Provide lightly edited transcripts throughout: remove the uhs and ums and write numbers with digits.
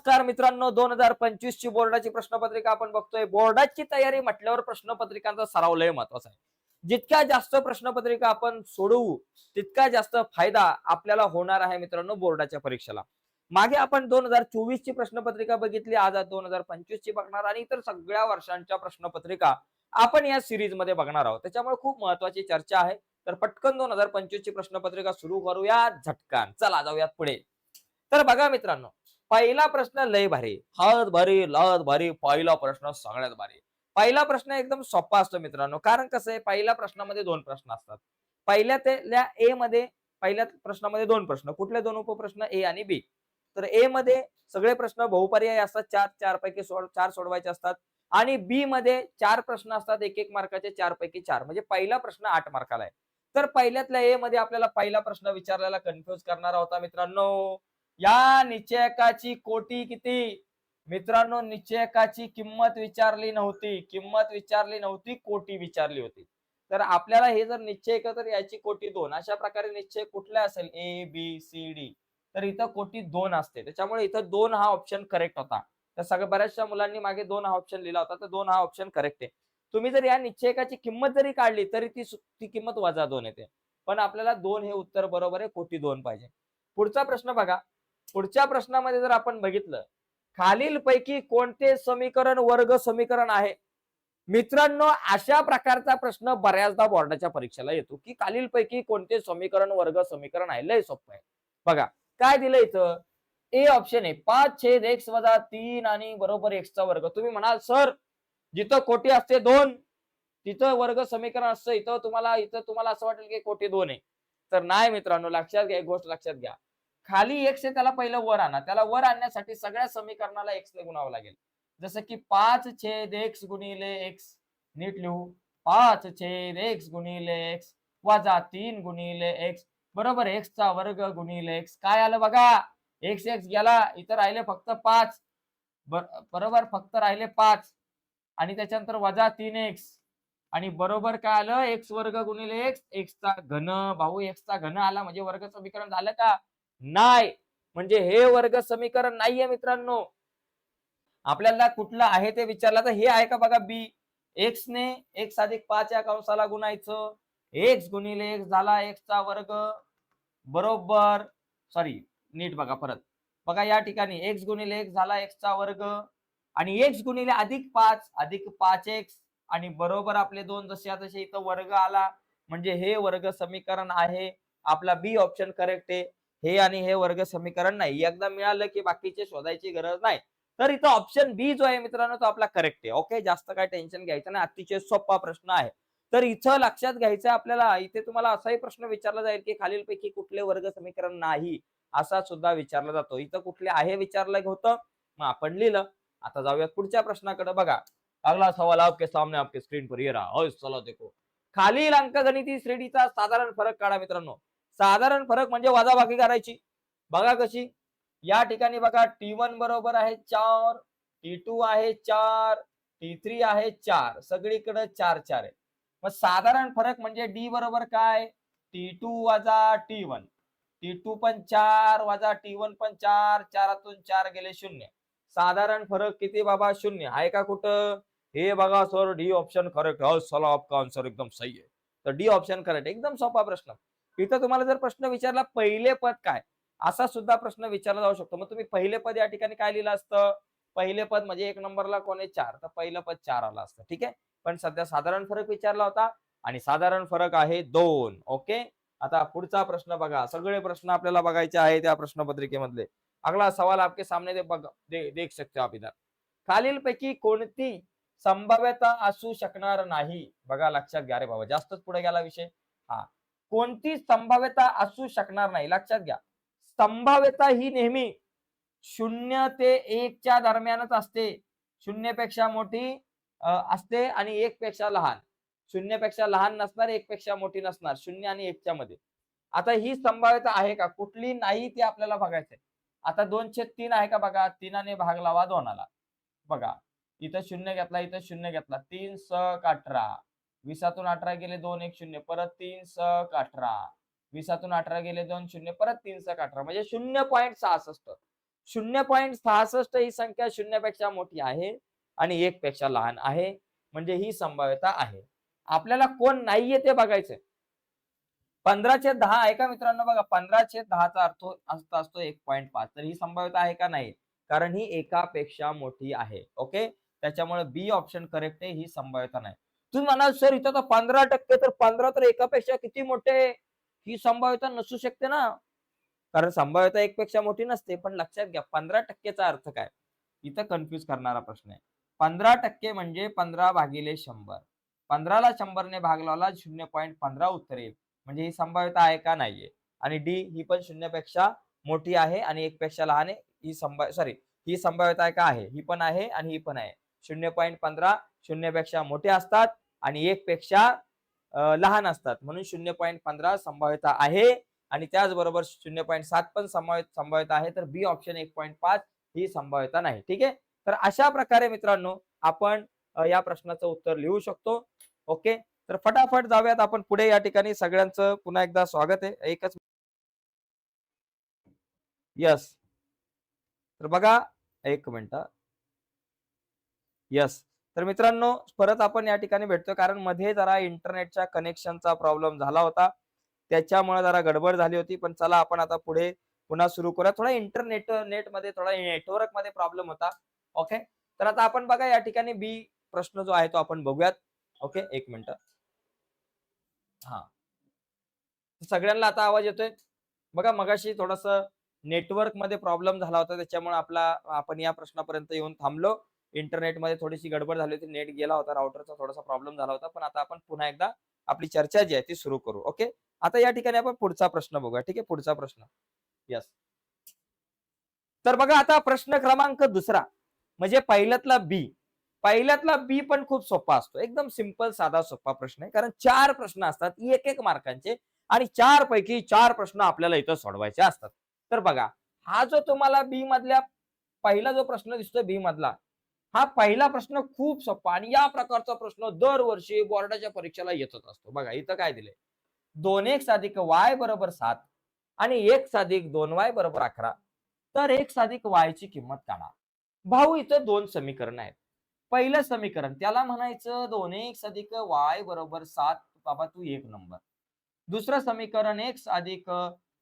नमस्कार मित्रांनो, 2025 ची बोर्डाची प्रश्नपत्रिका आपण बघतोय. बोर्डाची तयारी म्हटल्यावर प्रश्नपत्रिकांचा सराव लय महत्वाचा आहे. जितक्या जास्त प्रश्नपत्रिका आपण सोडवू तितका जास्त फायदा आपल्याला होणार आहे मित्रांनो बोर्डाच्या परीक्षेला. मागे आपण 2024 ची प्रश्नपत्रिका बघितली, आज 2025 ची बघणार आणि इतर सगळ्या वर्षांच्या प्रश्नपत्रिका आपण या सिरीज मध्ये बघणार आहोत. त्याच्यामुळे खूप महत्वाची चर्चा आहे. तर पटकन 2025 ची प्रश्नपत्रिका सुरू करूया झटकन. चला जाऊयात पुढे. तर बघा मित्रांनो, पहिला प्रश्न लय भारी, हद भारी लहद भारी. पहिला प्रश्न सगळ्यात भारी. पहिला प्रश्न एकदम सोपा असतो मित्रांनो, कारण कसं आहे, पहिल्या प्रश्नामध्ये दोन प्रश्न असतात. पहिल्या प्रश्नामध्ये दोन प्रश्न. कुठले दोन उपप्रश्न? ए आणि बी. तर ए मध्ये सगळे प्रश्न बहुपर्याय असतात, चार चार पैकी चार सोडवायचे असतात. आणि बी मध्ये चार प्रश्न असतात, एक एक मार्काचे, चार पैकी चार. म्हणजे पहिला प्रश्न 8 मार्काला आहे. तर पहिल्यातल्या ए मध्ये आपल्याला पहिला प्रश्न विचारलेला कन्फ्युज करणारा होता मित्रांनो, या निश्चयकाची कोटी किती? मित्रांनो, निश्चयकाची किंमत विचारली नव्हती, कोटी विचारली होती. तर आपल्याला हे जर निश्चयक, तर याची कोटी 2. अशा प्रकारे निश्चय कुठला असेल? A B C D. तर इथं कोटी 2 असते. त्याच्यामुळे इथं 2 हा ऑप्शन करेक्ट होता. तर सगळ्या बऱ्याचशा मुलांनी मागे 2 हा ऑप्शन लिहिला होता, तर 2 हा ऑप्शन करेक्ट आहे. तुम्ही जर या निश्चयकाची किंमत जरी काढली तरी ती किंमत वजा 2 येते. पण आपल्याला 2 हे उत्तर बरोबर आहे, कोटी 2 पाहिजे. पुढचा प्रश्न बघा. पुढच्या प्रश्नामध्ये जर आपण बघितलं, खालीलपैकी कोणते समीकरण वर्ग समीकरण आहे? मित्रांनो, अशा प्रकारचा प्रश्न बऱ्याचदा बोर्डाच्या परीक्षेला येतो, की खालीलपैकी कोणते समीकरण वर्ग समीकरण आहे. लय सोपं आहे. बघा काय दिलं इथं. ए ऑप्शन आहे 5/x - 3 आणि बरोबर x चा वर्ग. तुम्ही म्हणाल सर, जिथं कोटी असते 2 तिथं वर्ग समीकरण असतं, इथं तुम्हाला असं वाटेल की कोटी 2 आहे. तर नाही मित्रांनो, लक्षात घ्या, एक गोष्ट लक्षात घ्या. खाली x आहे त्याला पहिलं वर आणा. त्याला वर आणण्यासाठी सगळ्या समीकरणाला x ने गुणावं लागेल. जसं की 5/x गुणिले x. नीट लिहू. 5/x गुणिले x वजा 3 गुणिले x बरोबर x चा वर्ग गुणिले x. काय आलं बघा, x गेला, इथं राहिले फक्त 5. बरोबर, फक्त राहिले 5 आणि त्याच्यानंतर वजा 3x आणि बरोबर काय आलं, x वर्ग गुणिले x चा घन. भाऊ, x चा घन आला म्हणजे वर्ग समीकरण झालं का? नाही. म्हणजे हे वर्ग समीकरण नाहीये मित्रांनो. आपल्याला कुठलं आहे ते विचारलं, तर हे आहे का बघा बी. एक्स ने x अधिक 5 या कंसाला गुणायचं. x गुणिले x झाला x चा वर्ग बरोबर, सॉरी, नीट बघा परत. बघा या ठिकाणी x गुणिले x झाला x चा वर्ग आणि x गुणिले अधिक 5x आणि बरोबर आपले दोन जसे तसे इथं वर्ग आला. म्हणजे हे वर्ग समीकरण आहे. आपला बी ऑप्शन करेक्ट आहे. हे आणि हे वर्ग समीकरण नाही. एकदा मिळालं की बाकीचे शोधायची गरज नाही. तर इथं ऑप्शन बी जो आहे मित्रांनो, तो आपला करेक्ट आहे. ओके, जास्त काय टेन्शन घ्यायचं नाही. अतिशय सोपा प्रश्न आहे. तर इथं लक्षात घ्यायचं आपल्याला, इथे तुम्हाला असाही प्रश्न विचारला जाईल की खालीलपैकी कुठले वर्ग समीकरण नाही, असा सुद्धा विचारला जातो. इथं कुठले आहे विचारलं होतं, मग आपण लिहिलं. आता जाऊयात पुढच्या प्रश्नाकडे. बघा, अगला सवाल आपके सामने आपके स्क्रीन पर ये रहा. चलो देखो. खालील अंकगणिती श्रेणीचा साधारण फरक काढा मित्रांनो. साधारण फरक म्हणजे वजाबाकी करायची. बघा कशी. या ठिकाणी बघा, T1 बरोबर आहे 4, T2 आहे 4, T3 आहे 4. सगळीकडे 4 4 आहे. मग साधारण फरक म्हणजे D बरोबर काय? T2 वजा T1. T2 पण 4 वजा T1 पण 4. 4तून 4 गेले 0. साधारण फरक किती बाबा? 0. आहे का कुठं? हे बघा सर, डी ऑप्शन करेक्ट है. चला, आपका आंसर एकदम सही है. तर डी ऑप्शन करेक्ट. एकदम सोपा प्रश्न. इथं तुम्हाला जर प्रश्न विचारला पहिले पद काय, असा सुद्धा प्रश्न विचारला जाऊ शकतो. मग तुम्ही पहिले पद या ठिकाणी काय लिहिलं असतं? पहिले पद म्हणजे 1 नंबरला कोण आहे? 4. तर पहिलं पद 4 आलं असतं. ठीक आहे. पण सध्या साधारण फरक विचारला होता आणि साधारण फरक आहे 2. ओके. आता पुढचा प्रश्न बघा. सगळे प्रश्न आपल्याला बघायचे आहेत त्या प्रश्नपत्रिकेमधले. अगला सवाल आपके सामने देख सकते हो आप इधर. खालीलपैकी कोणती संभाव्यता असू शकणार नाही? बघा लक्षात घ्या रे बाबा, जास्तच पुढे गेला विषय. हा, कोणती संभाव्यता असू शकणार नाही? लक्षात घ्या. संभाव्यता ही नेहमी 0 ते 1 च्या दरम्यानच असते. 0 पेक्षा मोठी असते आणि 1 पेक्षा लहान. 0 पेक्षा लहान नसणार, 1 पेक्षा मोठी नसणार. 0 आणि 1 च्या मध्ये. आता ही संभाव्यता आहे का? कुठली नाही ते आपल्याला बघायचंय. आता 2/3 आहे का बघा. 3 ने भाग लावा 2ला. बघा, इथं 0 घेतला, इथं 0 घेतला. 3 * 18. 20तून 18 गेले 2 1 0. परत 3 * 18. 20तून 18 गेले 2 0. परत 3 * 18 म्हणजे 0.66. 0.66 ही संख्या 0 पेक्षा मोठी आहे आणि 1 पेक्षा लहान आहे, म्हणजे ही संभाव्यता आहे. आपल्याला कोण नाहीये ते बघायचंय. 15/10 आहे का मित्रांनो? बघा 15/10 चा अर्थ असतो 1.5. तर ही संभाव्यता आहे का? नाही. कारण ही एकापेक्षा मोठी आहे. ओके. त्याच्यामुळे बी ऑप्शन करेक्ट आहे. ही संभाव्यता नाही. तुम्ही म्हणाल सर इथं तर 15% तर 15 तर एकापेक्षा किती मोठे? ही संभाव्यता नसू शकते ना. कारण संभाव्यता 1 पेक्षा मोठी नसते. पण लक्षात घ्या 15% चा अर्थ काय? इथं कन्फ्यूज करणारा प्रश्न आहे. 15% म्हणजे 15/100. 15 ला 100 ने भाग लावला 0.15 उत्तर येईल. म्हणजे ही संभाव्यता आहे का? नाहीये. आणि डी ही पण 0 पेक्षा मोठी आहे आणि 1 पेक्षा लहान आहे. ही संभाव्यता आहे का? आहे. ही पण आहे आणि ही पण आहे. 0.15 0 पेक्षा मोठे असतात आणि 1 पेक्षा लहान असतात. म्हणून 0.15 संभाव्यता आहे आणि त्याचबरोबर 0.7 पण संभाव्यता आहे. तर बी ऑप्शन 1.5 ही संभाव्यता नाही. ठीक आहे. तर अशा प्रकारे मित्रांनो आपण या प्रश्नाचं उत्तर लिहू शकतो. ओके. तर फटाफट जाऊयात आपण पुढे. या ठिकाणी सगळ्यांचं पुन्हा एकदा स्वागत आहे. एकच यस. तर बघा 1 मिनिट. यस. तर मित्रांनो परत आपण या ठिकाणी भेटतोय कारण मध्ये जरा इंटरनेटच्या कनेक्शनचा प्रॉब्लेम झाला होता. त्याच्यामुळे जरा गडबड झाली होती. पण चला आपण आता पुढे पुन्हा सुरू करूया. थोडा नेटमध्ये थोडा नेटवर्कमध्ये प्रॉब्लेम होता. ओके. तर आता आपण बघा या ठिकाणी बी प्रश्न जो आहे तो आपण बघूयात. ओके. 1 मिनिट. हां. सगळ्यांना आता आवाज येतोय? बघा मगाशी थोडंसं नेटवर्कमध्ये प्रॉब्लेम झाला होता. त्याच्यामुळे आपण या प्रश्नापर्यंत येऊन थांबलो. इंटरनेटमध्ये थोडीशी गडबड झाली होती. नेट गेला होता. राउटरचा थोडासा प्रॉब्लेम झाला होता. पण आता आपण पुन्हा एकदा आपली चर्चा जी आहे ती सुरू करू. ओके. आता या ठिकाणी आपण पुढचा प्रश्न बघूया. ठीक आहे. पुढचा प्रश्न. येस. तर बघा आता प्रश्न क्रमांक 2 म्हणजे पहिल्यातला बी. पहिल्यातला बी पण खूप सोपा असतो. एकदम सिंपल साधा सोपा प्रश्न आहे. कारण 4 प्रश्न असतात 1-1 मार्कांचे आणि 4 पैकी 4 प्रश्न आपल्याला इथं सोडवायचे असतात. तर बघा हा जो तुम्हाला बी मधल्या पहिला जो प्रश्न दिसतोय बी मधला, हा पहिला प्रश्न खूप सोपा आणि या प्रकारचा प्रश्न दरवर्षी बोर्डाच्या परीक्षेला येतच असतो. बघा इथं काय दिलंय? 2x अधिक y बरोबर 7 आणि x अधिक 2y बरोबर 11. तर x अधिक y ची किंमत काढा. भाऊ इथं 2 समीकरण आहेत. पहिलं समीकरण त्याला म्हणायचं 2x अधिक y बरोबर 7. बाबा तू 1 नंबर. दुसरं समीकरण x अधिक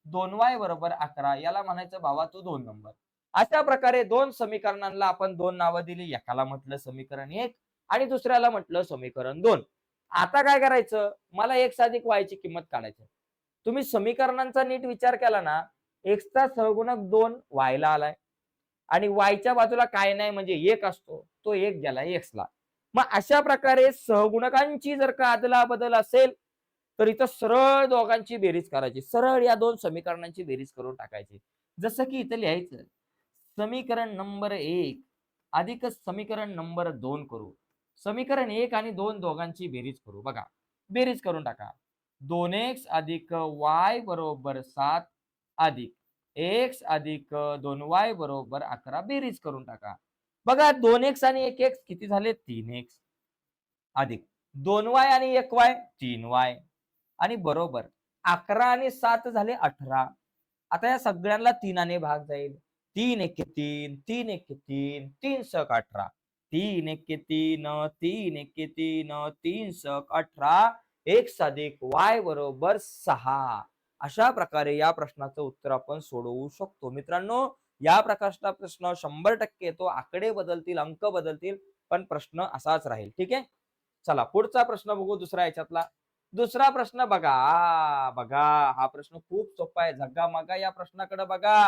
2y बरोबर 11 याला म्हणायचं भावा तू 2 नंबर. अशा प्रकारे 2 समीकरणांना आपण 2 नावं दिली. एकाला म्हटलं समीकरण 1 आणि दुसऱ्याला म्हटलं समीकरण 2. आता काय करायचं? मला x अधिक y ची किंमत काढायची. तुम्ही समीकरणांचा नीट विचार केला ना, x चा सहगुणक 2 y ला आलाय आणि y च्या बाजूला काय नाही म्हणजे 1 असतो. तो 1 गेलाय x ला. मग अशा प्रकारे सहगुणकांची जर का अदला-बदल असेल, तर इथं सरळ दोघांची बेरीज करायची. सरळ या 2 समीकरणांची बेरीज करून टाकायची. जसं की इथं लिहायचं समीकरण नंबर 1 अधिक समीकरण नंबर 2 करू. समीकरण 1 आणि 2 दोघांची बेरीज करू. बघा बेरीज करून टाका. 2x अधिक y बरोबर 7 अधिक x अधिक 2y बरोबर 11 बेरीज करून टाका. बघा 2x आणि 1x किती झाले? 3x अधिक 2y आणि 1y 3y आणि बरोबर 11 आणि 7 झाले 18. आता या सगळ्यांना 3 भाग जाईल. 3 एके 3, 3 एके 3, 3 सक 18. 3 एके 3, 3 एके 3, 3 सक 18. x अधिक y बरोबर 6. अशा प्रकारे या प्रश्नाचं उत्तर आपण सोडवू शकतो. मित्रांनो या प्रकारचा प्रश्न 100% तो आकडे बदलतील, अंक बदलतील, पण प्रश्न असाच राहील. ठीक आहे. चला पुढचा प्रश्न बघू दुसरा याच्यातला. दुसरा प्रश्न बघा. बघा हा प्रश्न खूप सोपा आहे. झग्गा-मग्गा या प्रश्नाकडे बघा.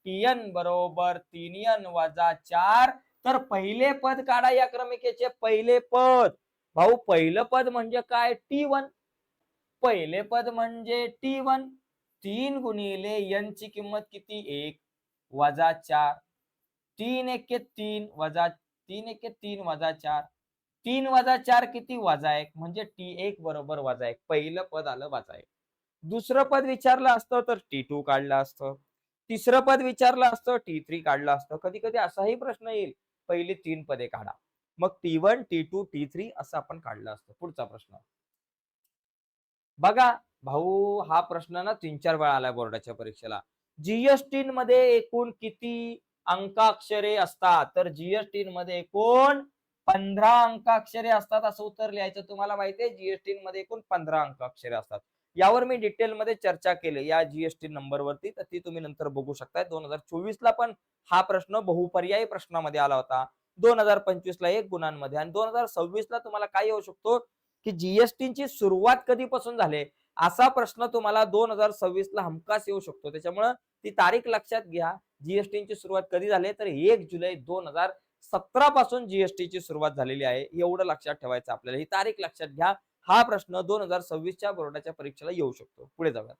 tn बरोबर 3n वजा 4. तर पहिले पद काढा या क्रमिकेचे पहिले पद. भाऊ पहिलं पद म्हणजे काय? t1. पहिले पद म्हणजे t1. 3 गुणिले n ची किंमत किती? 1 वजा 4. 3 एके 3 वजा 3 एके 3 वजा 4. 3 वजा 4 किती? वजा 1 म्हणजे t1 बरोबर वजा 1. पहिलं पद आलं वजा 1. दुसरं पद विचारलं असतं तर t2 काढलं असतं. तिसरं पद विचारलं असतं t3 काढलं असतं. कधी-कधी असाही प्रश्न येईल पहिली 3 पदे काढा. मग t1, t2, t3 असं आपण काढलं असतं. पुढचा प्रश्न. बघा भाऊ हा प्रश्न ना 3-4 वेळा आलाय बोर्डाच्या परीक्षेला. जीएसटी मध्ये एकूण किती अंकाक्षरे असतात, तर जीएसटी मध्ये एकूण 15 अंकाक्षरे असतात असं उत्तर लिहायचं. तुम्हाला माहितीये जीएसटी मध्ये एकूण 15 अंकाक्षरे असतात. यावर मी डिटेल मध्ये चर्चा केली या जीएसटी नंबर वरती, तर ती तुम्ही नंतर बघू शकता. 2024 ला पण हा प्रश्न बहुपर्यायी प्रश्नामध्ये आला होता. 2025 ला 1 गुणांमध्ये आणि 2026 ला तुम्हाला काय येऊ शकतो की जीएसटीची सुरुवात कधीपासून झाली असा प्रश्न तुम्हाला 2026 ला हमखास येऊ शकतो. त्याच्यामुळे ती तारीख लक्षात घ्या. जीएसटीची सुरुवात कधी झाली तर 1 जुलै 2017 पासून जीएसटीची सुरुवात झालेली आहे. एवढं लक्षात ठेवायचं आपल्याला. ही तारीख लक्षात घ्या. हा प्रश्न 2026 च्या बोर्डाच्या परीक्षेला येऊ शकतो. पुढे जाऊया.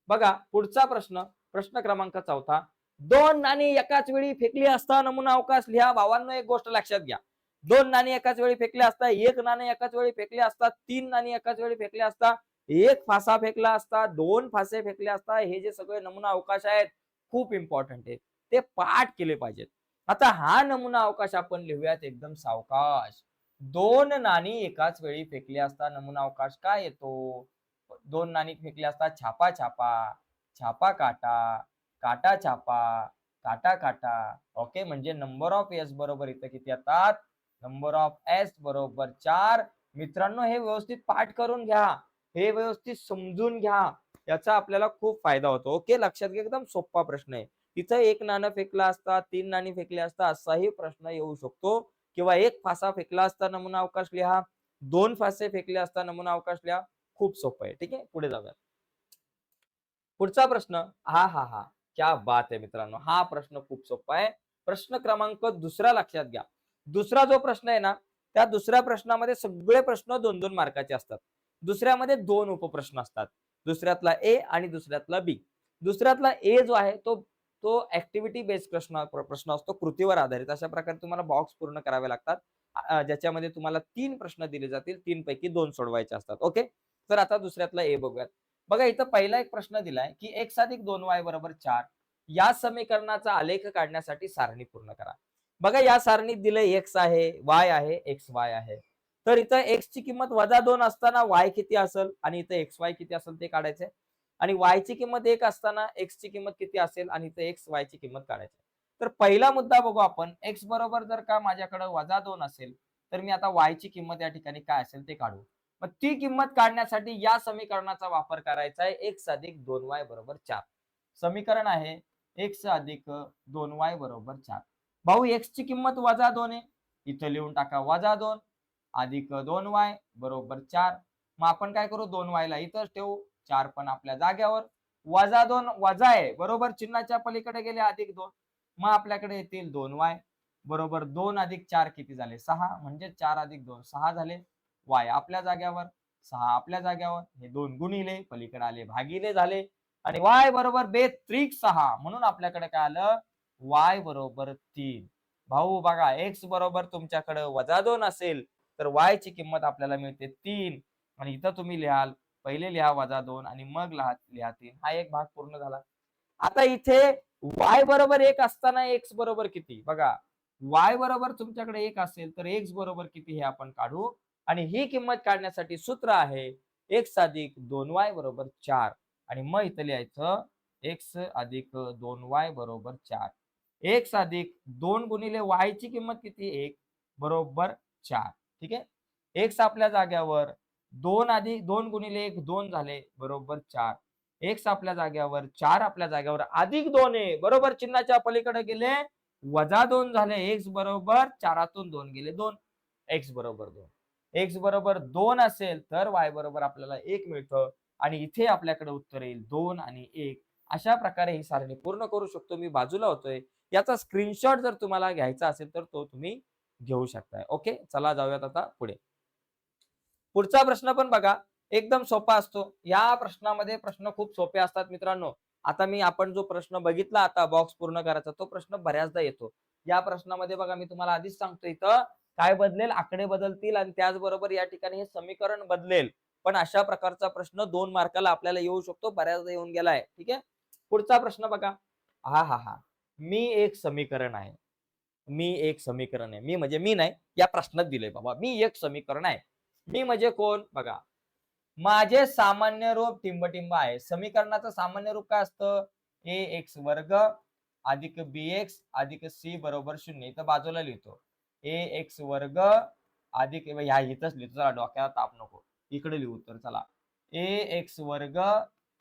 बघा पुढचा प्रश्न, प्रश्न क्रमांक 4. 2 नाणी एकाच वेळी फेकली असता नमुना अवकाश लिहा. भावांनो एक गोष्ट लक्षात घ्या. 2 नाणी एकाच वेळी फेकले असता, 1 नाणे एकाच वेळी फेकले असता, 3 नाणी एकाच वेळी फेकले असता, 1 फासा फेकला असता, 2 फासे फेकले असता. हे जे सगळे नमुना अवकाश आहेत खूप इम्पॉर्टंट आहे. ते पाठ केले पाहिजेत. आता हा नमुना अवकाश आपण लिहूयात एकदम सावकाश. 2 नाणी एकाच वेळी फेकली असता नमुना अवकाश काय येतो? 2 नाणी फेकली असता छापा छापा, छापा काटा, काटा छापा, काटा काटा. ओके, म्हणजे नंबर ऑफ एस बरोबर इथं किती येतात? नंबर ऑफ एस बरोबर 4. मित्रांनो हे व्यवस्थित पाठ करून घ्या. हे व्यवस्थित समजून घ्या. याचा आपल्याला खूप फायदा होतो. ओके, लक्षात घ्या. एकदम सोपा प्रश्न आहे. तिथं 1 नाणं फेकला असता, 3 नाणी फेकली असता असाही प्रश्न येऊ शकतो किंवा 1 फासा फेकला असता नमुना अवकाश लिहा, 2 फासे फेकले असता नमुना अवकाश लिहा. खूप सोपं आहे. ठीक आहे, पुढे जाऊया. पुढचा प्रश्न, हा हा हा क्या बात आहे मित्रांनो. हा प्रश्न खूप सोपा आहे. प्रश्न क्रमांक 2 लक्षात घ्या. दुसरा जो प्रश्न आहे ना, त्या दुसऱ्या प्रश्नामध्ये सगळे प्रश्न 2-2 मार्काचे असतात. दुसऱ्यामध्ये 2 उपप्रश्न असतात. दुसऱ्यातला ए आणि दुसऱ्यातला बी. दुसऱ्यातला ए जो आहे तो तो ऍक्टिव्हिटी बेस्ड प्रश्न असतो, कृतीवर आधारित. अशा प्रकारे तुम्हाला बॉक्स पूर्ण करावे लागतात. ज्याच्यामध्ये तुम्हाला 3 प्रश्न दिले जातील, 3 पैकी 2 सोडवायचे असतात. ओके, तर आता दुसऱ्यातला ए बघूयात. बघा इथं पहिला एक प्रश्न दिलाय की x अधिक 2y बरोबर 4 या समीकरणाचा आलेख काढण्यासाठी सारणी पूर्ण करा. बघा या सारणीत दिलंय x आहे, y आहे, xy आहे. तर इथं x ची किंमत -2 असताना y किती असेल आणि इथं xy किती असेल ते काढायचंय. आणि y ची किंमत 1 असताना x ची किंमत किती असेल आणि इथं xy ची किंमत काढायची. तर पहिला मुद्दा बघू आपण. x बरोबर जर का माझ्याकडे -2 असेल तर मी आता y ची किंमत या ठिकाणी काय असेल ते काढू. मग ती किंमत काढण्यासाठी या समीकरणाचा वापर करायचा आहे. x अधिक 2y बरोबर 4. समीकरण आहे x अधिक 2y बरोबर 4. भाऊ x ची किंमत -2 आहे. इथं लिहून टाका -2 अधिक 2y बरोबर 4. मग आपण काय करू, 2y ला इथंच ठेवू, 4 पण आपल्या जाग्यावर. -2 वजा आहे बरोबर, चिन्हाच्या पलीकडे गेले अधिक 2. मग आपल्याकडे येतील 2y बरोबर 2 अधिक 4 किती झाले 6, म्हणजे 4 अधिक 2 6 झाले. y आपल्या जाग्यावर, 6 आपल्या जाग्यावर, हे 2 गुणिले पलीकडे आले भागिले झाले आणि y बरोबर बेत्रिक 6. म्हणून आपल्याकडे काय आलं, y बरोबर 3. भाऊ बघा x बरोबर तुमच्याकडे -2 असेल तर y ची किंमत आपल्याला मिळते 3 आणि इथं तुम्ही लिहाल, पहिले लिहा -2 आणि मग लिहा 3. हा एक भाग पूर्ण झाला. आता इथे y बरोबर 1 असताना x बरोबर किती बघा, y बरोबर तुमच्याकडे 1 असेल तर x बरोबर किती हे आपण काढू आणि ही किंमत काढण्यासाठी सूत्र आहे x अधिक 2y बरोबर 4 आणि मग इथं लिहायचं x अधिक 2y बरोबर 4. x अधिक 2 गुणिले y ची किंमत किती 1 बरोबर 4. ठीक आहे, x आपल्या जाग्यावर, 2 अधिक 2 गुणिले 1 2 झाले बरोबर 4. x आपल्या जाग्यावर, 4 आपल्या जाग्यावर, अधिक 2 आहे बरोबर, चिन्हाच्या पलीकडे गेले -2 झाले. x बरोबर 4तून 2 गेले 2, x बरोबर 2. x बरोबर 2 असेल तर y बरोबर आपल्याला 1 मिळतं आणि इथे आपल्याकडे उत्तर येईल 2 आणि 1. अशा प्रकारे ही सारणी पूर्ण करू शकतो. मी बाजूला होतोय. याचा स्क्रीनशॉट जर तुम्हाला घ्यायचा असेल तर तो तुम्ही घेऊ शकताय. ओके, चला जाऊयात आता पुढे. पुढचा प्रश्न पण बघा एकदम सोपा असतो. या प्रश्नामध्ये प्रश्न खूप सोपे असतात मित्रांनो. आता आपण जो प्रश्न बघितला आता बॉक्स पूर्ण करायचा तो प्रश्न बऱ्याचदा येतो. या प्रश्नामध्ये बघा मी तुम्हाला आधीच सांगतो इथं काय बदलेल, आकडे बदलतील आणि त्याचबरोबर या ठिकाणी हे समीकरण बदलेल. पण अशा प्रकारचा प्रश्न 2 मार्काला आपल्याला येऊ शकतो, बऱ्याचदा येऊन गेलाय. ठीक आहे, पुढचा प्रश्न बघा. हा हा हा मी एक समीकरण आहे. मी एक समीकरण आहे. मी म्हणजे मी नाही, या प्रश्नात दिलंय बाबा. मी एक समीकरण आहे. मी म्हणजे कोण बघा, माझे सामान्य रूप टिंबटिंब आहे. समीकरणाचं सामान्य रूप काय असतं, ए एक्स वर्ग अधिक bx अधिक c बरोबर 0. इथं बाजूला लिहितो ax वर्ग अधिक ह्या इथंच लिहितो, चला डोक्याला ताप नको, इकडे लिहू. तर चला ax वर्ग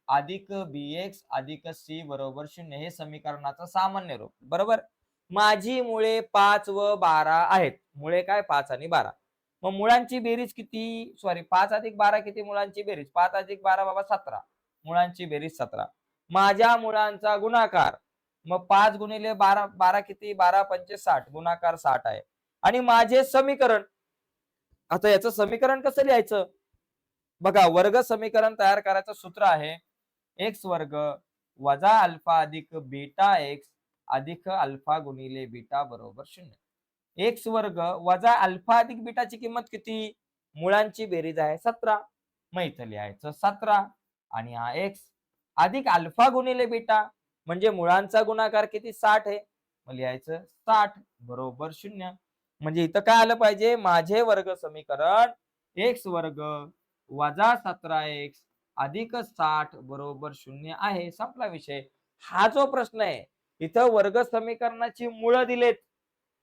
अधिक bx अधिक c बरोबर 0 हे समीकरणाचं सामान्य रूप. बरोबर. माझी मुळे 5 व 12 आहेत. मुळे काय 5 आणि 12. मग मुळांची बेरीज किती? सॉरी 5 अधिक 12 किती मुळांची बेरीज? 5 अधिक 12 बाबा 17. मुळांची बेरीज 17. माझ्या मुळांचा गुणाकार. मग 5 गुणिले 12 12 किती? 12 पंचे 60 गुणाकार 60 आहे. आणि माझे समीकरण, आता याचं समीकरण कसं लिहायचं? बघा, वर्ग समीकरण तयार करायचं सूत्र आहे एक्स वर्ग वजा अल्फा अधिक बीटा एक्स अधिक अल्फा गुणिले बीटा बरोबर 0. एक्स वर्ग वजा अल्फा अधिक बीटाची किंमत किती? मुळांची बेरीज आहे 17. मग इथं लिहायचं 17 आणि हा एक्स अधिक अल्फा गुणिले बीटा म्हणजे मुळांचा गुणाकार किती? 60 आहे. मग लिहायचं 60 बरोबर 0. म्हणजे इथं काय आलं पाहिजे? माझे वर्ग समीकरण एक्स वर्ग वजा 17x अधिक 60 बरोबर 0 आहे. संपला विषय. हा जो प्रश्न आहे, इथं वर्ग समीकरणाची मुळं दिलेत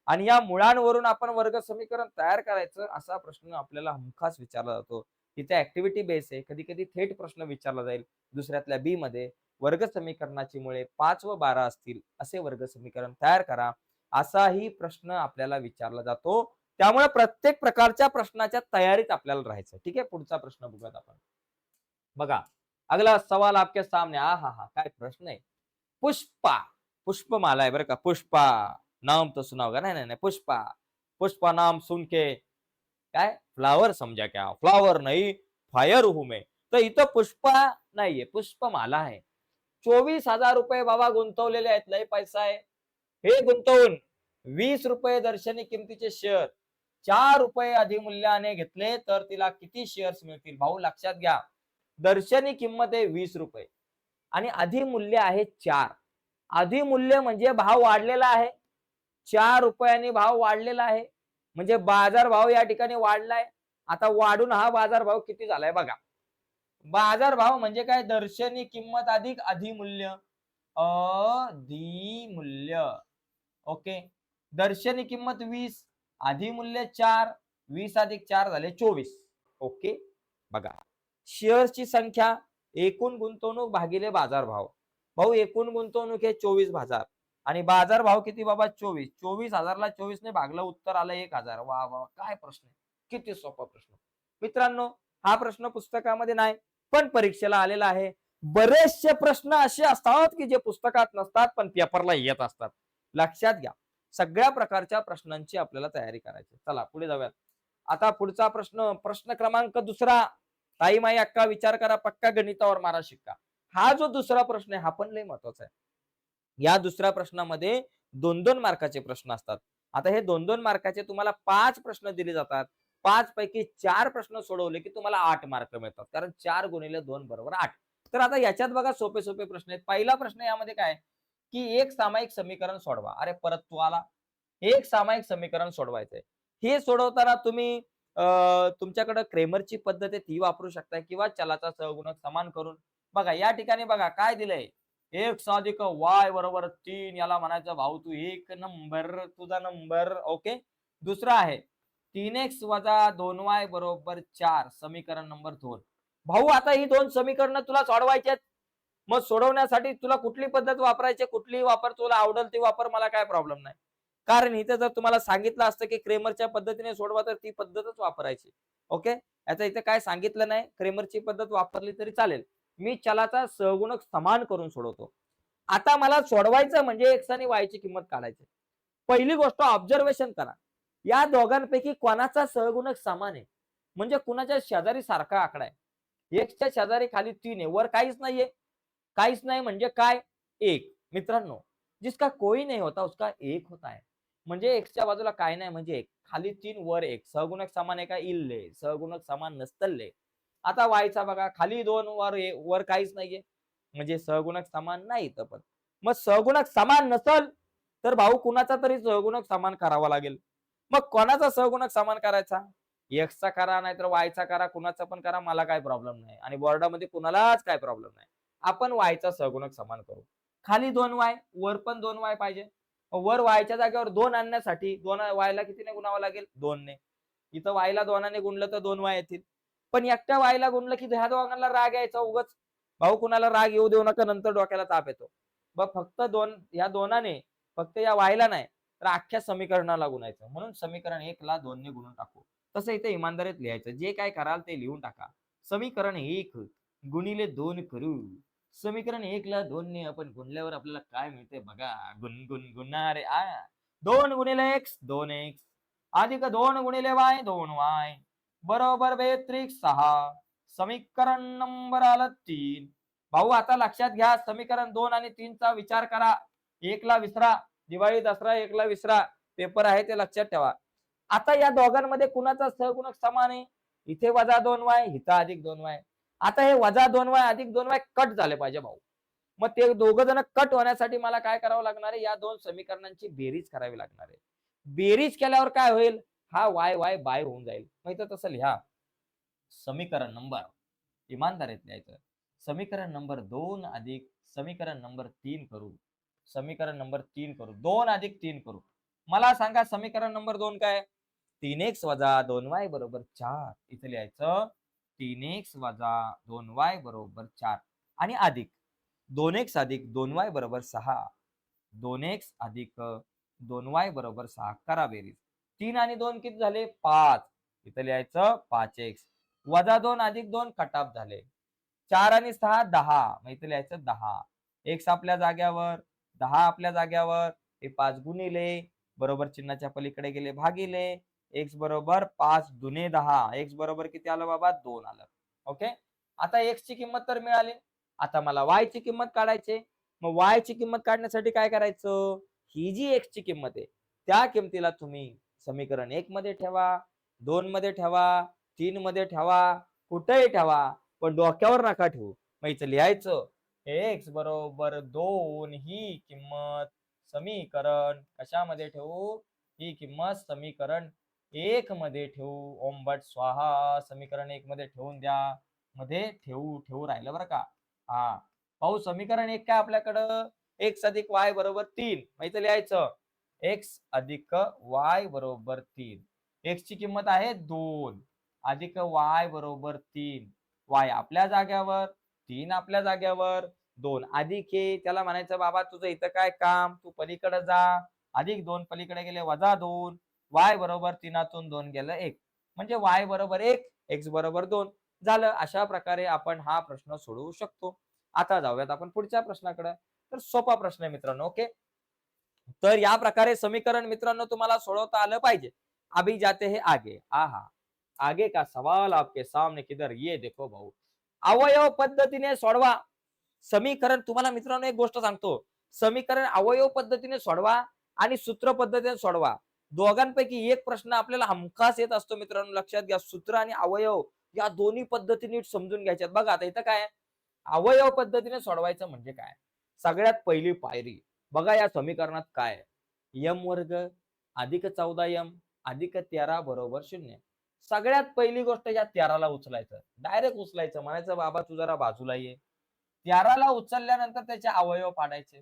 आणि या मुळांवरून आपण वर्ग समीकरण तयार करायचं, असा प्रश्न आपल्याला हमखास विचारला जातो. इथे ऍक्टिव्हिटी बेस आहे. कधी कधी थेट प्रश्न विचारला जाईल दुसऱ्यातल्या बी मध्ये. वर्ग समीकरणाची मुळे 5 व 12 असतील असे वर्ग समीकरण तयार करा, असाही प्रश्न आपल्याला विचारला जातो. त्यामुळे प्रत्येक प्रकारच्या प्रश्नाच्या तयारीत आपल्याला राहायचं. ठीक आहे. पुढचा प्रश्न बघूयात आपण. बघा, अगला सवाल आपके सामने. हा हा, काय प्रश्न आहे. पुष्पा, पुष्पमाला आहे बरं का. पुष्पा नाम तो सुना होगा. नाही नाही नाही, पुष्पा. पुष्पा नाम सुन के काय फ्लावर समजा क्या? फ्लावर नाही, फायर हूं मैं. तर इथं पुष्पा नाहीये, पुष्पमाला आहे. 24,000 रुपये बाबा गुंतवलेले आहेत. लय पैसा आहे. हे गुंतवून 20 रुपये दर्शनी किमतीचे शेअर 4 रुपये अधिमूल्याने घेतले तर तिला किती शेअर्स मिळतील? भाऊ लक्षात घ्या, दर्शनी किंमत आहे 20 रुपये आणि अधिमूल्य आहे 4. अधिमूल्य म्हणजे भाव वाढलेला आहे. 4 रुपयांनी भाव वाढलेला आहे. म्हणजे बाजार भाव या ठिकाणी वाढलाय. आता वाढून हा बाजार भाव किती झालाय बघा. बाजार भाव म्हणजे काय? दर्शनी किंमत अधिक अधिमूल्य. अधिमूल्य. ओके. दर्शनी किंमत 20, अधिमूल्य 4, 20 अधिक 4 झाले 24. ओके. बघा, शेअर्सची संख्या, एकूण गुंतवणूक भागिले बाजार भाव. भाऊ एकूण गुंतवणूक आहे 24,000 आणि बाजार भाव किती बाबा? 24. 24,000ला 24 ने भागलं, उत्तर आलं 1,000. वा वा, काय प्रश्न आहे. किती सोपा प्रश्न. मित्रांनो, हा प्रश्न पुस्तकामध्ये नाही पण परीक्षेला आलेला आहे. बरेचसे प्रश्न असे असतात की जे पुस्तकात नसतात पण पेपरला येत असतात. लक्षात घ्या, सगळ्या प्रकारच्या प्रश्नांची आपल्याला तयारी करायची. चला पुढे जाऊयात. आता पुढचा प्रश्न, प्रश्न क्रमांक 2. ताई माई अक्का विचार करा, पक्का गणितावर मारा शिक्का. हा जो दुसरा प्रश्न आहे हा पण लय महत्वाचा आहे. या दुसऱ्या प्रश्नामध्ये 2-2 मार्काचे प्रश्न असतात. आता हे 2-2 मार्काचे तुम्हाला 5 प्रश्न दिले जातात. 5 पैकी 4 प्रश्न सोडवले की तुम्हाला 8 मार्क मिळतात. कारण 4 गुणिले 2 बरोबर 8. तर आता याच्यात बघा सोपे सोपे प्रश्न आहेत. पहिला प्रश्न यामध्ये काय की एक सामायिक समीकरण सोडवा. अरे परत तू आला. एक सामायिक समीकरण सोडवायचंय. हे सोडवताना तुम्ही तुमच्याकडे क्रेमरची पद्धत आहे ती वापरू शकता किंवा चलाचा सहगुणक समान करून. बघा या ठिकाणी बघा काय दिलंय. x अधिक y बरोबर 3. याला म्हणायचं भाऊ तू एक नंबर, तुझा नंबर. ओके. दुसरा आहे 3x वजा 2y बरोबर 4. समीकरण नंबर 2. भाऊ आता ही 2 समीकरणं तुला सोडवायची आहेत. मग सोडवण्यासाठी तुला कुठली पद्धत वापरायची, कुठलीही वापर, तुला आवडेल ती वापर, मला काय प्रॉब्लेम नाही. कारण इथे जर तुम्हाला सांगितलं असतं की क्रेमरच्या पद्धतीने सोडवा तर ती पद्धतच वापरायची. ओके. याचा इथे काय सांगितलं नाही. क्रेमरची पद्धत वापरली तरी चालेल. मी चलाचा सहगुणक समान करून सोडवतो. आता मला सोडवायचं म्हणजे एक्स आणि वाय ची किंमत काढायची. पहिली गोष्ट ऑब्झर्वेशन करा. या दोघांपैकी कोणाचा सहगुणक समान आहे? म्हणजे कुणाच्या शेजारी सारखा आकडा आहे. एक्सच्या शेजारी खाली 3 आहे, वर काहीच नाहीये. काहीच नाही म्हणजे काय? 1. मित्रांनो, जिसका कोई नहीं होता उसका 1 होता है. म्हणजे एक्सच्या बाजूला काय नाही म्हणजे 1. खाली 3 वर 1. सहगुणक समान आहे का? इल्ले. सहगुणक समान नसतल्ले. आता वायचा बघा, खाली 2 वर काहीच नाहीये. म्हणजे सहगुणक समान नाही इथं पण. मग सहगुणक समान नसल तर भाऊ कुणाचा तरी सहगुणक समान करावा लागेल. मग कोणाचा सहगुणक समान करायचा? एक्सचा करा नाहीतर वायचा करा, कुणाचा पण करा, मला काय प्रॉब्लेम नाही आणि बोर्डामध्ये कुणालाच काय प्रॉब्लेम नाही. आपण वायचा सहगुणक समान करू. खाली 2y वर पण 2y पाहिजे. वर वायच्या जागेवर 2 आणण्यासाठी 2 वायला कितीने गुणावं लागेल 2 ने. इथं वायला 2 ने गुणलं तर 2 वाय येतील. पण एकट्या वायला गुणलं की ह्या दोघांना राग यायचा उगाच. भाऊ कुणाला राग येऊ देऊ नका, नंतर डोक्याला ताप येतो. बघ फक्त 2 या 2ने फक्त या वायला नाही तर अख्ख्या समीकरणाला गुणायचं. म्हणून समीकरण 1 ला 2 ने गुणून टाकू. तसं इथे इमानदारीत लिहायचं. जे काय कराल ते लिहून टाका. समीकरण 1 गुणिले 2 करू. समीकरण 1 ला 2 ने आपण गुणल्यावर आपल्याला काय मिळते बघा. गुण गुणणारे 2 गुणिले x 2x अधिक 2 गुणिले y 2y बरोबर बेत्रिक 6. समीकरण नंबर आलं 3. भाऊ आता लक्षात घ्या, समीकरण 2 आणि 3 चा विचार करा. 1 ला विसरा. दिवाळी दसरा 1 ला विसरा. पेपर आहे ते लक्षात ठेवा. आता या दोघांमध्ये कुणाचा सहगुणक समान आहे? इथे वजा 2y इथं अधिक 2y. आता हे वजा 2y अधिक 2y कट झाले पाहिजे भाऊ. मग ते दोघं जण कट होण्यासाठी मला काय करावं लागणार आहे? या दोन समीकरणांची बेरीज करावी लागणार आहे. बेरीज केल्यावर काय होईल? हा वाय वाय बाय होऊन जाईल. मग इथं तसं लिहा. समीकरण नंबर इमानदारीत लिहायचं. समीकरण नंबर 2 अधिक समीकरण नंबर 3 करू. समीकरण नंबर 3 करू. 2 अधिक 3 करू. मला सांगा समीकरण नंबर 2 काय? 3x वजा 2y बरोबर 4. इथे लिहायचं 3x वजा 2y बरोबर 4 आणि अधिक 2x अधिक 2y बरोबर 6. 2x अधिक 2y बरोबर 6 करा बेरीज. 3 आणि 2 किती झाले? 5. इथे लिहायचं 5x वजा 2 अधिक 2 कटाप झाले. 4 आणि 6 10. मग इथे लिहायचं 10. x आपल्या जाग्यावर 10 आपल्या जाग्यावर हे 5 गुणिले बरोबर चिन्हाच्या पलीकडे गेले भागिले x बरोबर 5 दुने 10. x बरोबर किती आलं बाबा? 2 आलं. ओके. आता x ची किंमत तर मिळाली. आता मला y ची किंमत काढायची. मग y ची किंमत काढण्यासाठी काय करायचं? ही जी x ची किंमत आहे त्या किमतीला तुम्ही समीकरण 1 मध्ये ठेवा, 2 मध्ये ठेवा, 3 मध्ये ठेवा, कुठेही ठेवा, पण डोक्यावर नका ठेवू. मग इथं लिहायचं x बरोबर 2 ही किंमत समीकरण कशामध्ये ठेवू? ही किंमत समीकरण 1 मध्ये ठेवू. ओंबट स्वाहा. समीकरण 1 मध्ये ठेवून द्या. मध्ये ठेवू राहिलं बरं का. हा पाहू समीकरण 1 काय आपल्याकडं x अधिक y बरोबर 3. माहिती लिहायचं x अधिक y बरोबर 3. x ची किंमत आहे 2 अधिक y बरोबर 3. y आपल्या जाग्यावर 3 आपल्या जाग्यावर 2 अधिक हे त्याला म्हणायचं बाबा तुझं इथं काय काम, तू पलीकडे जा. अधिक 2 पलीकडे गेले वजा 2. y बरोबर 3तून 2 गेलं 1 म्हणजे y बरोबर 1 x बरोबर 2 झालं. अशा प्रकारे आपण हा प्रश्न सोडवू शकतो. आता जाऊयात आपण पुढच्या प्रश्नाकडे. तर सोपा प्रश्न आहे मित्रांनो. ओके. तर या प्रकारे समीकरण मित्रांनो तुम्हाला सोडवता आलं पाहिजे. अभी जाते हैं आगे. आगे का सवाल आपके सामने किधर ये देखो भाऊ. अवयव पद्धतीने सोडवा. समीकरण तुम्हाला मित्रांनो एक गोष्ट सांगतो. समीकरण अवयव पद्धतीने सोडवा आणि सूत्र पद्धतीने सोडवा. दोघांपैकी एक प्रश्न आपल्याला हमखास येत असतो मित्रांनो. लक्षात घ्या. सूत्र आणि अवयव या दोन्ही पद्धती नीट समजून घ्यायच्यात. बघा आता इथं काय अवयव पद्धतीने सोडवायचं म्हणजे काय? सगळ्यात पहिली पायरी बघा या समीकरणात काय यम वर्ग अधिक 14m अधिक 13 बरोबर 0. सगळ्यात पहिली गोष्ट या 13ला उचलायचं. डायरेक्ट उचलायचं. म्हणायचं बाबा तू जरा बाजूला ये. 13ला उचलल्यानंतर त्याचे अवयव पाडायचे.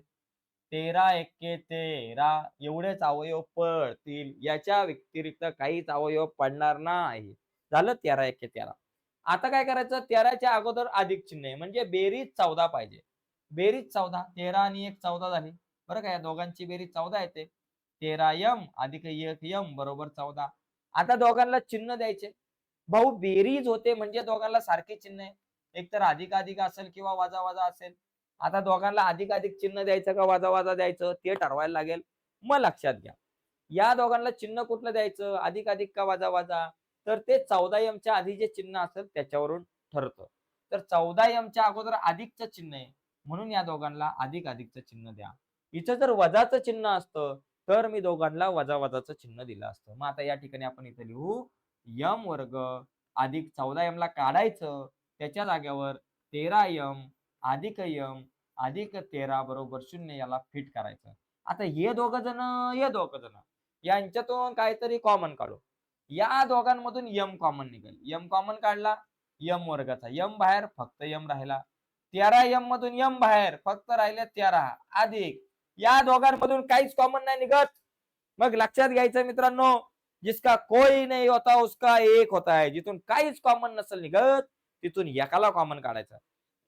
13 एक्के 13 एवढेच अवयव पडतील. याच्या व्यतिरिक्त काहीच अवयव पडणार नाही. झालं 13 एक्के 13. आता काय करायचं? 13च्या अगोदर अधिक चिन्ह आहे म्हणजे बेरीज 14 पाहिजे. बेरीज 14. 13 आणि 1 14 झाली. बरं का. या दोघांची बेरीज 14 येते. 13m अधिक 1m बरोबर 14. आता दोघांना चिन्ह द्यायचे. भाऊ बेरीज होते म्हणजे दोघांना सारखे चिन्ह आहे. एक तर अधिक अधिक असेल किंवा वजा वजा असेल. आता दोघांना अधिक अधिक चिन्ह द्यायचं का वजा वजा द्यायचं ते ठरवायला लागेल. मग लक्षात घ्या. या दोघांना चिन्ह कुठलं द्यायचं? अधिक अधिक का वजा वजा? तर ते 14m च्या आधी जे चिन्ह असेल त्याच्यावरून ठरतं. तर 14m च्या अगोदर अधिकचं चिन्ह आहे म्हणून या दोघांना अधिक अधिकचं चिन्ह द्या. इथं जर वजाचं चिन्ह असतं तर मी दोघांना वजा वजाचं चिन्ह दिलं असतं. मग आता या ठिकाणी आपण इथे लिहू m वर्ग अधिक 14m ला काढायचं. त्याच्या जागेवर 13m अधिक m अधिक 13 बरोबर 0 याला फिट करायचं. आता हे दोघ जण यांच्यातून काहीतरी कॉमन काढू. या दोघांमधून m कॉमन निघेल. m कॉमन काढला m वर्गाचा m बाहेर फक्त m राहिला. 13 मधून यम बाहेर, फक्त राहिले 13 अधिक या दोघांमधून काहीच कॉमन नाही निघत. मग लक्षात घ्यायचं मित्रांनो, जिसका कोई नहीं होता उसका एक होता है. जिथून काहीच कॉमन नसेल निघत तिथून एकाला कॉमन काढायचं.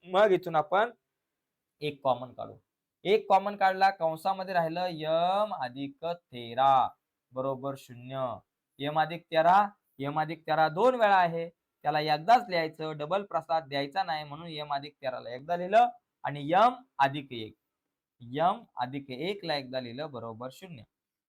मग इथून आपण एक कॉमन काढू. एक कॉमन काढला, कंसामध्ये राहिलं यम अधिक 13 बरोबर 0. यम अधिक 13 दोन वेळा आहे, त्याला एकदाच लिहायचं, डबल प्रसाद द्यायचा नाही, म्हणून यम अधिक 13 ला एकदा लिहिलं आणि यम अधिक 1 ला एकदा लिहिलं बरोबर 0.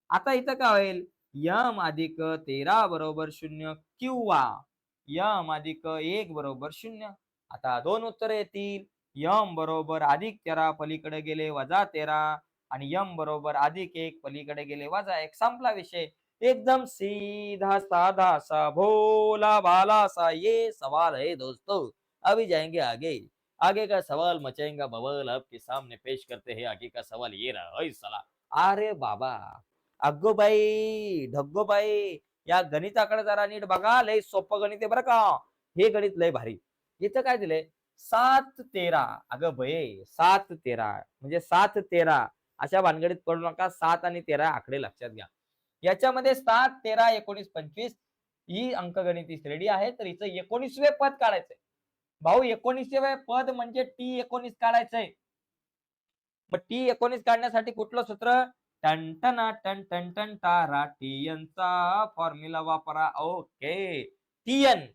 आता इथं काय होईल, यम अधिक 13 बरोबर 0 किंवा यम अधिक 1 बरोबर 0. आता दोन उत्तर येतील. यम बरोबर अधिक 13 पलीकडे गेले वजा 13 आणि यम बरोबर अधिक 1 पलीकडे गेले वजा 1. संपला विषय. एकदम सीधा साधा सा भोला भाला सा ये सवाल है दोस्तों. अभी जाएंगे आगे. आगे का सवाल मचाएंगा बवाल. आपके सामने पेश करते हैं आगे का सवाल ये रहा. ओय साला. अरे बाबा, अग्गो बाई, ढग्गो बाई, या गणिताकडे जरा नीट बघा. लय सोपं गणित आहे बरं का. हे गणित लय भारी. इथं काय दिलंय, 7-13. अगं बये, 7-13 म्हणजे 7-13 अशा भानगडीत पडू नका. 7 आणि 13 आकडे लक्षात घ्या. याच्यामध्ये 7, 13, 19, 25 ही अंकगणिती श्रेणी आहे. तर हिचं 19वे पद काढायचंय. भाऊ 19वे पद म्हणजे T19 काढायचंय. मग T19 काढण्यासाठी कुठलं सूत्र, टन टना टन टन टन तारा टीएनचा फॉर्म्युला वापरा. Okay. T N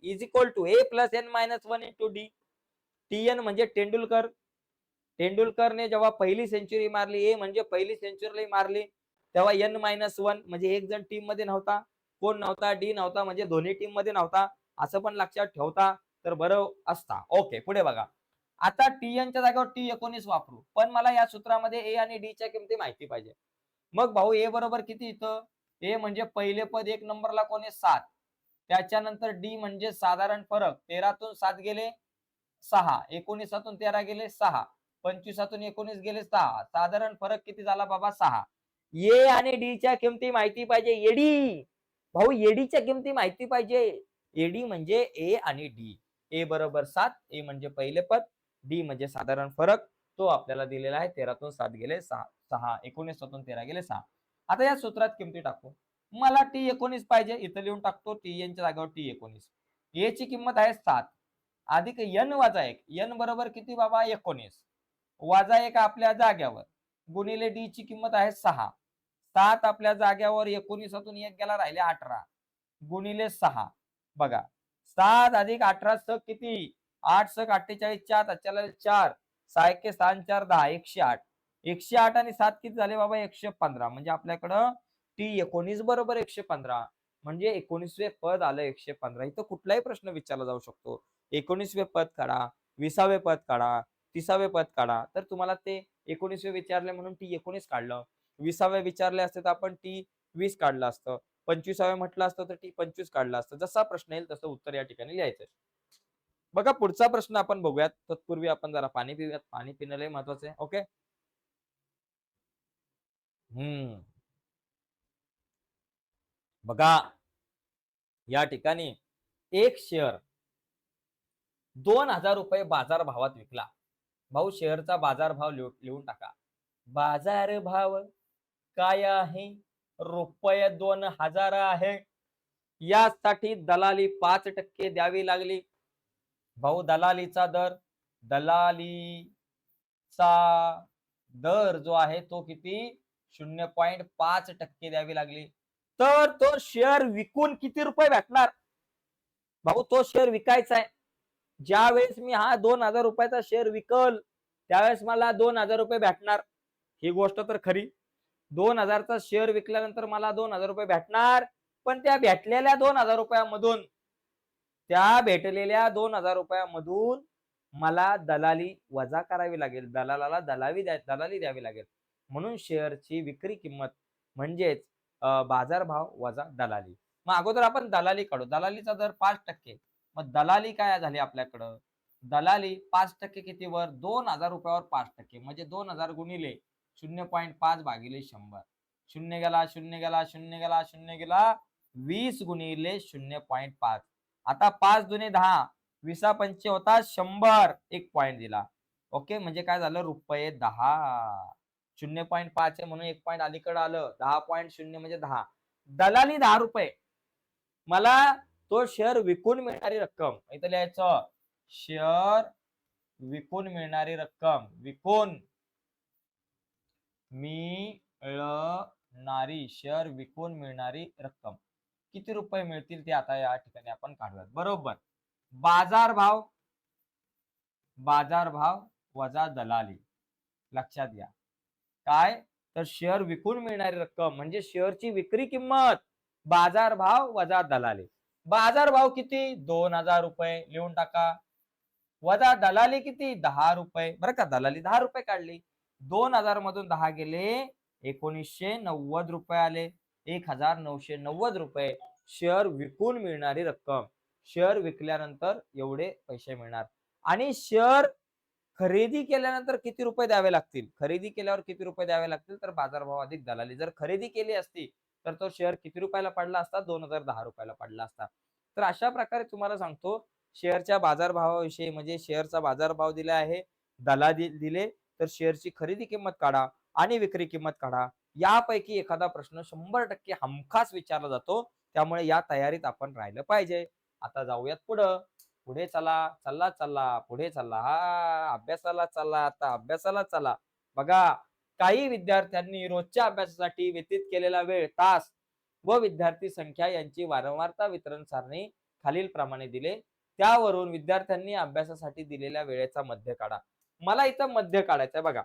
is equal to A plus N minus 1 into D. T N म्हणजे तेंडुलकर. तेंडुलकरने जेव्हा पहिली सेंचुरी मारली, ए म्हणजे पहिली सेंचुरी मारली, तेव्हा एन मायनस 1 म्हणजे एक जण टीम मध्ये नव्हता. कोण नव्हता, डी नव्हता, म्हणजे दोन्ही टीम मध्ये नव्हता. असं पण लक्षात ठेवता तर बरं असता. ओके, पुढे बघा. आता टीएनच्या जागेवर T19 वापरू, पण मला या सूत्रामध्ये ए आणि डी च्या किमती माहिती पाहिजे. मग भाऊ ए बरोबर किती इथं, ए म्हणजे पहिले पद 1 नंबरला कोण आहे 7. त्याच्यानंतर डी म्हणजे साधारण फरक, 13तून 7 गेले 6, 19तून 13 गेले 6, 25तून 19 गेले 6, साधारण फरक किती झाला बाबा 6. ए आणि डी च्या किमती माहिती पाहिजे. एडी भाऊ, एडीच्या किमती माहिती पाहिजे. एडी म्हणजे ए आणि डी. ए बरोबर 7, ए म्हणजे पहिले पद, डी म्हणजे साधारण फरक, तो आपल्याला दिलेला आहे. 13तून 7 गेले 6, 19तून 13 गेले 6. आता या सूत्रात किमती टाकू. मला T19 पाहिजे, इथं लिहून टाकतो. Tn च्या जागेवर T19. ए ची किंमत आहे 7 अधिक n वजा 1. n बरोबर किती बाबा 19 वजा 1 आपल्या जाग्यावर गुणिले डी ची किंमत आहे 6. 7 आपल्या जाग्यावर 19तून 1 गेला राहिले 18 गुणिले 6. बघा 7 अधिक 18 सक किती, 8 सक 48, 4 चला 4, 6 1 6 4 10, 108. 108 आणि 7 किती झाले बाबा 115. म्हणजे आपल्याकडं T19 बरोबर 115 म्हणजे 19वे पद आलं 115. इथं कुठलाही प्रश्न विचारला जाऊ शकतो. 19वे पद काढा, 20वे पद काढा, 30वे पद काढा. तर तुम्हाला ते 19वे विचारले म्हणून T19 काढलं. 20वे विचारले असते तर आपण T20 काढलं असतं. 25वे म्हटलं असतं तर T25 काढलं असतं. जसा प्रश्न येईल तसं उत्तर या ठिकाणी लिहायचं. बघा पुढचा प्रश्न आपण बघूयात. तत्पूर्वी आपण जरा पाणी पिऊयात. पाणी पिणं लय महत्वाचं आहे. ओके. बघा या ठिकाणी एक शेअर 2000 रुपये बाजार भावात विकला. भाऊ शेअरचा बाजार भाव लिहून टाका. बाजार भाव काय आहे, रुपये 2000 आहे. यासाठी दलाली 5% द्यावी लागली. भाऊ दलालीचा दर जो आहे तो किती 0.5% द्यावी लागली. तर तो शेअर विकून किती रुपये भेटणार. भाऊ तो शेअर विकायचा आहे. ज्या वेळेस मी हा 2000 रुपयाचा शेअर विकल त्यावेळेस मला 2000 रुपये भेटणार. ही गोष्ट तर खरी. 2000 चा शेअर विकल्यानंतर मला 2000 रुपये भेटणार. पण त्या भेटलेल्या 2000 रुपयामधून मला दलाली वजा करावी लागेल. दलालाला दलाली द्यावी लागेल. म्हणून शेअरची विक्री किंमत म्हणजेच बाजार भाव वजा दलाली. मग अगोदर आपण दलाली काढू. दलालीचा दर 5%. मग दलाली काय झाली आपल्याकडं, दलाली 5% कितीवर 2000 रुपयावर 5% म्हणजे 2000 गुणिले 0.5 भागिले 100. 0 गेला 0 गेला 0 गेला 0 गेला 20 गुणिले 0.5. आता 5 दुने 10 20 पंचे होता 100, 1 पॉईंट दिला. ओके, म्हणजे काय झालं रुपये 10. 0.5 आहे म्हणून 1 पॉईंट अलीकडे आलं. 10.0 म्हणजे 10. दलाली 10 रुपये. मला तो शेअर विकून मिळणारी रक्कम इथं लिहायचं. शेअर विकून मिळणारी रक्कम. विकून मिळणारी, शेअर विकून मिळणारी रक्कम किती रुपये मिळतील ते आता या ठिकाणी आपण काढूयात. बरोबर. बाजारभाव, बाजारभाव वजा दलाली. लक्षात घ्या. काय? तर शेअर विकून मिळणारी रक्कम म्हणजे शेअरची विक्री किंमत, बाजारभाव वजा दलाली. बाजारभाव किती? 2000 रुपये लिहून टाका. वजा दलाली किती? 10 रुपये. बरं का, दलाली 10 रुपये काढली. 2000 मधून 10 गेले 1990 रुपये आले. 1990 रुपये शेअर विकून मिळणारी रक्कम. शेअर विकल्यानंतर एवढे पैसे मिळणार. आणि शेअर खरेदी केल्यानंतर किती रुपये द्यावे लागतील? खरेदी केल्यावर किती रुपये द्यावे लागतील? तर बाजारभाव अधिक दलाली. जर खरेदी केली असती तर तो शेअर किती रुपयाला पडला असता? 2010 रुपयाला पडला असता. तर अशा प्रकारे तुम्हाला सांगतो शेअरच्या बाजारभावाविषयी, म्हणजे शेअरचा बाजारभाव दिला आहे, दलाली दिले, तर शेअरची खरेदी किंमत काढा आणि विक्री किंमत काढा. यापैकी एखादा प्रश्न 100% हमखास विचारला जातो. त्यामुळे या तयारीत आपण राहिलं पाहिजे. आता जाऊयात पुढं. पुढे चला, चला, पुढे चला. अभ्यासाला चला, आता अभ्यासाला चला. बघा, काही विद्यार्थ्यांनी रोजच्या अभ्यासासाठी व्यतीत केलेला वेळ, तास व विद्यार्थी संख्या यांची वारंवारता वितरण सारणी खालील प्रमाणे दिले. त्यावरून विद्यार्थ्यांनी अभ्यासासाठी दिलेल्या वेळेचा मध्य काढा. मला इथं मध्य काढायचं आहे बघा.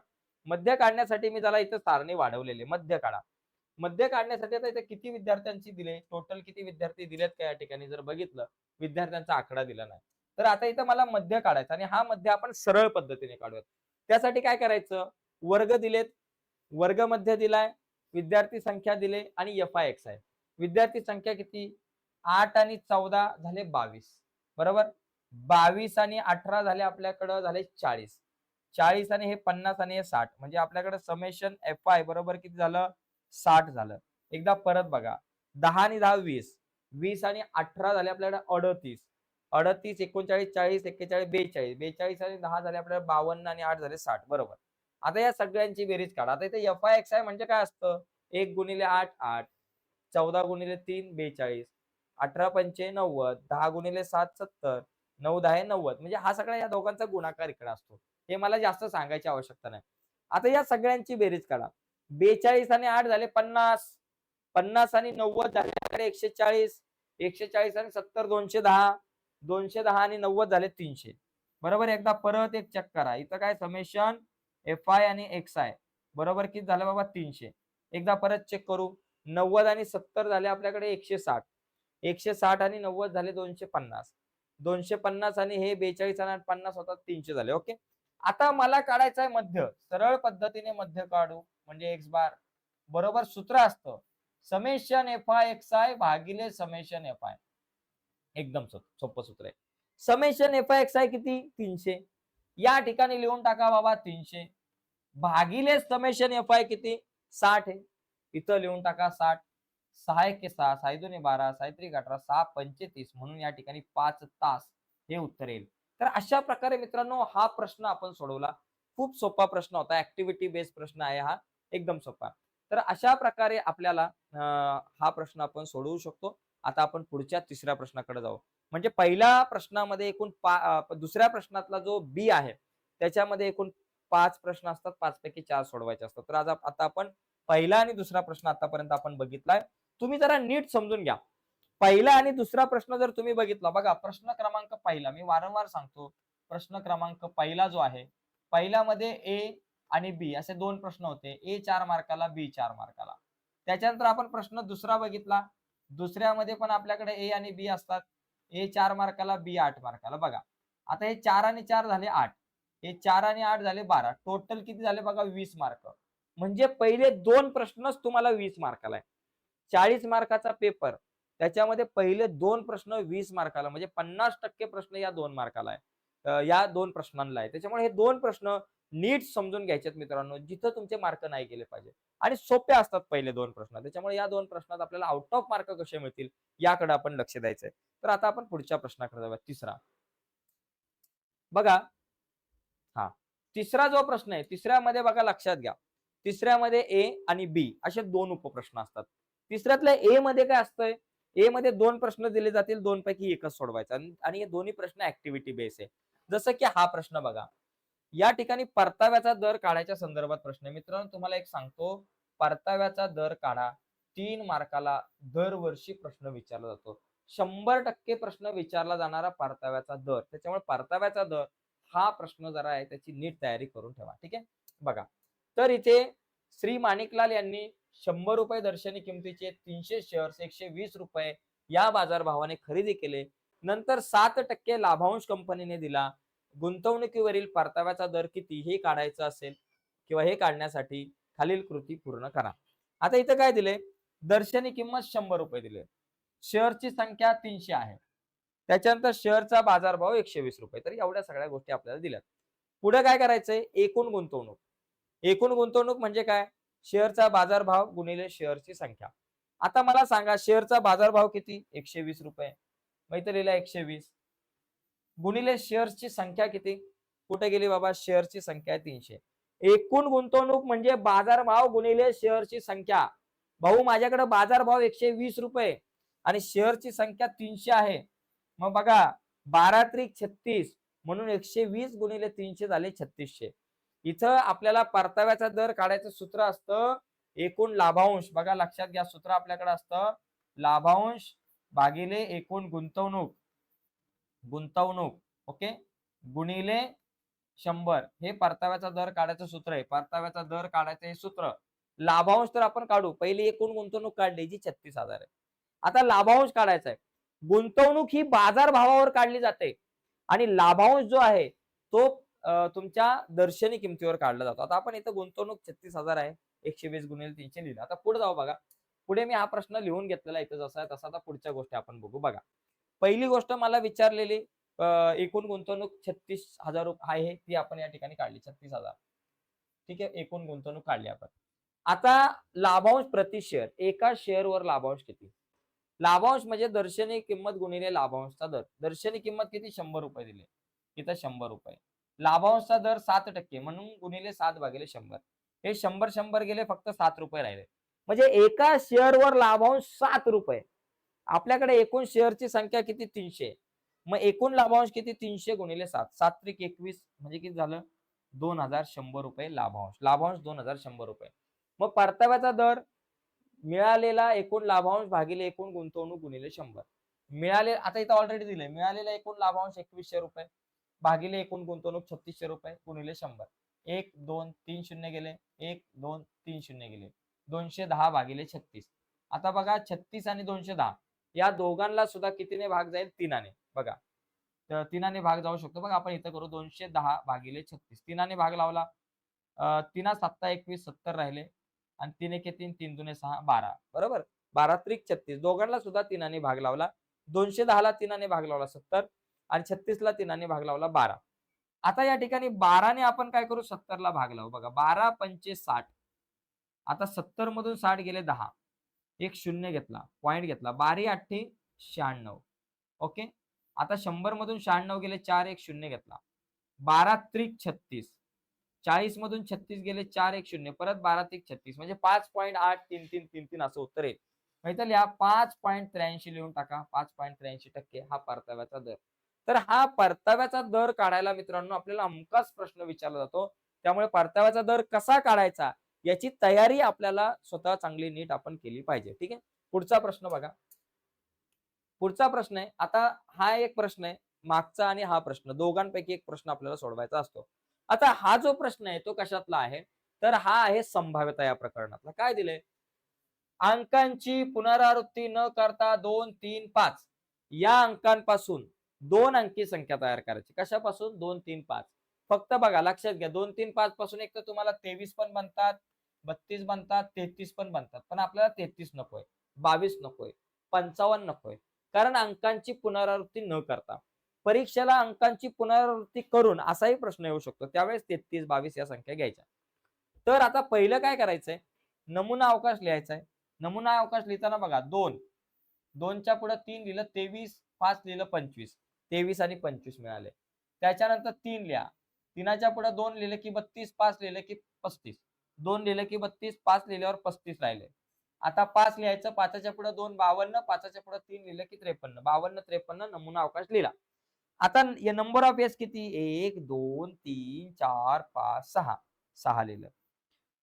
मध्य काढण्यासाठी मी त्याला इथं सारणी वाढवलेली. मध्य काढा. मध्य काढण्यासाठी आता इथे किती विद्यार्थ्यांची दिले, टोटल किती विद्यार्थी दिलेत का या ठिकाणी जर बघितलं, विद्यार्थ्यांचा आकडा दिला नाही. तर आता इथं मला मध्य काढायचा आणि हा मध्य आपण सरळ पद्धतीने काढूयात. त्यासाठी काय करायचं? वर्ग दिलेत, वर्ग मध्य दिलाय, विद्यार्थी संख्या दिले आणि एफ आहे. विद्यार्थी संख्या किती? 8 आणि 14 झाले 22. बरोबर. 22 आणि 18 झाले आपल्याकडं झाले 40. 40 आणि हे 50 आणि हे 60 म्हणजे आपल्याकडे समेशन एफ बरोबर किती झालं? 60 झालं. एकदा परत बघा. 10 आणि 10 20. 20 आणि 18 झाले आपल्याकडे 38. 38, 39, 40, 41, 42. 42 आणि 10 झाले आपल्याला 52 आणि 8 झाले 60. बरोबर. आता या सगळ्यांची बेरीज काढा. आता इथे एफ आहे म्हणजे काय असतं? 1 गुणिले 8 8, 14 गुणिले 3 42, 18 पंचे 90, 10 गुणिले 7 70, 9 10 90. म्हणजे हा सगळा या दोघांचा गुणाकार इकडे असतो. हे मला जास्त सांगायची आवश्यकता नाही. आता या सगळ्यांची बेरीज काढा. 42 आणि 8 झाले 50. 50 आणि 90 झाले आपल्याकडे 140. 140 आणि 70 210. 210 आणि 90 झाले 300. बरोबर. एकदा परत एक चेक करा. इथं काय समेशन एफ आणि एक्स बरोबर किती झालं बाबा? 300. एकदा परत चेक करू. 90 आणि 70 झाले आपल्याकडे 160. 160 आणि 90 झाले 250. 250 आणि हे 42 आणि 50 होतात 300 झाले. ओके. आता मला काढायचं आहे मध्य. सरळ पद्धतीने मध्य काढू म्हणजे एक्स बार. बरोबर सूत्र असतं summation F I X I भागिले समेशन एफ आय. एकदम सोपं सूत्र आहे. Summation F I X I किती? 300. या ठिकाणी लिहून टाका बाबा 300 भागिले समेशन एफ आय किती? 60 आहे. इथं लिहून टाका 60. 6 1 6, 6 2 12, 6 3 18, 6 35 म्हणून या ठिकाणी 5 तास हे उत्तर येईल. तर अशा प्रकारे मित्रांनो हा प्रश्न आपण सोडवला. खूप सोपा प्रश्न होता. ऍक्टिव्हिटी बेस्ड प्रश्न आहे हा. एकदम सोपा. तर अशा प्रकारे आपल्याला हा प्रश्न आपण सोडवू शकतो. आता आपण पुढच्या तिसऱ्या प्रश्नाकडे जाऊ. म्हणजे पहिल्या प्रश्नामध्ये एकूण दुसऱ्या प्रश्नातला जो बी आहे त्याच्यामध्ये एकूण 5 प्रश्न असतात. 5 पैकी 4 सोडवायचे असतात. तर आता आपण पहिला आणि दुसरा प्रश्न आतापर्यंत आपण बघितलाय. तुम्ही जरा नीट समजून घ्या. पहिला आणि दुसरा प्रश्न जर तुम्ही बघितला बघा, प्रश्न क्रमांक पहिला मी वारंवार सांगतो, प्रश्न क्रमांक पहिला जो आहे, पहिल्यामध्ये ए आणि बी असे 2 प्रश्न होते. ए 4 मार्काला, बी 4 मार्काला. त्याच्यानंतर आपण प्रश्न दुसरा बघितला. दुसऱ्यामध्ये पण आपल्याकडे ए आणि बी असतात. ए 4 मार्काला, बी 8 मार्काला. बघा, आता हे 4 आणि 4 झाले 8. हे 4 आणि 8 झाले 12. टोटल किती झाले बघा? 20 मार्क. म्हणजे पहिले 2 प्रश्नच तुम्हाला 20 मार्काला आहे. 40 मार्काचा पेपर त्याच्यामध्ये पहिले 2 प्रश्न 20 मार्काला म्हणजे 50% प्रश्न या 2 मार्काला आहे. या 2 प्रश्नांना आहे. त्याच्यामुळे हे 2 प्रश्न नीट समजून घ्यायचेत मित्रांनो, जिथं तुमचे मार्क नाही गेले पाहिजे. आणि सोपे असतात पहिले 2 प्रश्न. त्याच्यामुळे या 2 प्रश्नात आपल्याला आउट ऑफ मार्क कसे मिळतील याकडे आपण लक्ष द्यायचंय. तर आता आपण पुढच्या प्रश्नाकडे जाऊया, तिसरा. बघा, हा तिसरा जो प्रश्न आहे, तिसऱ्यामध्ये बघा लक्षात घ्या, तिसऱ्यामध्ये ए आणि बी असे दोन उपप्रश्न असतात. तिसऱ्यातल्या ए मध्ये काय असतंय, ए मध्ये दोन प्रश्न दिले जातील, दोन पैकी एकच सोडवायचा आणि हे दोन्ही प्रश्न ऍक्टिव्हिटी बेस आहे. जसं की हा प्रश्न बघा, या ठिकाणी परताव्याचा दर काढायच्या संदर्भात प्रश्न आहे. मित्रांनो तुम्हाला एक सांगतो, परताव्याचा दर काढा 3 मार्काला दरवर्षी प्रश्न विचारला जातो. 100% प्रश्न विचारला जाणारा परताव्याचा दर. त्याच्यामुळे परताव्याचा दर हा प्रश्न जरा आहे त्याची नीट तयारी करून ठेवा. ठीक आहे, बघा. तर इथे श्री माणिकलाल यांनी ₹100 दर्शनी किमतीचे 300 शेअर्स ₹120 या बाजारभावाने खरेदी केले. नंतर 7% लाभांश कंपनीने दिला. गुंतवणुकीवरील परताव्याचा दर किती हे काढायचं असेल किंवा हे काढण्यासाठी खालील कृती पूर्ण करा. आता इथं काय दिले, दर्शनी किंमत ₹100 दिले, शेअरची संख्या 300 आहे, त्याच्यानंतर शेअरचा बाजारभाव ₹120. तर एवढ्या सगळ्या गोष्टी आपल्याला दिल्यात. पुढे काय करायचंय, एकूण गुंतवणूक. एकूण गुंतवणूक म्हणजे काय, शेअरचा बाजारभाव गुणिले शेअरची संख्या. आता मला सांगा शेअरचा बाजारभाव किती, ₹120. मग इथं लिहिला 120 गुणिले शेअर्सची संख्या किती, कुठे गेली बाबा, शेअर्सची संख्या 300. एकूण गुंतवणूक म्हणजे बाजारभाव गुणिले शेअरची संख्या. भाऊ माझ्याकडे बाजारभाव ₹120 आणि शेअरची संख्या 300 आहे. मग बघा 12 त्रिक 36 म्हणून 120 गुणिले 300 झाले 3600. इथं आपल्याला परताव्याचा दर काढायचं सूत्र असतं एकूण लाभांश. बघा लक्षात घ्या, सूत्र आपल्याकडे असतं लाभांश भागिले एकूण गुंतवणूक, गुंतवणूक ओके, गुणिले 100. हे परताव्याचा दर काढायचं सूत्र आहे. परताव्याचा दर काढायचं हे सूत्र. लाभांश तर आपण काढू, पहिली एकूण गुंतवणूक काढली जी 36,000 आहे. आता लाभांश काढायचा आहे. गुंतवणूक ही बाजार भावावर काढली जाते आणि लाभांश जो आहे तो तुमच्या दर्शनी किमतीवर काढला जातो. आता आपण इथं गुंतवणूक 36,000 आहे, 120 गुणिले 300 लिहिलं. आता पुढे जाऊ बघा, पुढे मी हा प्रश्न लिहून घेतलेला इथं जसा आहे तसा. आता पुढच्या गोष्टी आपण बघू. बघा, पहिली गोष्ट मला विचारलेली एकूण गुंतवणूक 36,000 आहे, ती आपण या ठिकाणी काढली 36,000. ठीक आहे, एकूण गुंतवणूक काढली आपण. आता लाभांश प्रति शेअर, एका शेअरवर लाभांश किती. लाभांश म्हणजे दर्शनी किंमत गुणिले लाभांशचा दर. दर्शनी किंमत किती, ₹100 दिली, इथं ₹100. लाभांशचा दर 7% म्हणून गुणिले 7/100. हे 100 गेले, फक्त ₹7 राहिले. म्हणजे एका शेअरवर लाभांश ₹7. आपल्याकडे एकूण शेअरची संख्या किती, 300. मग एकूण लाभांश किती, 300 गुणिले 7, 7 त्रिक 21 म्हणजे किती झालं, ₹2100 लाभांश. लाभांश ₹2100. मग परताव्याचा दर मिळालेला एकूण लाभांश भागिले एकूण गुंतवणूक गुणिले 100. मिळाले, आता इथं ऑलरेडी दिले, मिळालेला एकूण लाभांश ₹2100 भागिले एकूण गुंतवणूक ₹3600 गुणिले 100. 1 2 3 शून्य गेले, 1 2 3 शून्य गेले, 210 भागिले 36. आता बघा 36 आणि 210 या दोघांना सुद्धा कितीने भाग जाईल, 3 ने. बघा, तर 3 भाग जाऊ शकतो. बघा आपण इथं करू, 210 भागिले 36, 3 भाग लावला, 3 7 21 70 राहिले आणि 3 1 3 3 2 6 12, बरोबर. 12 त्रिक 36 दोघांना सुद्धा 3 भाग लावला. 210 ला 3 भाग लावला 70 आणि 36 ला 3 भाग लावला 12. आता या ठिकाणी 12 ने आपण काय करू, 70 ला भाग लावू. बघा 12 पंचे 60. आता 70 मधून 60 गेले 10, एक शून्य घेतला, पॉइंट घेतला, 12 8 96. ओके, आता 100 मधून 96 गेले, 4 1 शून्य घेतला, 12 त्रिक 36. 40 मधून 36 गेले, 4 1 शून्य, परत 12 त्रिक 36 म्हणजे 5.83333 असं उत्तर येईल. माहिती लिहा, 5.83 लिहून टाका. 5.83% हा परताव्याचा दर. तर हा परताव्याचा दर काढायला मित्रांनो आपल्याला हमखास प्रश्न विचारला जातो. त्यामुळे परताव्याचा दर कसा काढायचा याची तयारी आपल्याला स्वतः चांगली नीट आपण केली पाहिजे. ठीक आहे, पुढचा प्रश्न बघा. पुढचा प्रश्न आहे, आता हा एक प्रश्न आहे मागचा आणि हा प्रश्न, दोघांपैकी एक प्रश्न आपल्याला सोडवायचा असतो. आता हा जो प्रश्न आहे तो कशातला आहे, तर हा आहे संभाव्यता या प्रकरणातला. काय दिलंय, अंकांची पुनरावृत्ती न करता 2 3 5 या अंकांपासून 2 अंकी संख्या तयार करायची. कशापासून, 2 3 5. फक्त बघा लक्षात घ्या, 2 3 5 पासून एक तर तुम्हाला 23 पण बनतात, 32 बनतात, 33 पण बनतात. पण आपल्याला 33 नकोय, 22 नकोय, 55 नकोय, कारण अंकांची पुनरावृत्ती न करता. परीक्षेला अंकांची पुनरावृत्ती करून असाही प्रश्न येऊ शकतो, त्यावेळेस 33 22 या संख्या घ्यायच्या. तर आता पहिलं काय करायचंय, नमुना अवकाश लिहायचा आहे. नमुना अवकाश लिहिताना बघा 2 2च्या पुढे 3 लिहिलं, 23 5 लिहिलं, 25. 23 आणि 25 मिळाले. त्याच्यानंतर 3 लिहा, 3च्या पुढे 2 लिहिले की 32, 5 लिहिले की 35, 2 लिहिले की 32, 5 लिहिल्यावर 35 राहिले. आता 5 लिहायचं, 5च्या पुढे 2 52, 5च्या पुढे 3 लिहिले की 53, 52 53 नमुना अवकाश लिहिला. आता नंबर ऑफ एस किती? 1 2 3 4 5 6, 6 लिहिलं.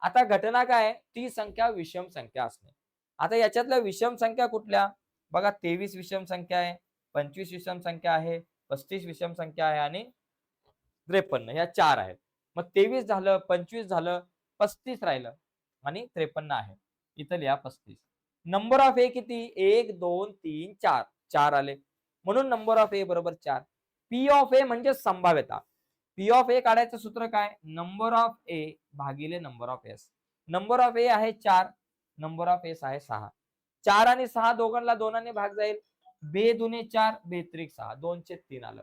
आता घटना काय आहे? ती संख्या विषम संख्या असणे. आता याच्यातल्या विषम संख्या कुठल्या? बघा 23 विषम संख्या आहे, 25 विषम संख्या आहे, 35 विषम संख्या आहे आणि 53 ह्या 4 आहेत. मग 23 झालं, 25 झालं, 35 राहिलं आणि 53 आहे. इथं लिहा 35. नंबर ऑफ ए किती? 1 2 3 4, 4 आले. म्हणून नंबर ऑफ ए बरोबर 4. पी ऑफ ए म्हणजे संभाव्यता. पी ऑफ ए काढायचं सूत्र काय? नंबर ऑफ ए भागिले number of S. Number of A आहे 4, नंबर ऑफ एस आहे 6. 4 आणि 6 दोघांना 2ने भाग जाईल. बे दुने 4, बेत्रिक 6, 2/3 आलं.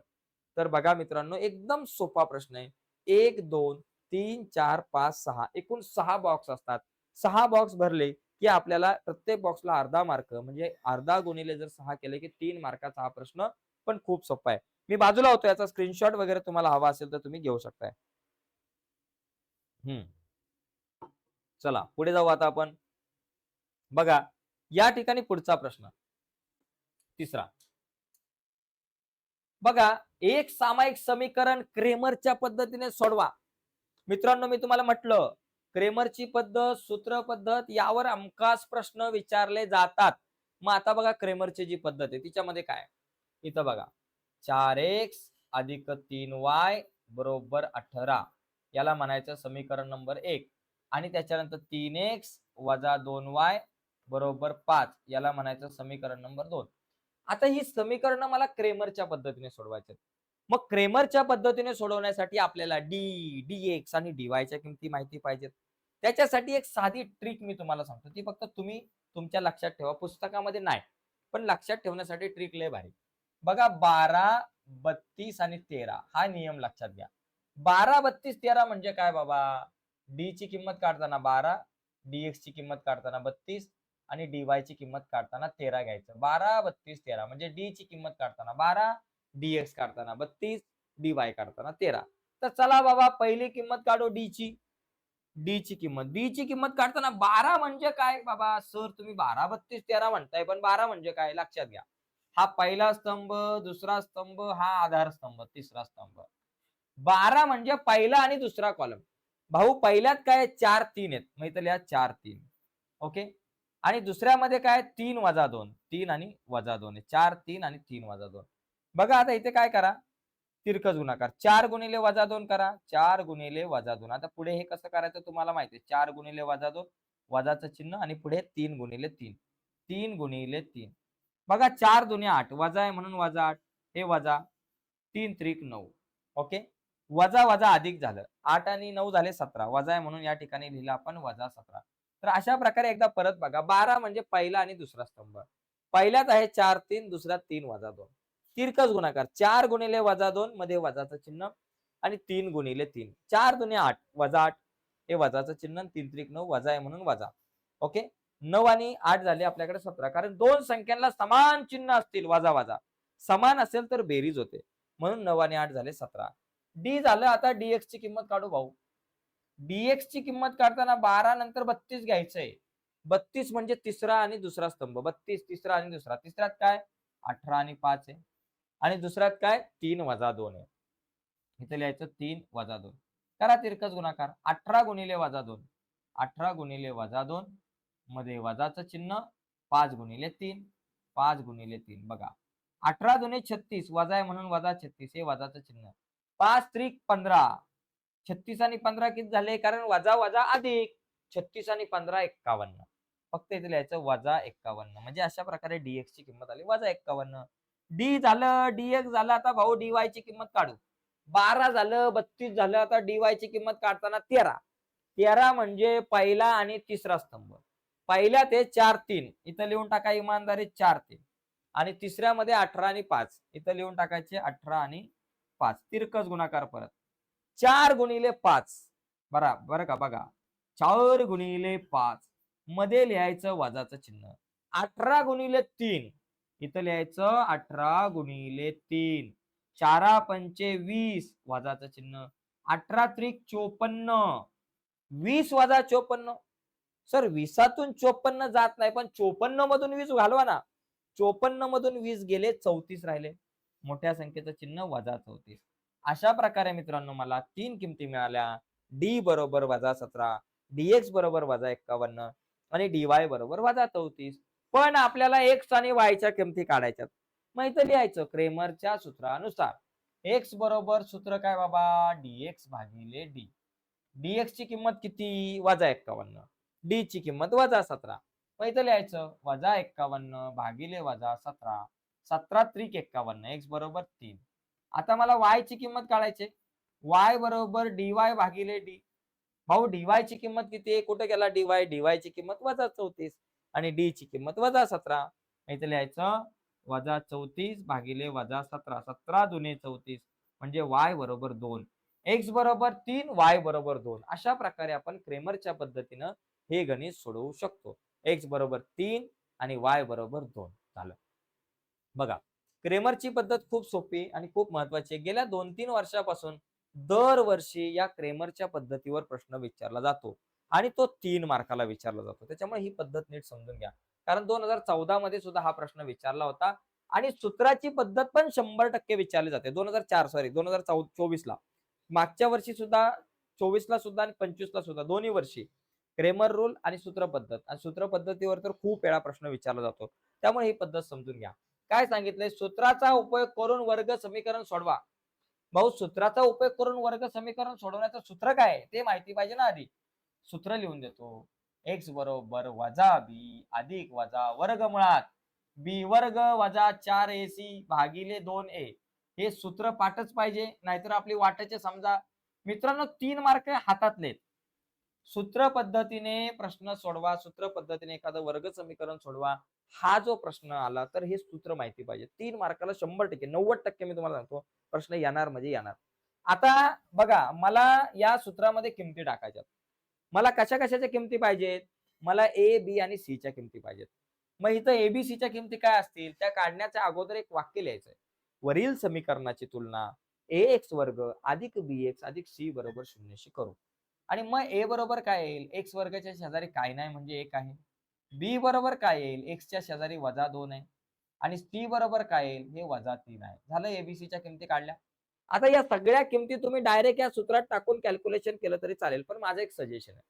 तर बघा मित्रांनो, एकदम सोपा प्रश्न आहे. 1 2 3 4 5 6 एकूण 6 बॉक्स असतात. 6 बॉक्स भरले की आपल्याला प्रत्येक बॉक्सला अर्धा मार्क, म्हणजे अर्धा गुणिले जर 6 केले की 3 मार्काचा हा प्रश्न पण खूप सोपा आहे. मी बाजूला होतो, याचा स्क्रीनशॉट वगैरे तुम्हाला हवा असेल तर तुम्ही घेऊ शकताय. चला पुढे जाऊ आता आपण. बघा या ठिकाणी पुढचा प्रश्न, तिसरा. बघा, एक सामायिक समीकरण क्रेमरच्या पद्धतीने सोडवा. मित्रांनो, मी तुम्हाला म्हटलं क्रेमरची पद्धत, सूत्र पद्धत यावर हमखास प्रश्न विचारले जातात. मग आता बघा क्रेमरची जी पद्धत आहे तिच्यामध्ये काय, इथं बघा 4x अधिक 3y बरोबर 18, याला म्हणायचं समीकरण नंबर 1. आणि त्याच्यानंतर 3x वजा 2y बरोबर 5, याला म्हणायचं समीकरण नंबर 2. आता ही समीकरणं मला क्रेमरच्या पद्धतीने सोडवायची आहेत. मग क्रेमरच्या पद्धतीने सोडवण्यासाठी आपल्याला dx आणि dy किमती माहिती पाहिजेत. त्याच्यासाठी एक साधी ट्रिक मी तुम्हाला सांगतो, ती फक्त तुम्ही तुमच्या लक्षात ठेवा, पुस्तकामध्ये नाही, पण लक्षात ठेवण्यासाठी ट्रिक लय भारी. बघा 12 32 आणि 13 हा नियम लक्षात घ्या. 12 32 13 म्हणजे काय बाबा? डी ची किंमत काढताना 12, dx ची किंमत काढताना 32 आणि dy ची किंमत काढताना 13 घ्यायचं. 12 32 13 म्हणजे d ची किंमत काढताना 12, dx काढताना 32, dy काढताना 13. तर चला बाबा पहिली किंमत काढू d ची. d ची किंमत काढताना 12 म्हणजे काय बाबा? सर तुम्ही 12 32 13 म्हणताय, पण 12 म्हणजे काय? लक्षात घ्या. हा पहिला स्तंभ, दुसरा स्तंभ, हा आधार स्तंभ, तिसरा स्तंभ. 12 म्हणजे पहिला आणि दुसरा कॉलम. भाऊ पहिल्यात काय 4 3 आहेत, मग इथं लिहा 4 3. ओके. आणि दुसऱ्यामध्ये काय 3 वजा 2, 3 आणि वजा 2 आहे. 4 3 आणि 3 वजा 2. बघा आता इथे काय करा, तिरकस गुणाकार 4 गुणिले वजा 2 करा, 4 गुणिले वजा 2. आता पुढे हे कसं करायचं तुम्हाला माहिती आहे. 4 गुणिले वजा 2, वजाचं चिन्ह आणि पुढे 3 गुणिले 3, 3 गुणिले 3. बघा 4 दुने 8, वजा आहे म्हणून वजा 8, हे वजा 3 त्रिक 9. ओके. वजा वजा अधिक झालं, 8 आणि 9 झाले 17, वजा आहे म्हणून या ठिकाणी लिहिलं आपण वजा 17. तर अशा प्रकारे एकदा परत बघा, 12 म्हणजे पहिला आणि दुसरा स्तंभ. पहिल्यात आहे 4 3, दुसऱ्यात 3 वजा 2. तिरकस गुणाकार 4 गुणिले वजा 2 मध्ये वजाचं चिन्ह आणि 3 गुणिले 3, 4 दुने 8, वजा 8, हे वजाचं चिन्ह, 3 त्रिक 9, वजा आहे म्हणून वजा. ओके. 9 आणि 8 झाले आपल्याकडे 17, कारण दोन संख्यांना समान चिन्ह असतील, वजा वजा समान असेल तर बेरीज होते, म्हणून 9 आणि 8 झाले 17. डी झालं. आता dx ची किंमत काढू भाऊ. dx ची किंमत काढताना 12 नंतर 32 घ्यायचंय. 32 म्हणजे तिसरा आणि दुसरा स्तंभ, 32 तिसरा आणि दुसरा. तिसऱ्यात काय 18 आणि 5 आहे आणि दुसऱ्यात काय 3 वजा 2 आहे. इथे लिहायचं 3 वजा 2. करा तिरकस गुणाकार 18 गुणिले वजा 2, 18 गुणिले वजा 2 मध्ये वजाचं चिन्ह, 5 गुणिले 3, 5 गुणिले 3. बघा 18 दुने 36, वजा आहे म्हणून वजा 36, हे वजाचं चिन्ह. 5 त्रिक 15, 36 आणि 15 किती झाले? कारण वजा वजा अधिक, 36 आणि 15 51. फक्त इथे लिहायचं वजा 51. म्हणजे अशा प्रकारे dx ची किंमत आली वजा 51. डी झालं, dx झालं. आता भाऊ dy ची किंमत काढू. 12 झालं, 32 झालं. आता dy ची किंमत काढताना 13. 13 म्हणजे पहिला आणि तिसरा स्तंभ. पहिल्यात हे 4 3, इथं लिहून टाका इमानदारी 4 3. आणि तिसऱ्यामध्ये 18 आणि 5, इथं लिहून टाकायचे 18 आणि 5. तिरकस गुणाकार परत 4 गुणिले 5, बरं का बघा 4 गुणिले 5 मध्ये लिहायचं वजाचं चिन्ह. 18 गुणिले 3, इथं लिहायचं 18 गुणिले 3. चारा पंचे 20 वजाचं चिन्ह, 18 त्रिक 54, 20 वजा 54. सर 20तून 54 जात नाही, पण 54 मधून 20 घालवा ना. 54 मधून 20 गेले, 34 राहिले. मोठ्या संख्येचं चिन्ह वजा 34. अशा प्रकारे मित्रांनो मला 3 किमती मिळाल्या. डी बरोबर वजा 17, डीएक्स बरोबर वजा 51 आणि डीवाय बरोबर वजा 34. पण आपल्याला एक्स आणि वायच्या किमती काढायच्यात. मग इथं लिहायचं क्रेमरच्या सूत्रानुसार. एक्स बरोबर सूत्र काय बाबा? डीएक्स भागिले डी. डीएक्स ची किंमत किती? वजा 51. डी ची किंमत वजा 17. मग इथं लिहायचं वजा 51 भागिले वजा 17. 17 त्रिक 51. एक्स बरोबर 3. आता मला वाय ची किंमत काढायची. वाय बरोबर डीवाय भागिले डी. भाऊ डीवाय ची किंमत किती आहे? कुठे गेला डीवाय? डीवाय ची किंमत वजा 34 आणि डी ची किंमत वजा 17. इथे लिहायचं वजा 34 भागिले वजा 17. 17 दुने 34 म्हणजे वाय बरोबर 2. एक्स बरोबर 3, वाय बरोबर 2. अशा प्रकारे आपण क्रेमरच्या पद्धतीनं हे गणित सोडवू शकतो. एक्स बरोबर 3 आणि वाय बरोबर 2 झालं. बघा क्रेमरची पद्धत खूप सोपी आणि खूप महत्वाची आहे. गेल्या 2-3 वर्षापासून दरवर्षी या क्रेमरच्या पद्धतीवर प्रश्न विचारला जातो आणि तो 3 मार्काला विचारला जातो. त्याच्यामुळे ही पद्धत नीट समजून घ्या. कारण 2014 मध्ये सुद्धा हा प्रश्न विचारला होता आणि सूत्राची पद्धत पण 100% विचारली जाते. 2024 ला. मागच्या वर्षी सुद्धा 24 ला सुद्धा आणि 25 ला सुद्धा दोन्ही वर्षी क्रेमर रूल आणि सूत्र पद्धत आणि सूत्र पद्धतीवर तर खूप वेळा प्रश्न विचारला जातो. त्यामुळे ही पद्धत समजून घ्या. काय सांगितलंय? सूत्राचा उपयोग करून वर्ग समीकरण सोडवा. भाऊ सूत्राचा उपयोग करून वर्ग समीकरण सोडवण्याचं सूत्र काय आहे ते माहिती पाहिजे ना आधी. सूत्र लिहून देतो. एक्स बरोबर वजा बी अधिक वजा वर्गमुळात बी वर्ग वजा 4ac भागिले 2a. हे सूत्र पाठच पाहिजे, नाहीतर आपली वाटाचे समजा. मित्रांनो 3 मार्क हातातले. सूत्र पद्धतीने प्रश्न सोडवा, सूत्र पद्धतीने एखादं वर्ग समीकरण सोडवा. हा जो प्रश्न आला तर हे सूत्र माहिती पाहिजे. 3 मार्काला 100%, 90% मी तुम्हाला सांगतो प्रश्न येणार म्हणजे येणार. आता बघा मला या सूत्रामध्ये किमती टाकायच्यात. मला कशा-कशाच्या किमती पाहिजेत? मला ए, बी आणि सी च्या किमती पाहिजेत. मग इथं ए, बी, सी च्या किमती काय असतील? त्या काढण्याच्या अगोदर एक वाक्य लिहायचंय. वरील समीकरणाची तुलना ax वर्ग अधिक bx अधिक c बरोबर 0 शी करू. आणि मग ए बरोबर काय येईल? एक्स वर्गाच्या शेजारी काय नाही म्हणजे 1 आहे. बी बरोबर काय येईल? एक्सच्या शेजारी वजा 2 आहे. आणि सी बरोबर काय येईल? हे वजा 3 आहे. झालं एबीसीच्या किमती काढल्या. आता या सगळ्या किमती तुम्ही डायरेक्ट या सूत्रात टाकून कॅल्क्युलेशन केलं तरी चालेल. पण माझं एक सजेशन आहे.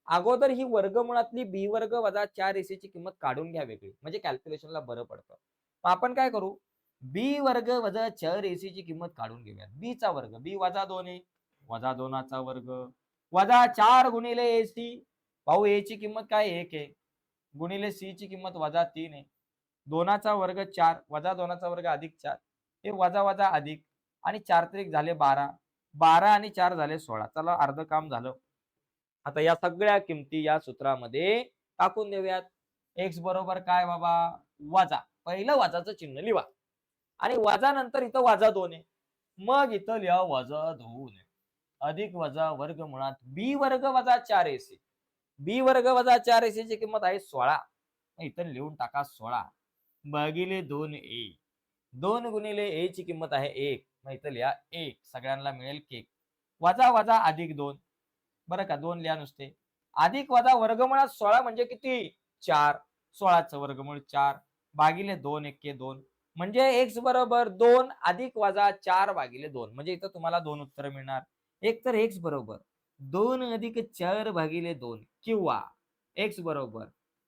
अगोदर ही वर्गमुळातली बी वर्ग वजा 4ac ची किंमत काढून घ्या वेगळी. म्हणजे कॅल्क्युलेशनला बरं पडतं. मग आपण काय करू? बी वर्ग वजा 4ac ची किंमत काढून घेऊयात. बी चा वर्ग, बी वजा 2 आहे. वजा 2 चा वर्ग वजा 4 गुणिले ac. भाऊ a ची किंमत काय 1 आहे. गुणिले c ची किंमत वजा 3 आहे. 2 चा वर्ग 4 वजा 2 चा वर्ग अधिक 4. हे वजा वजा अधिक आणि 4 त्रिक झाले 12. 12 आणि 4 झाले 16. चला अर्ध काम झालं. आता या सगळ्या किमती या सूत्रामध्ये टाकून देऊयात. एक्स बरोबर काय बाबा? वजा. पहिलं वजाचं चिन्ह लिहा आणि वजा नंतर इथं वजा 2 आहे. मग इथं लिहा वजा 2 आहे. अधिक वजा वर्गमुळात बी वर्ग वजा 4ac. बी वर्ग वजा 4ac ची किंमत आहे 16. इथं लिहून टाका 16 भागिले 2a. 2 गुणिले a ची किंमत आहे 1. मग इथं लिहा 1. सगळ्यांना मिळेल केक. वजा वजा अधिक 2. बरं का 2 लिहा नुसते. अधिक वजा वर्गमुळात 16 म्हणजे किती? 4. 16चं वर्गमूळ 4 भागिले 2 एके 2. म्हणजे x बरोबर 2 अधिक वजा 4 भागिले 2. म्हणजे इथं तुम्हाला 2 उत्तर मिळणार. एक तर x बरोबर 2 अधिक 4 भागिले 2 किंवा x बरोबर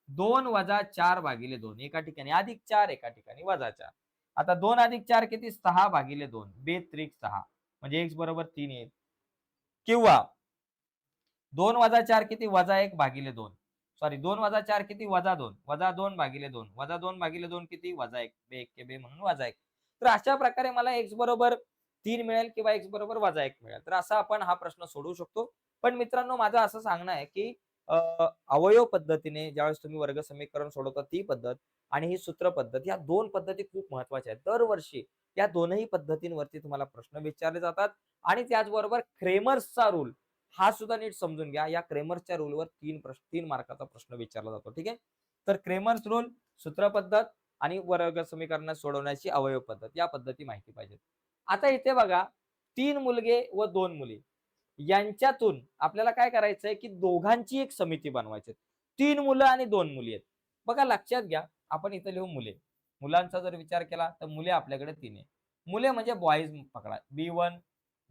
2 वजा 4 भागिले 2. एका ठिकाणी अधिक 4, एका ठिकाणी वजा 4. आता 2 अधिक 4 किती? 6 भागिले 2. बेत्रिक 6. म्हणजे x बरोबर 3 येईल. किंवा 2 वजा 4 किती? वजा 1 भागिले 2. सॉरी 2 वजा 4 किती? वजा 2. वजा 2 भागिले 2. वजा 2 भागिले 2 किती? वजा 1. बे एक्के बे म्हणून वजा 1. तर अशा प्रकारे मला x बरोबर 3 मिळेल किंवा x बरोबर वजा 1 मिळेल. तर असा आपण हा प्रश्न सोडवू शकतो. पण मित्रांनो माझं असं सांगणं आहे की अवयव पद्धतीने ज्यावेळेस तुम्ही वर्ग समीकरण सोडवता ती पद्धत आणि ही सूत्र पद्धत या 2 पद्धती खूप महत्त्वाच्या आहेत. दरवर्षी या दोनही पद्धतींवरती तुम्हाला प्रश्न विचारले जातात आणि त्याचबरोबर क्रेमर्सचा रूल हा सुद्धा नीट समजून घ्या. या क्रेमर्सच्या रूलवर 3 मार्काचा प्रश्न विचारला जातो. ठीक आहे. तर क्रेमर्स रूल, सूत्र पद्धत आणि वर्ग समीकरण सोडवण्याची अवयव पद्धत या पद्धती माहिती पाहिजेत. आता इथे बघा 3 मुलगे व 2 मुली यांच्यातून आपल्याला काय करायचंय की दोघांची एक समिती बनवायची. 3 मुलं आणि 2 मुली आहेत. बघा लक्षात घ्या, आपण इथे लिहू मुले. मुलांचा जर विचार केला तर मुले आपल्याकडे 3 आहे. मुले म्हणजे बॉईज पकडा. B1,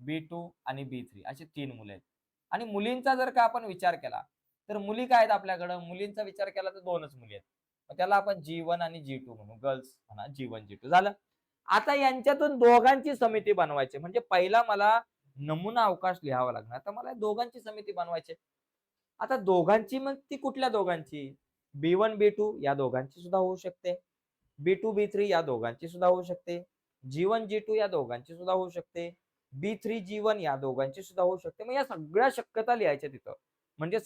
B2 आणि B3 अशी 3 मुले आहेत. आणि मुलींचा जर का आपण विचार केला, तर मुली काय आहेत आपल्याकडं? मुलींचा विचार केला तर 2च मुली आहेत. मग त्याला आपण G1 आणि G2 म्हणू. गर्ल्स म्हणा G1, G2 झालं. आता यांच्यातून दोघांची समिती बनवायची. म्हणजे पहिला मला नमुना अवकाश लिहावा लागणार. तर मला दोघांची समिती बनवायची. आता दोघांची मग ती कुठल्या दोघांची? B1, B2 या दोघांची सुद्धा होऊ शकते. B2, B3 या दोघांची सुद्धा होऊ शकते. G1, G2 या दोघांची सुद्धा होऊ शकते. B3, G1 या दोघांची सुद्धा होऊ शकते. मग या सगळ्या शक्यता लिहायच्या तिथं. म्हणजे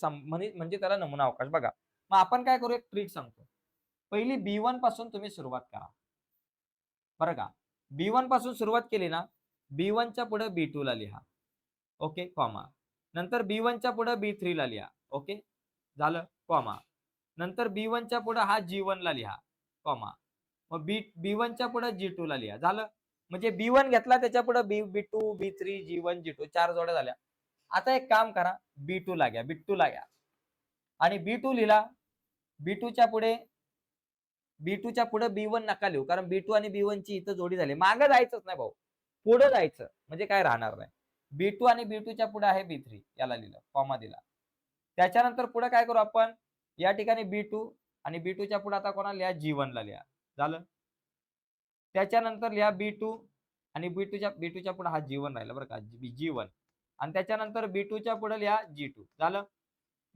म्हणजे त्याला नमुना अवकाश बघा. मग आपण काय करू, एक ट्रिक सांगतो. पहिली B1 पासून तुम्ही सुरुवात करा. बरं का? B1 पासून सुरुवात केली ना, B1 च्या पुढे B2 ला लिहा. Okay, comma. नंतर B1 च्या पुढे B3 ला लिहा. ओके, झालं, कॉमा. नंतर B1 च्या पुढे हा G1 ला लिहा, कॉमा. मग B1 च्या पुढे G2 ला लिहा. झालं. म्हणजे B1 घेतला त्याच्या पुढे B2, B3, G1, G2 4 जोड्या झाल्या. आता एक काम करा, B2 ला घ्या, B2 ला घ्या. आणि B2 लिहिला. B2 च्या पुढे B1 नका लिहू, कारण B2 आणि B1 ची इथं जोडी झाली. मागे जायचंच नाही भाऊ. पुढे जायचं म्हणजे काय राहणार नाही. B2 आणि B2 च्या पुढे आहे B3 याला लिहिलं, कॉमा दिला. त्याच्यानंतर पुढे काय करू आपण, या ठिकाणी B2 आणि B2 च्या पुढे आता कोणाला लिहा, G1 ला लिहा. झालं. त्याच्यानंतर लिहा B2 आणि B2 च्या पुढे हा G1 राहिला बरं का, G1. आणि त्याच्यानंतर B2 च्या पुढे लिहा G2. झालं.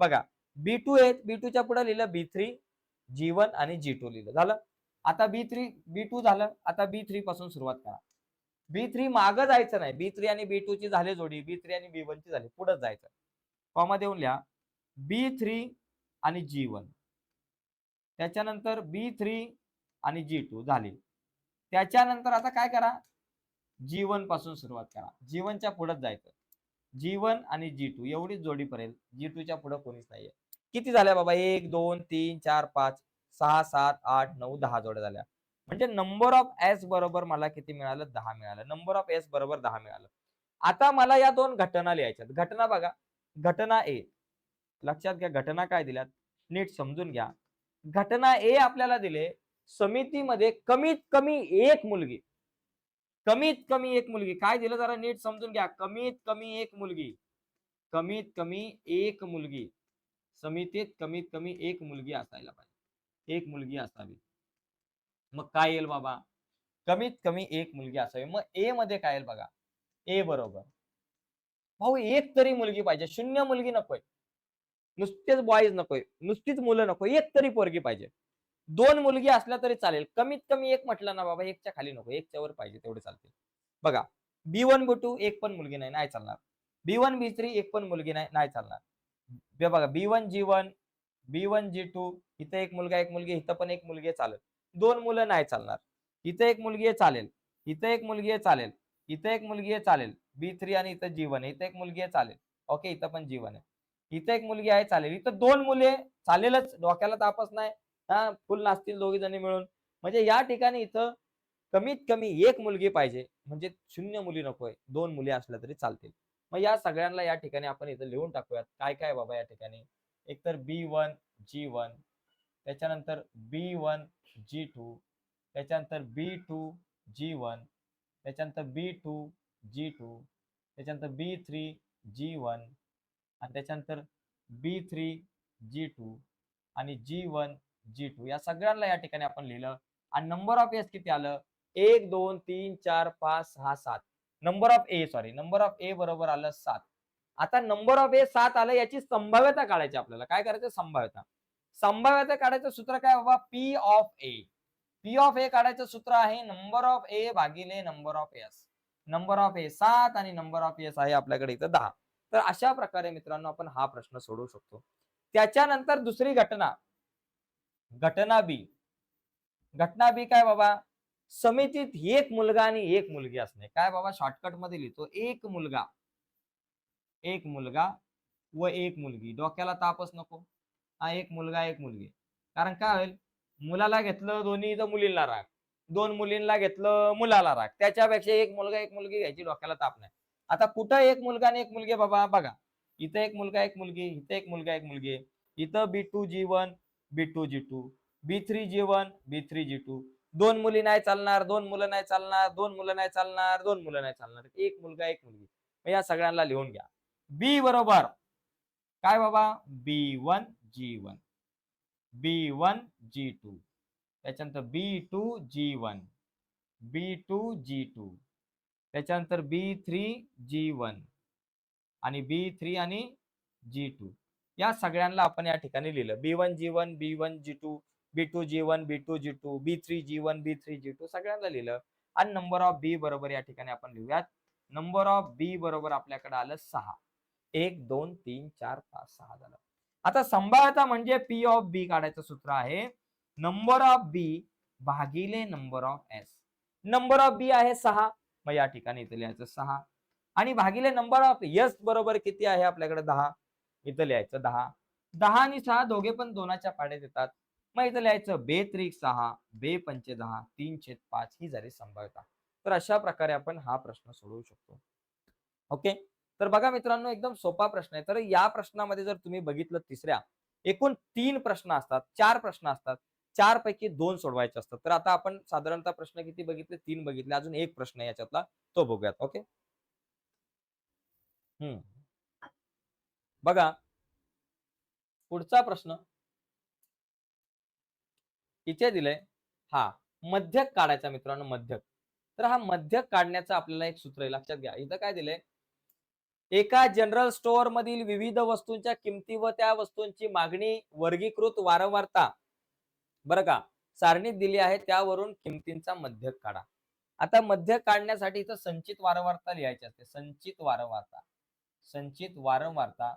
बघा B2 आहे, B2 च्या पुढे लिहिलं B3, G1 आणि G2 लिहिलं. झालं. आता B2 झालं. आता B3 पासून सुरुवात करा. B3 मागं जायचं नाही. B3 आणि B2 ची झाली जोडी, B3 आणि B1 ची झाली, पुढे जायचं. कॉमा देऊन लिहा B3 आणि G1. त्याच्यानंतर B3 आणि G2 झाली. त्याच्यानंतर आता काय करा, G1 पासून सुरुवात करा. G1 च्या पुढेच जायचं. G1 आणि G2 एवढीच जोडी पर्यंत. G2 च्या पुढे कोणीच नाहीये. किती झाल्या बाबा? 1, 2, 3, 4, 5, 6, 7, 8, 9, 10 जोड्या झाल्या. म्हणजे नंबर ऑफ एस बरोबर मला किती मिळालं? 10 मिळालं. नंबर ऑफ एस बरोबर 10 मिळालं. आता मला या 2 घटना लिहायच्यात. घटना बघा. घटना ए. लक्षात घ्या घटना काय दिल्यात, नीट समजून घ्या. घटना ए आपल्याला दिले, समितीमध्ये कमीत कमी एक मुलगी. कमीत कमी एक मुलगी काय दिलं जरा नीट समजून घ्या. कमीत कमी एक मुलगी. कमीत कमी एक मुलगी. समितीत कमीत कमी एक मुलगी असायला पाहिजे. एक मुलगी असावी. मग काय येईल बाबा? कमीत कमी एक मुलगी असावी. मग ए मध्ये काय येईल बघा. ए बरोबर. भाऊ एक तरी मुलगी पाहिजे. 0 मुलगी नकोय. नुसतेच बॉईज नकोय. नुसतीच मुलं नको. एक तरी पोरगी पाहिजे. 2 मुलगी असल्या तरी चालेल. कमीत कमी एक म्हटलं ना बाबा, 1च्या खाली नको. 1च्या वर पाहिजे तेवढे चालतील. बघा B1, B2 एक पण मुलगी नाही, नाही चालणार. B1, B3 एक पण मुलगी नाही, नाही चालणार. हे बघा B1, G1, B1, G2 इथं एक मुलगा, एक मुलगी, इथं पण एक मुलगी चालेल. 2 मुलं नाही चालणार. इथं एक मुलगी आहे चालेल. इथं एक मुलगी आहे चालेल. इथं एक मुलगी आहे चालेल. B3 आणि इथं G1 आहे. इथं एक मुलगी आहे चालेल. ओके, इथं पण G1 आहे. इथं एक मुलगी आहे चालेल. इथं 2 मुले चालेलच, डोक्याला तापच नाही. हा, फुल नाचतील दोघी जणी मिळून. म्हणजे या ठिकाणी इथं कमीत कमी एक मुलगी पाहिजे. म्हणजे 0 मुली नकोय. 2 मुली असल्या तरी चालतील. मग या सगळ्यांना या ठिकाणी आपण इथं लिहून टाकूयात. काय काय बाबा या ठिकाणी? एकतर B1, G1, त्याच्यानंतर B1, G2, त्याच्यानंतर B2, G1, त्याच्यानंतर B2, G2, त्याच्यानंतर B3, G1 आणि त्याच्यानंतर B3, G2 आणि G1, G2 या सगळ्यांना या ठिकाणी आपण लिहिलं. आणि नंबर ऑफ एस किती आलं? 1, 2, 3, 4, 5, 6, 7. नंबर ऑफ ए बरोबर आलं 7. आता नंबर ऑफ ए 7 आलं, याची संभाव्यता काढायची आपल्याला. काय करायचं? संभाव्यता. संभाव्यता काढायचं सूत्र काय बाबा? P of A. P of A काढायचं सूत्र आहे नंबर ऑफ ए भागिले number of S. Number of A 7 आणि नंबर ऑफ एस आहे आपल्याकडे इथं 10. तर अशा प्रकारे मित्रांनो आपण हा प्रश्न सोडवू शकतो. त्याच्यानंतर दुसरी घटना, घटना बी. घटना बी काय बाबा? समितीत एक मुलगा आणि एक मुलगी असणे. काय बाबा? शॉर्टकट मध्ये लिहितो. एक मुलगा व एक मुलगी. डोक्याला तापच नको. हा, एक मुलगा एक मुलगी. कारण काय होईल, मुलाला घेतलं दोन्ही तर मुलीला राग. 2 मुलींना घेतलं, मुलाला राग. त्याच्यापेक्षा एक मुलगा एक मुलगी घ्यायची, डोक्याला ताप नाही. आता कुठं एक मुलगा आणि एक मुलगी बाबा बघा. इथं एक मुलगा एक मुलगी, इथं एक मुलगा एक मुलगी. इथं B2G1, B2G2, B3G1, B3G2. 2 मुली नाही चालणार, 2 मुलं नाही चालणार, 2 मुलं नाही चालणार, 2 मुलं नाही चालणार. एक मुलगा एक मुलगी. मग या सगळ्यांना लिहून घ्या. बी बरोबर काय बाबा? B1G1, B1G2, त्याच्यानंतर B2G1, B2G2, त्याच्यानंतर B3G1 आणि B3 आणि G2. या सगळ्यांना आपण या ठिकाणी लिहिलं. B1G1, B1G2, B2G1, B2G2, B3G1, B3G2 सगळ्यांना लिहिलं. आणि नंबर ऑफ बी बरोबर या ठिकाणी आपण लिहूयात. नंबर ऑफ बी बरोबर आपल्याकडे आलं 6. 1, 2, 3, 4, 5, 6 झालं. आता संभाव्यता म्हणजे पी ऑफ बी काढायचं सूत्र आहे नंबर ऑफ बी भागिले number of S. Number of B आहे 6, मग या ठिकाणी इथे लिहायचं 6 आणि भागिले नंबर ऑफ एस बरोबर किती आहे आपल्याकडे 10, इथं लिहायचं 10. 10 आणि 6 दोघे पण 2च्या पाड्यात येतात, मग इथं लिहायचं बेत्रिक 6, बेपंचे 10, 3/5 ही झाली संभाव्यता. तर अशा प्रकारे आपण हा प्रश्न सोडवू शकतो. ओके, तर बघा मित्रांनो, एकदम सोपा प्रश्न आहे. तर या प्रश्नामध्ये जर तुम्ही बघितलं तिसऱ्या एकूण 3 प्रश्न असतात, 4 प्रश्न असतात, 4 पैकी 2 सोडवायचे असतात. तर आता आपण साधारणतः प्रश्न किती बघितले? 3 बघितले. अजून एक प्रश्न आहे याच्यातला, तो बघूयात. ओके, बघा पुढचा प्रश्न इथे दिलंय. हा मध्यक काढायचा मित्रांनो, मध्यक. तर हा मध्यक काढण्याचा आपल्याला एक सूत्र आहे, लक्षात घ्या. इथं काय दिलंय? एका जनरल स्टोअर मधील विविध वस्तूंच्या किमती व त्या वस्तूंची मागणी वर्गीकृत वारंवारता बरं का सारणीत दिली आहे, त्यावरून किमतींचा मध्यक काढा. आता मध्यक काढण्यासाठी इथं संचित वारंवारता लिहायची असते. संचित वारंवारता, संचित वारंवारता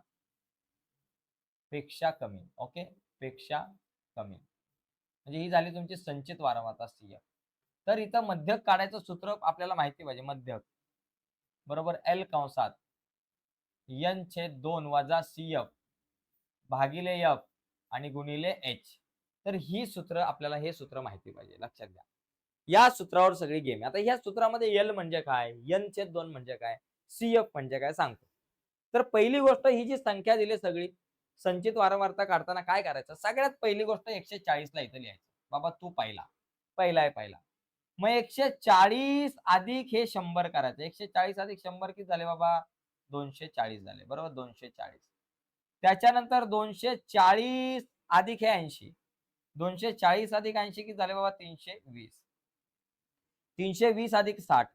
पेक्षा कमी. ओके, पेक्षा कमी म्हणजे ही झाली तुमची संचित वारंवारता CF. तर इथं मध्यक काढायचं सूत्र आपल्याला माहिती पाहिजे. मध्यक बरोबर L कंसात N/2 वजा CF भागिले F आणि गुणिले H. तर ही सूत्र आपल्याला, हे सूत्र माहिती पाहिजे, लक्षात घ्या. या सूत्रावर सगळी गेम. आता या सूत्रामध्ये L म्हणजे काय, N/2 म्हणजे काय, CF म्हणजे काय सांगतो. तर पहिली गोष्ट, ही जी संख्या दिली सगळी संचित वारंवारता काढताना काय करायचं? सगळ्यात पहिली गोष्ट 140 ला इथं लिहायचं. बाबा तू पहिला आहे पहिला. मग 140 अधिक हे 100 करायचं. 140 अधिक 100 किती झाले बाबा? 240 झाले. बरोबर, 240. त्याच्यानंतर 240 अधिक हे 80. 240 अधिक 80 किती झाले बाबा? 320. 320 अधिक 60.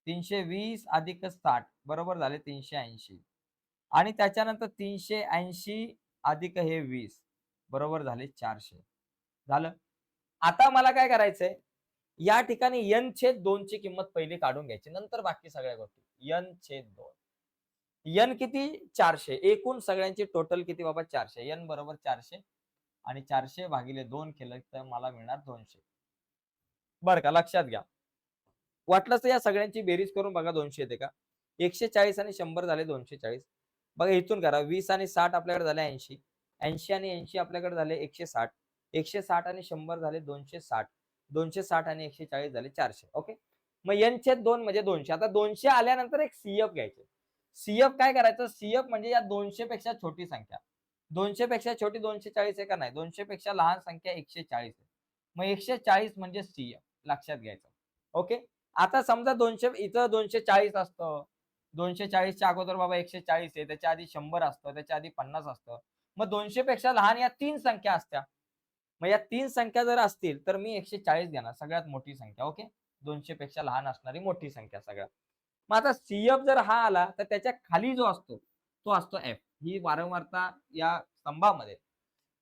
320 अधिक 60 बरोबर झाले 380. आणि त्याच्यानंतर 380 अधिक हे 20 बरोबर झाले 400. झालं. आता मला काय करायचंय? या ठिकाणी N/2 ची किंमत पहिली काढून घ्यायची, नंतर बाकी सगळ्या गोष्टी. N/2 N किती? 400. एकूण सगळ्यांची टोटल किती बाबा? 400. N बरोबर 400 आणि 400 भागिले 2 केलं तर मला मिळणार 200. बरं का, लक्षात घ्या. वाटलं तर या सगळ्यांची बेरीज करून बघा 200 येते का? 140 आणि 100 झाले 240. बघा इथून करा. 20 आणि 60 आपल्याकडे झाले 80. 80 आणि 80 आपल्याकडे झाले 160. 160 आणि 100 झाले 260. 260 आणि 140 झाले 400. ओके. मग N/2 म्हणजे 200. आता 200 आल्यानंतर एक CF घ्यायचे. CF काय करायचं? CF म्हणजे या 200 पेक्षा छोटी संख्या. 200 पेक्षा छोटी 240 आहे का नाही? 200 पेक्षा लहान संख्या 140 आहे. मग 140 म्हणजे CF लक्षात घ्यायचं. ओके. आता समजा 200 इथं 240 असतं. 240 च्या अगोदर बाबा 140 आहे, त्याच्या आधी 100 असतं, त्याच्या आधी 50 असतं. मग 200 पेक्षा लहान या 3 संख्या असत्या. मग या 3 संख्या जर असतील तर मी 140 घेणार, सगळ्यात मोठी संख्या. ओके. 200 पेक्षा लहान असणारी मोठी संख्या सगळ्यात. मग आता CF जर हा आला तर त्याच्या खाली जो असतो तो असतो F. ही वारंवारता या स्तंभामध्ये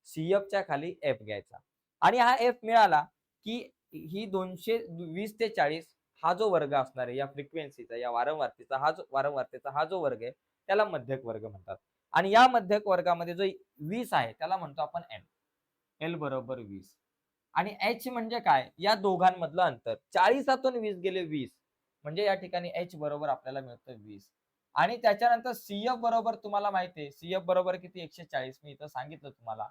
CFच्या खाली F घ्यायचा. आणि हा F मिळाला की ही 220 ते 40 हा जो वर्ग असणार आहे या फ्रिक्वेन्सीचा, या वारंवारतेचा हा जो वर्ग आहे त्याला मध्यक वर्ग म्हणतात. आणि या मध्यक वर्गामध्ये जो 20 आहे त्याला म्हणतो आपण L. L बरोबर 20. आणि H म्हणजे काय? या दोघांमधलं अंतर. 40 20 गेले 20 म्हणजे या ठिकाणी H बरोबर आपल्याला मिळतं 20. आणि त्याच्यानंतर CF बरोबर तुम्हाला माहिती आहे, CF बरोबर किती? 140. मी इथं सांगितलं तुम्हाला.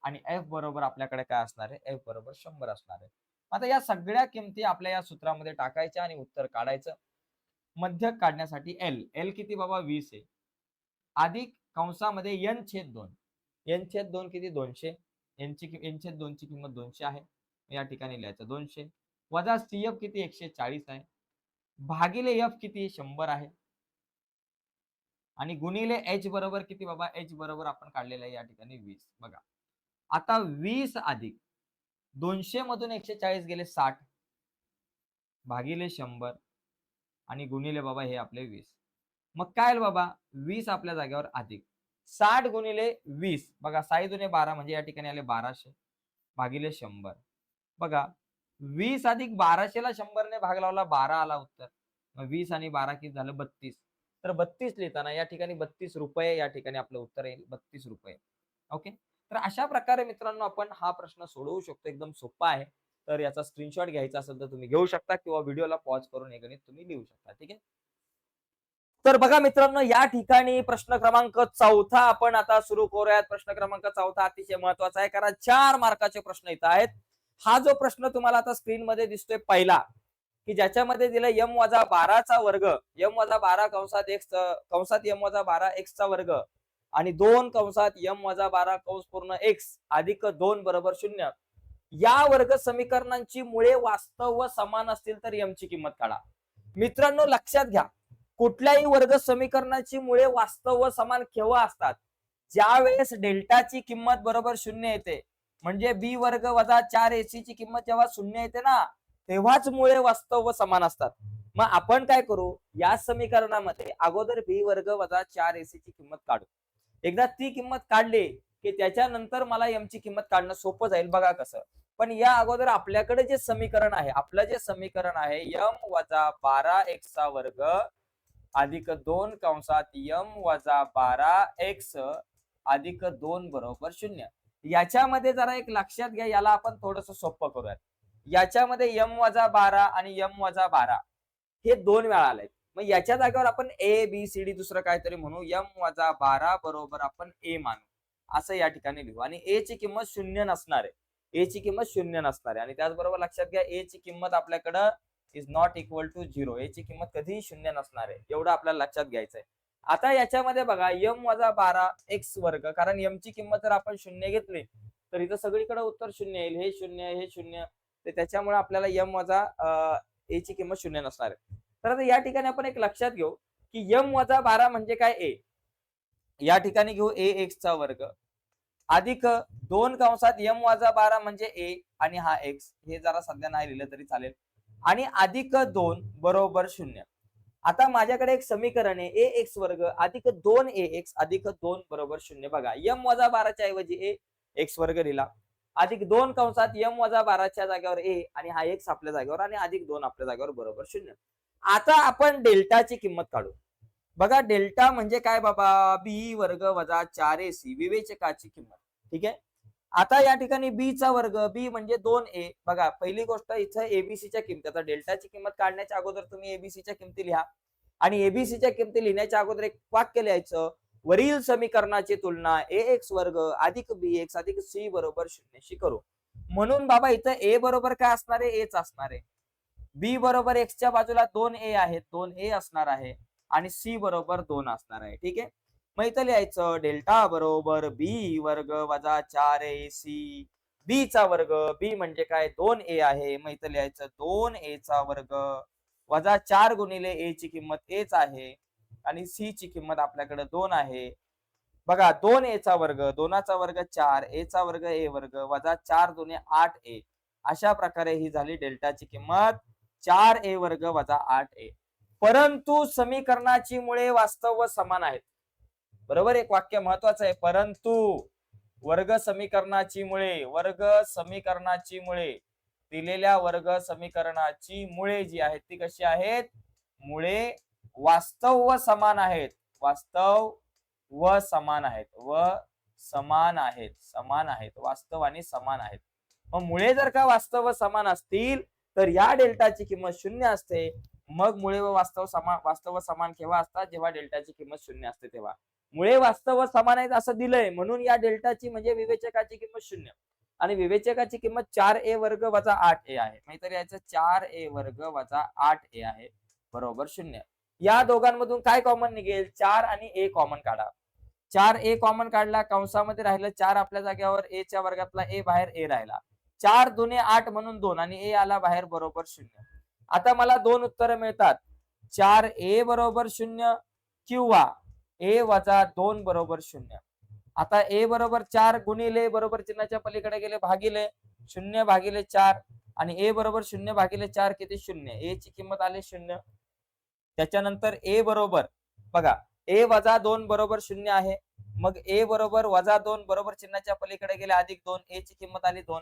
आणि F बरोबर आपल्याकडे काय असणार आहे? F बरोबर 100 असणार आहे. आता या सगळ्या किमती आपल्या या सूत्रामध्ये टाकायच्या आणि उत्तर काढायचं. मध्यक काढण्यासाठी एल, एल किती बाबा 20 आहे, अधिक कंसामध्ये n/2, n/2 किती 200, n/2 ची किंमत 200 आहे, या ठिकाणी लिहायचं 200, वजा CF किती 140 आहे, भागिले F किती 100 आहे, आणि गुणिले H बरोबर किती बाबा, H बरोबर आपण काढलेलं आहे या ठिकाणी 20. बघा आता 20 अधिक 200 मधून 140 गेले 60, भागिले 100 आणि गुणिले बाबा हे आपले 20. मग काय आलं बाबा, 20 आपल्या जागेवर अधिक 60 गुणिले 20, बघा 6 दुने 12 म्हणजे या ठिकाणी आले 1200, भागिले 100. बघा 20 अधिक 1200 ला 100 ने भाग लावला, 12 आला उत्तर. मग 20 आणि 12 किती झालं 32. तर 32 लिहिताना या ठिकाणी 32 रुपये या ठिकाणी आपलं उत्तर येईल, 32 रुपये. ओके. तर अशा प्रकारे मित्रांनो आपण हा प्रश्न सोडवू शकतो, एकदम सोपा आहे. तर याचा स्क्रीनशॉट घ्यायचा असेल तर तुम्ही घेऊ शकता किंवा व्हिडिओला पॉज करून हे गणित तुम्ही लिहू शकता. ठीक आहे. तर बघा मित्रांनो, या ठिकाणी प्रश्न क्रमांक 4 आपण आता सुरू करूयात. प्रश्न क्रमांक 4 अतिशय महत्वाचा आहे, कारण 4 मार्काचे प्रश्न इथं आहेत. हा जो प्रश्न तुम्हाला आता स्क्रीन मध्ये दिसतोय पहिला, की ज्याच्यामध्ये दिलं m-12 चा वर्ग, m-12 कंसात x कंसात m-12 x चा वर्ग आणि 2 कंसात m-12 कंस पूर्ण x अधिक 2 बरोबर 0. या वर्ग समीकरणांची मुळे वास्तव व समान असतील तर m ची किंमत काढा. मित्रांनो लक्षात घ्या, कुठल्याही वर्ग समीकरणाची मुळे वास्तव व समान केव्हा असतात, ज्या वेळेस डेल्टाची किंमत बरोबर 0 येते, म्हणजे b वर्ग वजा 4ac ची किंमत जेव्हा 0 येते ना, तेव्हाच मुळे वास्तव व समान असतात. मग आपण काय करू, या समीकरणामध्ये अगोदर b वर्ग वजा 4ac ची किंमत काढू. एकदा ती किंमत काढली की त्याच्यानंतर मला m ची किंमत काढणं सोपं जाईल. बघा कसं. पण या अगोदर आपल्याकडे जे समीकरण आहे, आपलं जे समीकरण आहे m-12x चा वर्ग अधिक 2 कंसात m-12x अधिक 2 बरोबर 0. याच्यामध्ये जरा एक लक्षात घ्या, याला आपण थोडंसं सोपं करूयात. याच्यामध्ये m-12 आणि m-12 हे 2 वेळा आलेत. मग याच्या जागेवर आपण a b c d दुसरं काहीतरी म्हणू. m-12 बरोबर आपण a मानू, असं या ठिकाणी लिहू. आणि a ची किंमत 0 नसणार आहे. a ची किंमत 0 नसणार आहे. आणि त्याचबरोबर लक्षात घ्या, a ची किंमत आपल्याकडं is not equal to 0. a ची किंमत कधीही 0 नसणार आहे, एवढं आपल्याला लक्षात घ्यायचंय. आता याच्यामध्ये बघा m-12x वर्ग, कारण m ची किंमत जर आपण 0 घेतली तर इथं सगळीकडे उत्तर 0 येईल. हे 0, हे 0, तर त्याच्यामुळे आपल्याला a ची किंमत 0 नसणार आहे. तर आता या ठिकाणी आपण एक लक्षात घेऊ की m-12 म्हणजे काय, a. या ठिकाणी घेऊ ax चा वर्ग अधिक 2 कंसात m-12 म्हणजे a आणि हा x, हे जरा सध्या नाही लिहिलं तरी चालेल, आणि अधिक 2 बरोबर 0. आता माझ्याकडे एक समीकरण आहे ax वर्ग अधिक 2ax अधिक 2 बरोबर 0. बघा m-12 च्या ऐवजी a x वर्ग लिहिला, अधिक 2 कंसात m-12 च्या जागेवर a आणि हा x आपल्या जागेवर आणि अधिक 2 आपल्या जागेवर बरोबर 0. आता आपण डेल्टाची किंमत काढू. बघा डेल्टा म्हणजे काय बाबा, b वर्ग वजा 4ac विवेचकाची किंमत. ठीक आहे. आता या ठिकाणी b चा वर्ग, b म्हणजे 2a. बघा पहिली गोष्ट इथं abc च्या किमती, आता डेल्टाची किंमत काढण्याच्या अगोदर तुम्ही abc च्या किमती लिहा, आणि abc च्या किमती लिहिण्याच्या अगोदर एक वाक्य लिहायचं, वरील समीकरणाची तुलना ax वर्ग अधिक bx अधिक c बरोबर 0 शी करू. म्हणून बाबा इथं a बरोबर काय असणार आहे, aच असणार आहे. b बरोबर x च्या बाजूला 2a आहे, 2a असणार आहे, आणि c बरोबर 2 असणार आहे. ठीक आहे. मग इथं लिहायचं डेल्टा बरोबर b वर्ग वजा 4ac, b चा वर्ग, b म्हणजे काय 2a आहे, मग इथं लिहायचं 2a चा वर्ग वजा 4 गुणिले a ची किंमत aच आहे आणि c ची किंमत आपल्याकडे 2 आहे. बघा 2a चा वर्ग, 2 चा वर्ग 4, a चा वर्ग a वर्ग वजा 4 दुने 8a. अशा प्रकारे ही झाली डेल्टाची किंमत 4a वर्ग वजा 8a. परंतु समीकरणाची मुळे वास्तव व समान आहेत. बरोबर, एक वाक्य महत्वाचं आहे, परंतु वर्ग समीकरणाची मुळे दिलेल्या वर्ग समीकरणाची मुळे जी आहेत ती कशी आहेत, मुळे वास्तव व समान आहेत, वास्तव व समान आहेत, वास्तव आणि समान आहेत. मग मुळे जर का वास्तव व समान असतील तर या डेल्टाची किंमत 0 असते. मग मुळे व वास्तव व समान केव्हा असतात, जेव्हा डेल्टाची किंमत 0 असते तेव्हा. मुळे वास्तव व समान आहेत असं दिलंय, म्हणून या डेल्टाची म्हणजे विवेचकाची किंमत 0. आणि विवेचकाची किंमत 4a वर्ग वजा 8a आहे. नाहीतर याचं 4a वर्ग वजा 8a आहे बरोबर 0. या दोघांमधून काय कॉमन निघेल? 4 आणि a कॉमन काढा. 4a कॉमन काढला, कंसामध्ये राहिलं 4 आपल्या जागेवर, a च्या वर्गातला a बाहेर a राहिला. 4 दुने 8 म्हणून 2 आणि a आला बाहेर बरोबर 0. आता मला दोन उत्तर मिळतात. 4a बरोबर 0 किंवा a वजा 2 बरोबर 0. आता a बरोबर 4 गुणिले बरोबर चिन्हाच्या पलीकडे गेले भागिले 0 भागिले 4 आणि a बरोबर 0 भागिले 4 किती 0. a ची किंमत आली 0. त्याच्यानंतर a बरोबर बघा a वजा 2 बरोबर 0 आहे. मग a बरोबर वजा 2 बरोबर चिन्हाच्या पलीकडे गेले अधिक 2, a ची किंमत आली 2.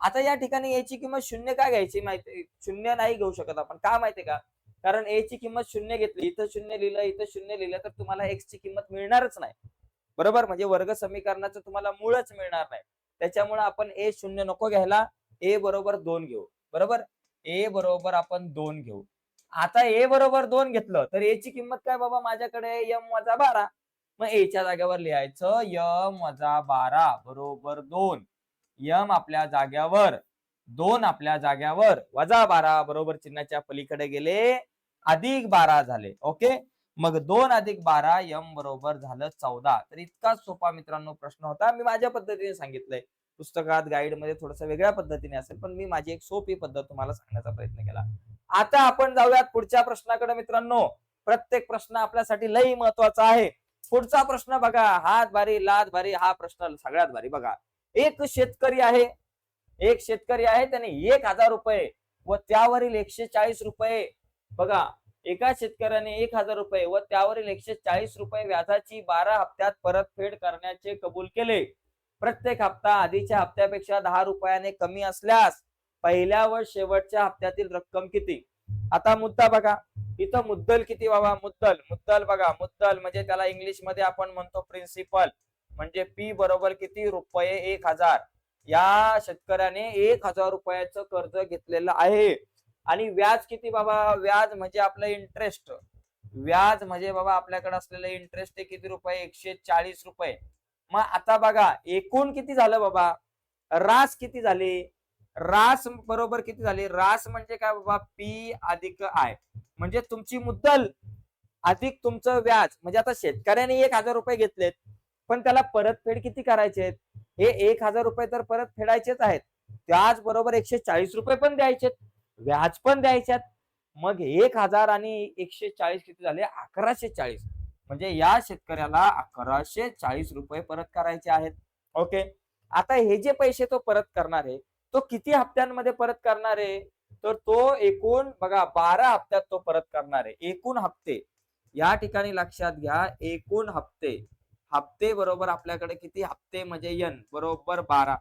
आता या ठिकाणी a ची किंमत 0 का घ्यायची माहिती? 0 नाही घेऊ शकत आपण. का माहितीये का? कारण a ची किंमत 0 घेतली, इथं 0 लिहिलं, इथं 0 लिहिलं तर तुम्हाला x ची किंमत मिळणारच नाही. बरोबर? म्हणजे वर्ग समीकरणाचं तुम्हाला मूळच मिळणार नाही. त्याच्यामुळे आपण a 0 नको घ्यायला, a बरोबर 2 घेऊ. बरोबर? a बरोबर आपण 2 घेऊ. आता a बरोबर 2 घेतलं तर a ची किंमत काय बाबा माझ्याकडे m वजा 12. मग a च्या जागेवर लिहायचं m वजा 12 बरोबर 2. m आपल्या जाग्यावर 2 आपल्या जाग्यावर वजा 12 बरोबर चिन्हाच्या पलीकडे गेले अधिक 12 झाले. ओके. मग 2 अधिक 12 m बरोबर झालं 14. तर इतका सोपा मित्रांनो प्रश्न होता. मी माझ्या पद्धतीने सांगितलंय. पुस्तकात गाईड मध्ये थोडस वेगळ्या पद्धतीने असेल, पण मी माझी एक सोपी पद्धत तुम्हाला सांगण्याचा प्रयत्न केला. आता आपण जाऊयात पुढच्या प्रश्नाकडे मित्रांनो. प्रत्येक प्रश्न आपल्यासाठी लई महत्वाचा आहे. पुढचा प्रश्न बघा, हात भारी लात भारी, हा प्रश्न सगळ्यात भारी बघा. एक शेतकरी आहे, त्याने 1000 रुपये व त्यावरील 140 रुपये बघा, एका शेतकऱ्याने 1000 रुपये व त्यावरील 140 रुपये व्याजाची 12 हप्त्यात परतफेड करण्याचे कबूल केले. प्रत्येक हप्ता आधीच्या हप्त्यापेक्षा 10 रुपयाने कमी असल्यास पहिल्या व शेवटच्या हप्त्यातील रक्कम किती? आता मुद्दा बघा, इथं मुद्दल किती बाबा? मुद्दल बघा, मुद्दल म्हणजे त्याला इंग्लिश मध्ये आपण म्हणतो प्रिन्सिपल, म्हणजे p बरोबर किती? रुपये 1000. या शेतकऱ्याने 1000 रुपयाचं कर्ज घेतलेलं आहे. आणि व्याज किती बाबा? व्याज म्हणजे आपलं इंटरेस्ट. व्याज म्हणजे बाबा आपल्याकडे असलेलं इंटरेस्ट किती रुपये? 140 रुपये. मग आता बघा एकूण किती झालं बाबा? रास किती झाली? रास बरोबर किती झाली? रास म्हणजे काय बाबा? p अधिक i, म्हणजे तुमची मुद्दल अधिक तुमचं व्याज. म्हणजे आता शेतकऱ्याने 1000 रुपये घेतलेत, पण त्याला परतफेड किती करायचे? हे 1000 रुपये तर परत फेडायचेच आहेत, त्याचबरोबर 140 रुपये पण द्यायचे, व्याज पण द्यायच्यात. मग 1000 आणि 140 किती झाले? 1140. म्हणजे या शेतकऱ्याला 1140 रुपये परत करायचे आहेत. ओके. आता हे जे पैसे तो परत करणार आहे, तो किती हप्त्यांमध्ये परत करणार आहे? तर तो एकूण बघा 12 हप्त्यात तो परत करणार आहे. एकूण हप्ते या ठिकाणी लक्षात घ्या, एकूण हप्ते. हप्ते बरोबर आपल्याकडे किती? हप्ते म्हणजे n बरोबर 12.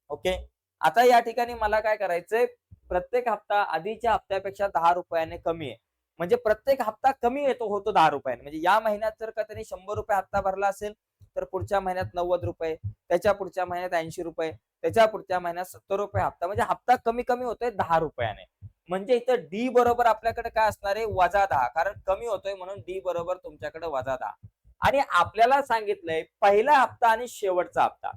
ओके. आता या ठिकाणी मला काय करायचंय? प्रत्येक हप्ता आधीच्या हप्त्यापेक्षा 10 रुपयाने कमी आहे. म्हणजे प्रत्येक हप्ता कमी होतो 10 रुपयाने. म्हणजे या महिन्यात जर का त्यांनी 100 रुपये हप्ता भरला असेल तर पुढच्या महिन्यात 90 रुपये, त्याच्या पुढच्या महिन्यात 80 रुपये, त्याच्या पुढच्या महिन्यात 70 रुपये हप्ता. म्हणजे हप्ता कमी कमी होतोय 10 रुपयाने. म्हणजे इथं डी बरोबर आपल्याकडे काय असणार आहे? वजा 10. कारण कमी होतोय म्हणून डी बरोबर तुमच्याकडे वजा 10. आणि आपल्याला सांगितलंय पहिला हप्ता आणि शेवटचा हप्ता.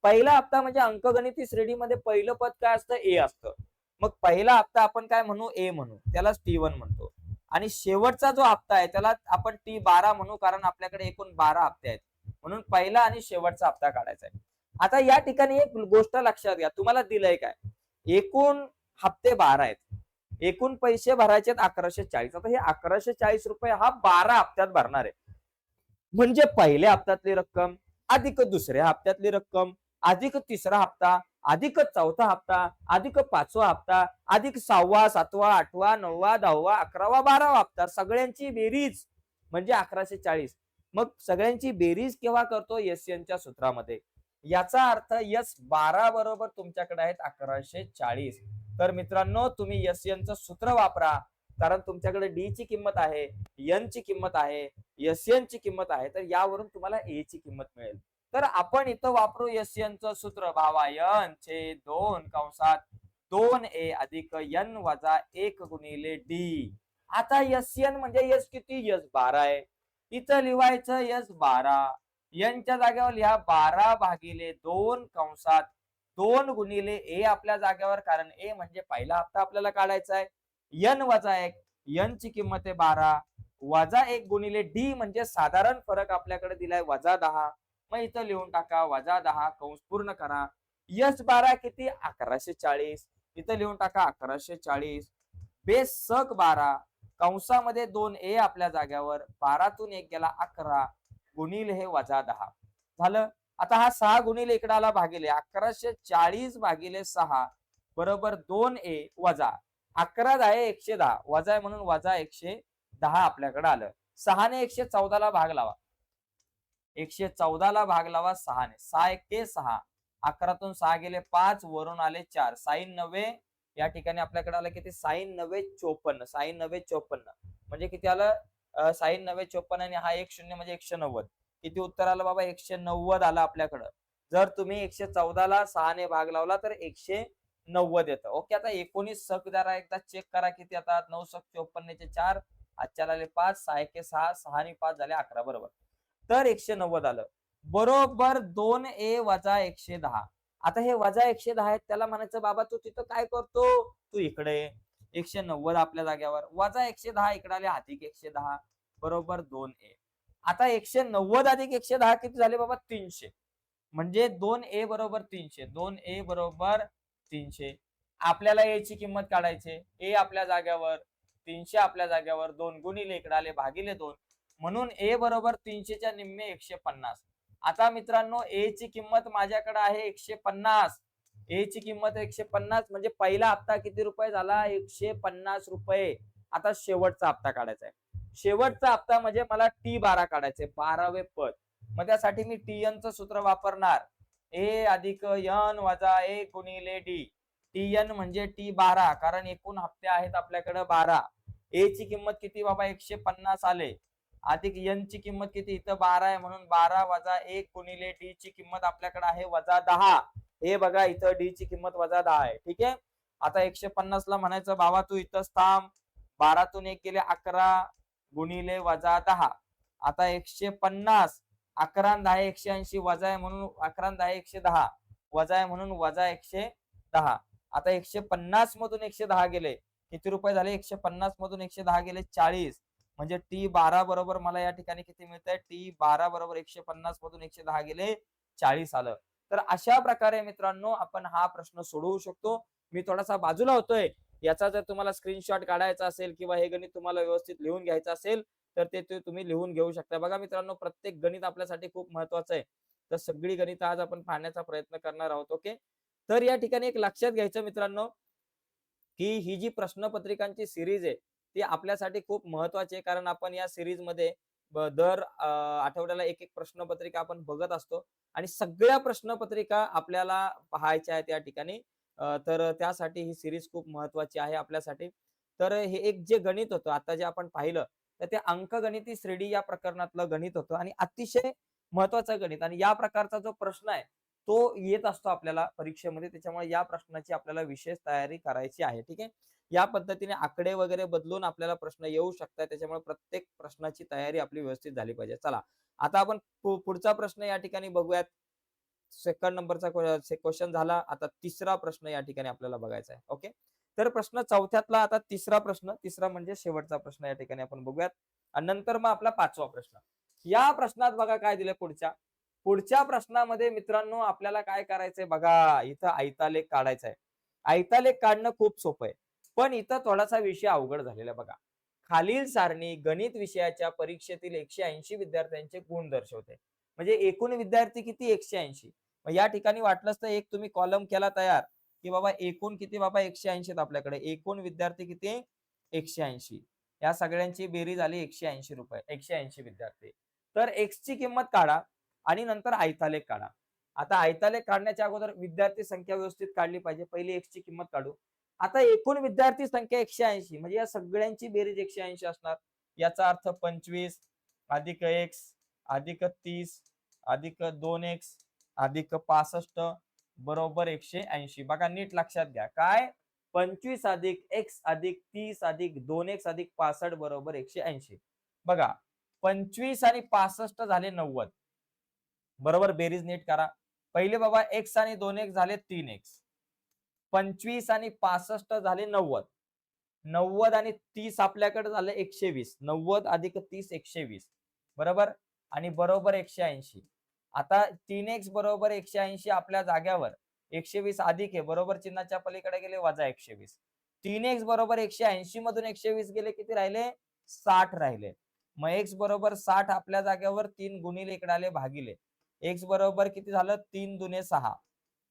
पहिला हप्ता म्हणजे अंकगणिती श्रेणीमध्ये पहिलं पद काय असतं? ए असतं. मग पहिला हप्ता आपण काय म्हणू? ए म्हणू, त्यालाच T1 म्हणतो. आणि शेवटचा जो हप्ता आहे त्याला आपण T12 म्हणू, कारण आपल्याकडे एकूण 12 हप्ते आहेत. म्हणून पहिला आणि शेवटचा हप्ता काढायचा आहे. आता या ठिकाणी एक गोष्ट लक्षात घ्या, तुम्हाला दिलंय काय? एकूण हप्ते 12 आहेत, एकूण पैसे भरायचे 1140. आता हे 1140 रुपये हा 12 हप्त्यात भरणार आहे. म्हणजे पहिल्या हप्त्यातली रक्कम अधिक दुसऱ्या हप्त्यातली रक्कम अधिक तिसरा हप्ता अधिक चौथा हप्ता अधिक पाचवा हप्ता अधिक 6वा 7वा 8वा 9वा 10वा 11वा 12वा हप्ता, सगळ्यांची बेरीज म्हणजे 1140. मग सगळ्यांची बेरीज केव्हा करतो? SN च्या सूत्रामध्ये. याचा अर्थ S12 बरोबर तुमच्याकडे आहेत 1140. तर मित्रांनो तुम्ही SN चं सूत्र वापरा, कारण तुमच्याकडे डी ची किंमत आहे, n ची किंमत आहे, SN ची किंमत आहे, तर यावरून तुम्हाला a ची किंमत मिळेल. तर आपण इथं वापरू SN चं सूत्र भावा, n छेद 2 कंसात 2a अधिक n वजा 1 गुणिले d. आता SN म्हणजे S किती? S12 आहे. इथं लिहायचं S12, n च्या जागेवर लिहा 12 भागिले 2 कंसात 2 गुणिले ए आपल्या जागेवर, कारण ए म्हणजे पहिला हप्ता आपल्याला काढायचा आहे. n वजा 1, n ची किंमत आहे 12, वजा 1 गुणिले डी म्हणजे साधारण फरक आपल्याकडे दिलाय वजा 10. मग इथं लिहून टाका वजा 10 कंस पूर्ण करा. यस 12 किती 1140, इथं लिहून टाका 1140 बेस सक 12 कंसामध्ये 2 ए आपल्या जाग्यावर, 12 तून 1 गेला 11 गुणिले हे वजा 10 झालं. आता हा 6 गुणिले इकडे आला भागिले 1140 भागिले 6 बरोबर 2 ए वजा 11 आहे 110 वजा आहे म्हणून वजा 110 आपल्याकडे आलं. 6 ने 114 ला भाग लावा, 114 ला भाग लावा 6 ने, 6 1 6, 11 तून 6 गेले 5 वरून आले 4, साइन 90 या ठिकाणी आपल्याकडे आलं किती साइन 90 54, साइन 90 54 म्हणजे किती आलं साइन 90 54 आणि हा 1 0 म्हणजे 190, किती उत्तर आलं बाबा 190 आलं आपल्याकडं. जर तुम्ही 114 ला 6 ने भाग लावला तर 190 येतं. ओके, आता 19 सक जरा एकदा चेक करा किती आता 9 सक 54 चे 4, आजच्या आले 5, 6 1 6, 6 आणि 5 झाले 11 बरोबर. तर 190 आलं बरोबर 2 ए वजा 110. आता हे वजा 110 आहेत त्याला म्हणायचं बाबा तू तिथं काय करतो, तू इकडे 190 आपल्या जाग्यावर वजा 110 इकडे आले अधिक 110 बरोबर 2 ए. आता 190 अधिक 110 किती झाले बाबा 300, म्हणजे 2 ए बरोबर 300, 2 ए बरोबर 300. आपल्याला ए ची किंमत काढायची, ए आपल्या जाग्यावर 300 आपल्या जाग्यावर 2 गुणिले इकडे आले भागिले 2 म्हणून ए बरोबर 300 च्या निम्मे 150. आता मित्रांनो ए ची किंमत माझ्याकडे आहे 150, ए ची किंमत 150 म्हणजे पहिला हप्ता किती रुपये झाला 150 रुपये. आता शेवटचा हप्ता काढायचा आहे, शेवटचा हप्ता म्हणजे मला T12 काढायचे 12वे पद. मग त्यासाठी मी TN चं सूत्र वापरणार, ए अधिक n वजा 1 गुणिले डी. TN म्हणजे T12 कारण एकूण हप्ते आहेत आपल्याकडे 12. ए ची किंमत किती बाबा 150 आले अधिक n ची किंमत किती इथं 12 आहे म्हणून 12 वजा 1 गुणिले डी ची किंमत आपल्याकडे आहे वजा 10. हे बघा इथं डी ची किंमत वजा 10 आहे. ठीक आहे, आता 150 ला म्हणायचं बाबा तू इथंच थांब, 12 तून 1 गेले 11 गुणिले वजा 10. आता 150 11 10 180 वजा आहे म्हणून 11 10 110 वजा आहे म्हणून वजा 110. आता 150 मधून 110 गेले किती रुपये झाले, 150 मधून 110 गेले 40 म्हणजे T12 बरोबर मला या ठिकाणी किती मिळतंय T12 बरोबर 150 मधून 110 गेले 40 आलं. तर अशा प्रकारे मित्रांनो आपण हा प्रश्न सोडवू शकतो. मी थोडासा बाजूला होतोय, याचा जर तुम्हाला स्क्रीनशॉट काढायचा असेल किंवा हे गणित तुम्हाला व्यवस्थित लिहून घ्यायचं असेल तर ते तुम्ही लिहून घेऊ शकता. बघा मित्रांनो प्रत्येक गणित आपल्यासाठी खूप महत्वाचं आहे, तर सगळी गणित आज आपण पाहण्याचा प्रयत्न करणार आहोत. ओके, तर या ठिकाणी एक लक्षात घ्यायचं मित्रांनो की ही जी प्रश्नपत्रिकांची सिरीज आहे ती आपल्यासाठी खूप महत्वाची आहे, कारण आपण या सिरीज मध्ये दर आठवड्याला एक एक प्रश्नपत्रिका आपण बघत असतो आणि सगळ्या प्रश्नपत्रिका आपल्याला पाहायच्या आहेत या ठिकाणी. तर त्यासाठी ही सिरीज खूप महत्वाची आहे आपल्यासाठी. तर हे एक जे गणित होतं आता जे आपण पाहिलं तर ते अंकगणिती श्रेणी या प्रकरणातलं गणित होतं आणि अतिशय महत्वाचं गणित, आणि या प्रकारचा जो प्रश्न आहे तो येत असतो आपल्याला परीक्षेमध्ये, त्याच्यामुळे या प्रश्नाची आपल्याला विशेष तयारी करायची आहे. ठीक आहे, या पद्धतीने आकडे वगैरे बदलून आपल्याला प्रश्न येऊ शकतात, त्याच्यामुळे प्रत्येक प्रश्नाची तयारी आपली व्यवस्थित झाली पाहिजे. चला आता आपण पुढचा प्रश्न या ठिकाणी बघूयात. सेकंड नंबरचा क्वेश्चन झाला, आता तिसरा प्रश्न या ठिकाणी आपल्याला बघायचा आहे. ओके, तर प्रश्न चौथ्यातला आता तिसरा प्रश्न, तिसरा म्हणजे शेवटचा प्रश्न या ठिकाणी आपण बघूयात आणि नंतर मग आपला पाचवा प्रश्न. या प्रश्नात बघा काय दिले पुढच्या प्रश्नामध्ये मित्रांनो आपल्याला काय करायचंय बघा, इथं आयतालेख काढायचा आहे. आयतालेख काढणं खूप सोपं आहे, पण इथं थोडासा विषय अवघड झालेला बघा. खालील सारणी गणित विषयाच्या परीक्षेतील 180 विद्यार्थ्यांचे गुण दर्शवते. म्हणजे एकूण विद्यार्थी किती 180. मग या ठिकाणी वाटलंच तर एक तुम्ही कॉलम केला तयार की बाबा एकूण किती बाबा 180 आपल्याकडे, एकूण विद्यार्थी किती 180, या सगळ्यांची बेरीज झाली 180 रुपये, 180 विद्यार्थी. तर एक्स ची किंमत काढा आणि नंतर आयतालेख काढा. आता आयतालेख काढण्याच्या अगोदर विद्यार्थी संख्या व्यवस्थित काढली पाहिजे, पहिली एक्स ची किंमत काढू. आता एकूण विद्यार्थी संख्या 180 म्हणजे या सगळ्यांची बेरीज 180 असणार. याचा अर्थ 25 अधिक x अधिक 30 अधिक 2x अधिक 65 बरोबर 180. बघा नीट लक्षात घ्या, काय 25 अधिक x अधिक 30 अधिक 2x अधिक 65 बरोबर 180. बघा 25 आणि 65 झाले 90 बरोबर, बेरीज नीट करा. पहिले बाबा x आणि 2x झाले 3x, 25 आणि 65 झाले 90, 90 आणि 30 आपल्याकडे झाले 120, 90 अधिक 30 120, बरोबर, आणि बरोबर 180. आता 3x बरोबर 180 आपल्या जाग्यावर 120 अधिक आहे, बरोबर चिन्हाच्या पलीकडे गेले वजा 120. 3x बरोबर 180 मधून 120 गेले, किती राहिले? 60 राहिले. मग x बरोबर 60 आपल्या जागेवर 3 गुणिले इकडे आले भागिले. x बरोबर किती झालं? 3 दुने 6,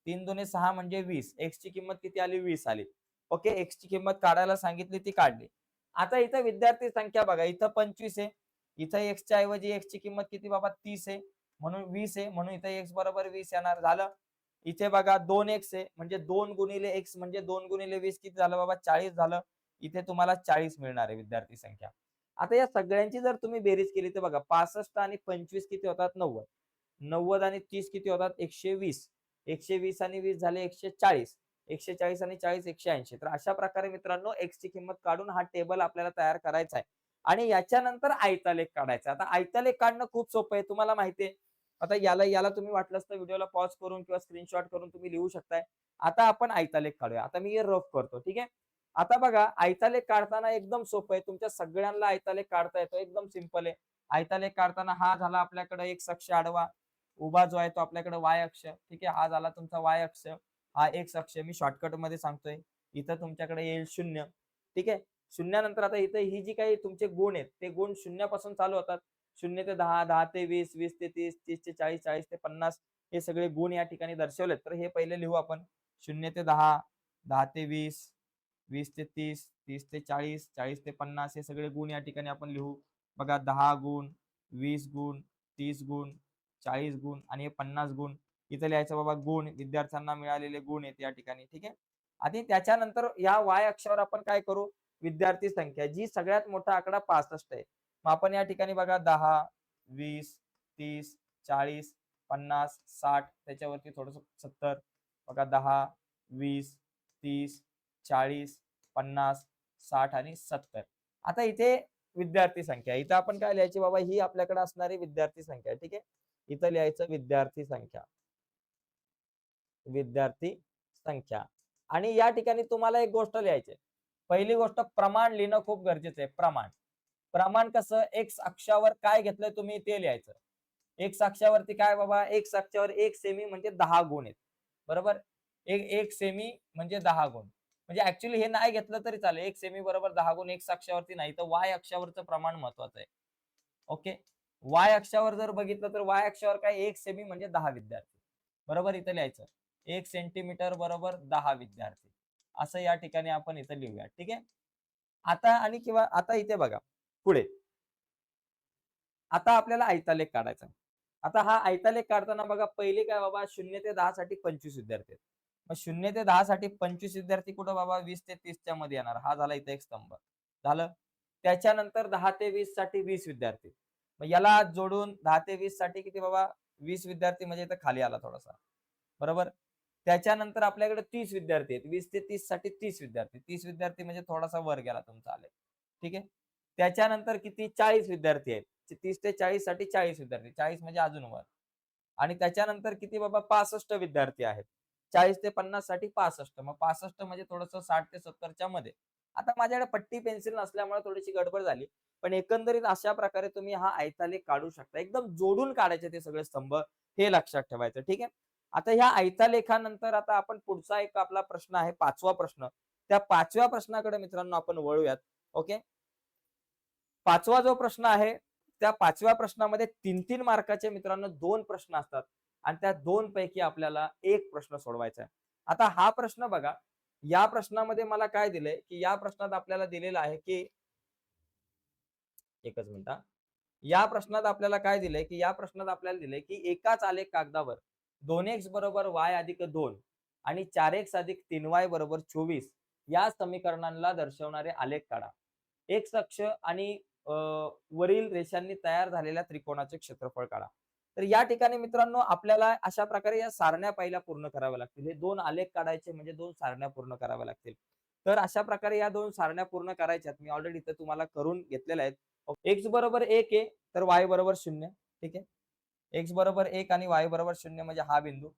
3 दुने 6 म्हणजे 20. x ची किंमत किती आली? 20 आली. ओके, x ची किंमत काढायला सांगितली, ती काढली. आता इथं विद्यार्थी संख्या बघा, इथं 25 आहे, इथं x च्या ऐवजी x ची किंमत किती बाबा? 30 आहे, म्हणून 20 आहे, म्हणून इथं x बरोबर 20 येणार. झालं. इथे बघा 2x आहे, म्हणजे 2 गुणिले x म्हणजे 2 गुणिले 20 किती झालं बाबा? 40 झालं. इथे तुम्हाला 40 मिळणार आहे विद्यार्थी संख्या. आता या सगळ्यांची जर तुम्ही बेरीज केली तर बघा, 65 आणि 25 किती होतात? 90, 90 आणि 30 किती होतात? 120, 120 आणि 20 झाले 140, 140 आणि 40 180. तर अशा प्रकारे मित्रांनो x ची किंमत काढून हा टेबल आपल्याला तयार करायचा आहे. आणि याच्यानंतर आयतालेख काढायचा. आता आयतालेख काढणं खूप सोपं आहे, तुम्हाला माहिती आहे. आता याला तुम्ही वाटलंच तर व्हिडिओला पॉज करून किंवा स्क्रीनशॉट करून तुम्ही लिहू शकताय. आता आपण आयतालेख काढूया. आता मी हे रफ करतो, ठीक आहे. आता बघा, आयतालेख काढताना एकदम सोपं आहे, तुमच्या सगळ्यांना आयतालेख काढता येतो, एकदम सिंपल आहे. आयतालेख काढताना हा झाला आपल्याकडे एक अक्ष आडवा, उभा जो आहे तो आपल्याकडे वाय अक्ष, ठीक आहे. हा झाला तुमचा वाय अक्ष, हा एक्स अक्ष. मी शॉर्टकट मध्ये सांगतोय, इथं तुमच्याकडे येईल 0, ठीक आहे. शून्यानंतर आता इथं ही जी काही तुमचे गुण आहेत ते गुण शून्यापासून चालू होतात. 0 ते 10, 10 ते 20, 20 ते 30, 30 ते 40, 40 ते 50 हे सगळे गुण या ठिकाणी दर्शवलेत. तर हे पहिले लिहू आपण. 0 ते 10, 10 ते 20, 20 ते 30, 30 ते 40, 40 ते 50 हे सगळे गुण या ठिकाणी आपण लिहू. बघा 10 गुण, 20 गुण, 30 गुण, 40 गुण आणि हे 50 गुण. इथं लिहायचं बाबा गुण, विद्यार्थ्यांना मिळालेले गुण आहेत या ठिकाणी, ठीक आहे. आणि त्याच्यानंतर या वाय अक्षावर आपण काय करू? विद्यार्थी संख्या, जी सगळ्यात मोठा आकडा 65 आहे. मग आपण या ठिकाणी बघा 10, 20, 30, 40, 50, 60, त्याच्यावरती थोडस 70. बघा 10, 20, 30, 40, 50, 60 आणि 70. आता इथे विद्यार्थी संख्या, इथं आपण काय लिहायची बाबा? ही आपल्याकडे असणारी विद्यार्थी संख्या, ठीक आहे. इथं लिहायचं विद्यार्थी संख्या, विद्यार्थी संख्या. आणि या ठिकाणी तुम्हाला एक गोष्ट लिहायची. पहिली गोष्ट, प्रमाण लिहिणं खूप गरजेचं आहे. प्रमाण, प्रमाण कसं? एक्स अक्षावर काय घेतलंय तुम्ही ते लिहायचं. एक्स अक्षावरती काय बाबा? एक्स अक्षावर 1 सेमी म्हणजे 10 गुण आहेत, बरोबर. एक सेमी म्हणजे 10 गुण. म्हणजे ऍक्च्युली हे नाही घेतलं तरी चालेल. 1 सेमी बरोबर 10 गुण एक्स अक्षावरती नाही, तर वाय अक्षावरचं प्रमाण महत्वाचं आहे. ओके, वाय अक्षावर जर बघितलं तर वाय अक्षावर काय? 1 सेमी म्हणजे 10 विद्यार्थी, बरोबर. इथं लिहायचं 1 सेंटीमीटर बरोबर 10 विद्यार्थी, असं या ठिकाणी आपण इथं लिहूया, ठीक आहे. आता आणि किंवा आता इथे बघा पुढे, आता आपल्याला आयतालेख काढायचा. आता हा आयतालेख काढताना बघा, पहिले काय बाबा? 0 ते 10 साठी 25 विद्यार्थी आहेत. मग 0 ते 10 साठी 25 विद्यार्थी कुठं बाबा? 20 ते 30 च्या मध्ये येणार. हा झाला इथे एक स्तंभ, झालं. त्याच्यानंतर 10 ते 20 साठी 20 विद्यार्थी. मग याला जोडून 10 ते 20 साठी किती बाबा? 20 विद्यार्थी, म्हणजे इथं खाली आला थोडासा, बरोबर. त्याच्यानंतर आपल्याकडे 30 विद्यार्थी आहेत. 20 ते 30 साठी 30 विद्यार्थी, 30 विद्यार्थी म्हणजे थोडासा वर गेला तुमचा आलेख, ठीक आहे. त्याच्यानंतर किती? 40 विद्यार्थी आहेत. 30 ते 40 साठी 40 विद्यार्थी, 40 म्हणजे अजून वर. आणि त्याच्यानंतर किती बाबा? 65 विद्यार्थी आहेत. 40 ते 50 साठी 65, मग 65 म्हणजे थोडस 60 ते 70 च्या मध्ये. आता माझ्याकडे पट्टी पेन्सिल नसल्यामुळे थोडीशी गडबड झाली, पण एकंदरीत अशा प्रकारे तुम्ही हा आयतालेख काढू शकता. एकदम जोडून काढायचे ते सगळे स्तंभ, हे लक्षात ठेवायचं, ठीक आहे. आता ह्या आयतालेखानंतर आता आपण पुढचा एक आपला प्रश्न आहे, 5वा प्रश्न. त्या 5व्या प्रश्नाकडे मित्रांनो आपण वळूयात. ओके, 5वा जो प्रश्न आहे, त्या 5व्या प्रश्नामध्ये 3-3 मार्काचे मित्रांनो 2 प्रश्न असतात आणि त्या 2 पैकी आपल्याला एक प्रश्न सोडवायचा आहे. आता हा प्रश्न बघा, या प्रश्नामध्ये मला काय दिलंय, की या प्रश्नात आपल्याला दिलेलं आहे की, एकच मिनिट हा. या प्रश्नात आपल्याला काय दिलंय, की या प्रश्नात आपल्याला दिलंय की एकाच आलेख कागदावर 2x बरोबर y अधिक 2 आणि 4x अधिक 3y बरोबर 24 या समीकरणांना दर्शवणारे आलेख काढा. एक्स अक्ष आणि वरील रेषांनी तयार झालेल्या त्रिकोणाचे क्षेत्रफळ काढा. तर या ठिकाणी मित्रांनो आपल्याला अशा प्रकारे या सारण्या पहिल्या पूर्ण कराव्या लागतील. हे 2 आलेख काढायचे म्हणजे 2 सारण्या पूर्ण कराव्या लागतील. तर अशा प्रकारे या 2 सारण्या पूर्ण करायच्यात. मी ऑलरेडी इथे तुम्हाला करून घेतलेल्या आहेत. एक्स बरोबर 1 आहे, तर y बरोबर 0, ठीक आहे. एक्स बरोबर 1 आणि y बरोबर 0 म्हणजे हा बिंदू.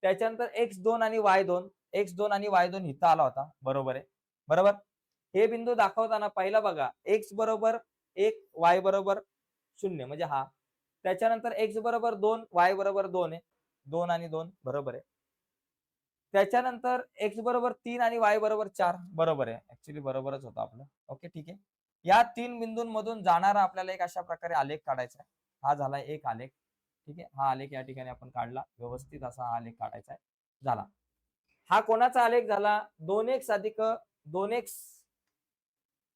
त्याच्यानंतर x2 आणि y2, x2 आणि y2 इथं आला होता, बरोबर आहे. बरोबर. हे बिंदू दाखवताना पहिला बघा x बरोबर 1, y बरोबर 0 म्हणजे हा. त्याच्यानंतर x बरोबर 2, y बरोबर 2 आहे. 2 आणि 2 बरोबर आहे. त्याच्यानंतर x बरोबर 3 आणि y बरोबर 4 बरोबर आहे. ऍक्च्युली बरोबरच होतं आपलं. ओके, ठीक आहे. या 3 बिंदूंमधून जाणारा आपल्याला एक अशा प्रकारे आलेख काढायचा आहे. हा झाला एक आलेख. ठीक आहे. हा आलेख या ठिकाणी आपण काढला. व्यवस्थित असा हा आलेख काढायचा आहे. झाला. हा कोणाचा आलेख झाला? 2x अधिक 2x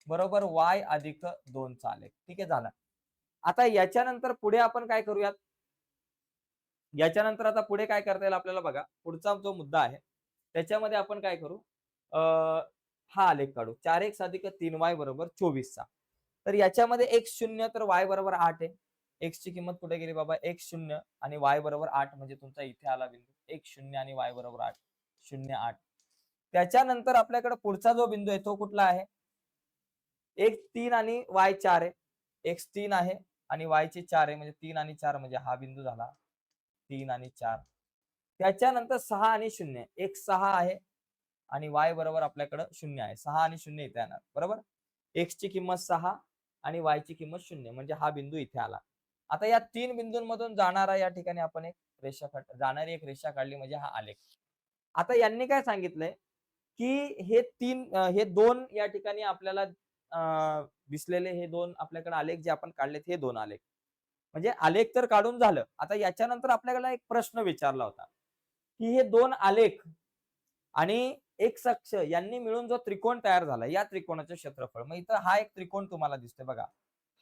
बरोबर y अधिक 2 चा आलेख. ठीक आहे, झाला. आता याच्यानंतर पुढे आपण काय करूयात? याच्यानंतर आता पुढे काय करता येईल आपल्याला बघा. पुढचा जो मुद्दा आहे, त्याच्यामध्ये आपण काय करू? अ, हा आलेख काढू. 4x अधिक 3y बरोबर 24 चा. तर याच्यामध्ये x 0 तर y बरोबर 8 आहे. x ची किंमत कुठे गेली बाबा? x 0 आणि y बरोबर 8 म्हणजे तुमचा इथे आला बिंदू. x 0 आणि y बरोबर 8. 0, 8. त्याच्यानंतर आपल्याकडे पुढचा जो बिंदू आहे तो कुठला आहे? x 3 आणि y 4 आहे. x 3 आहे आणि y ची 4 आहे म्हणजे 3 आणि 4 म्हणजे हा बिंदू झाला. 3 आणि 4. त्याच्यानंतर 6 आणि 0. x 6 आहे आणि y बरोबर आपल्याकडे 0 आहे. 6 आणि 0 इथे येणार. बरोबर? x ची किंमत 6 आणि y ची किंमत 0 म्हणजे हा बिंदू इथे आला. आता या 3 बिंदूंमधून जाणारा या ठिकाणी आपण एक जाणारी एक रेषा काढली म्हणजे हा आलेख. आता यांनी काय सांगितलंय, की हे 2 या ठिकाणी आपल्याला दिसलेले हे 2 आपल्याकडे आलेख जे आपण काढलेत हे 2 आलेख. म्हणजे आलेख तर काढून झालं. आता याच्यानंतर आपल्याला एक प्रश्न विचारला होता, की हे 2 आलेख आणि एक्स अक्ष यांनी मिळून जो त्रिकोण तयार झाला, या त्रिकोणाचे क्षेत्रफळ. मग इथं हा एक त्रिकोण तुम्हाला दिसतोय बघा.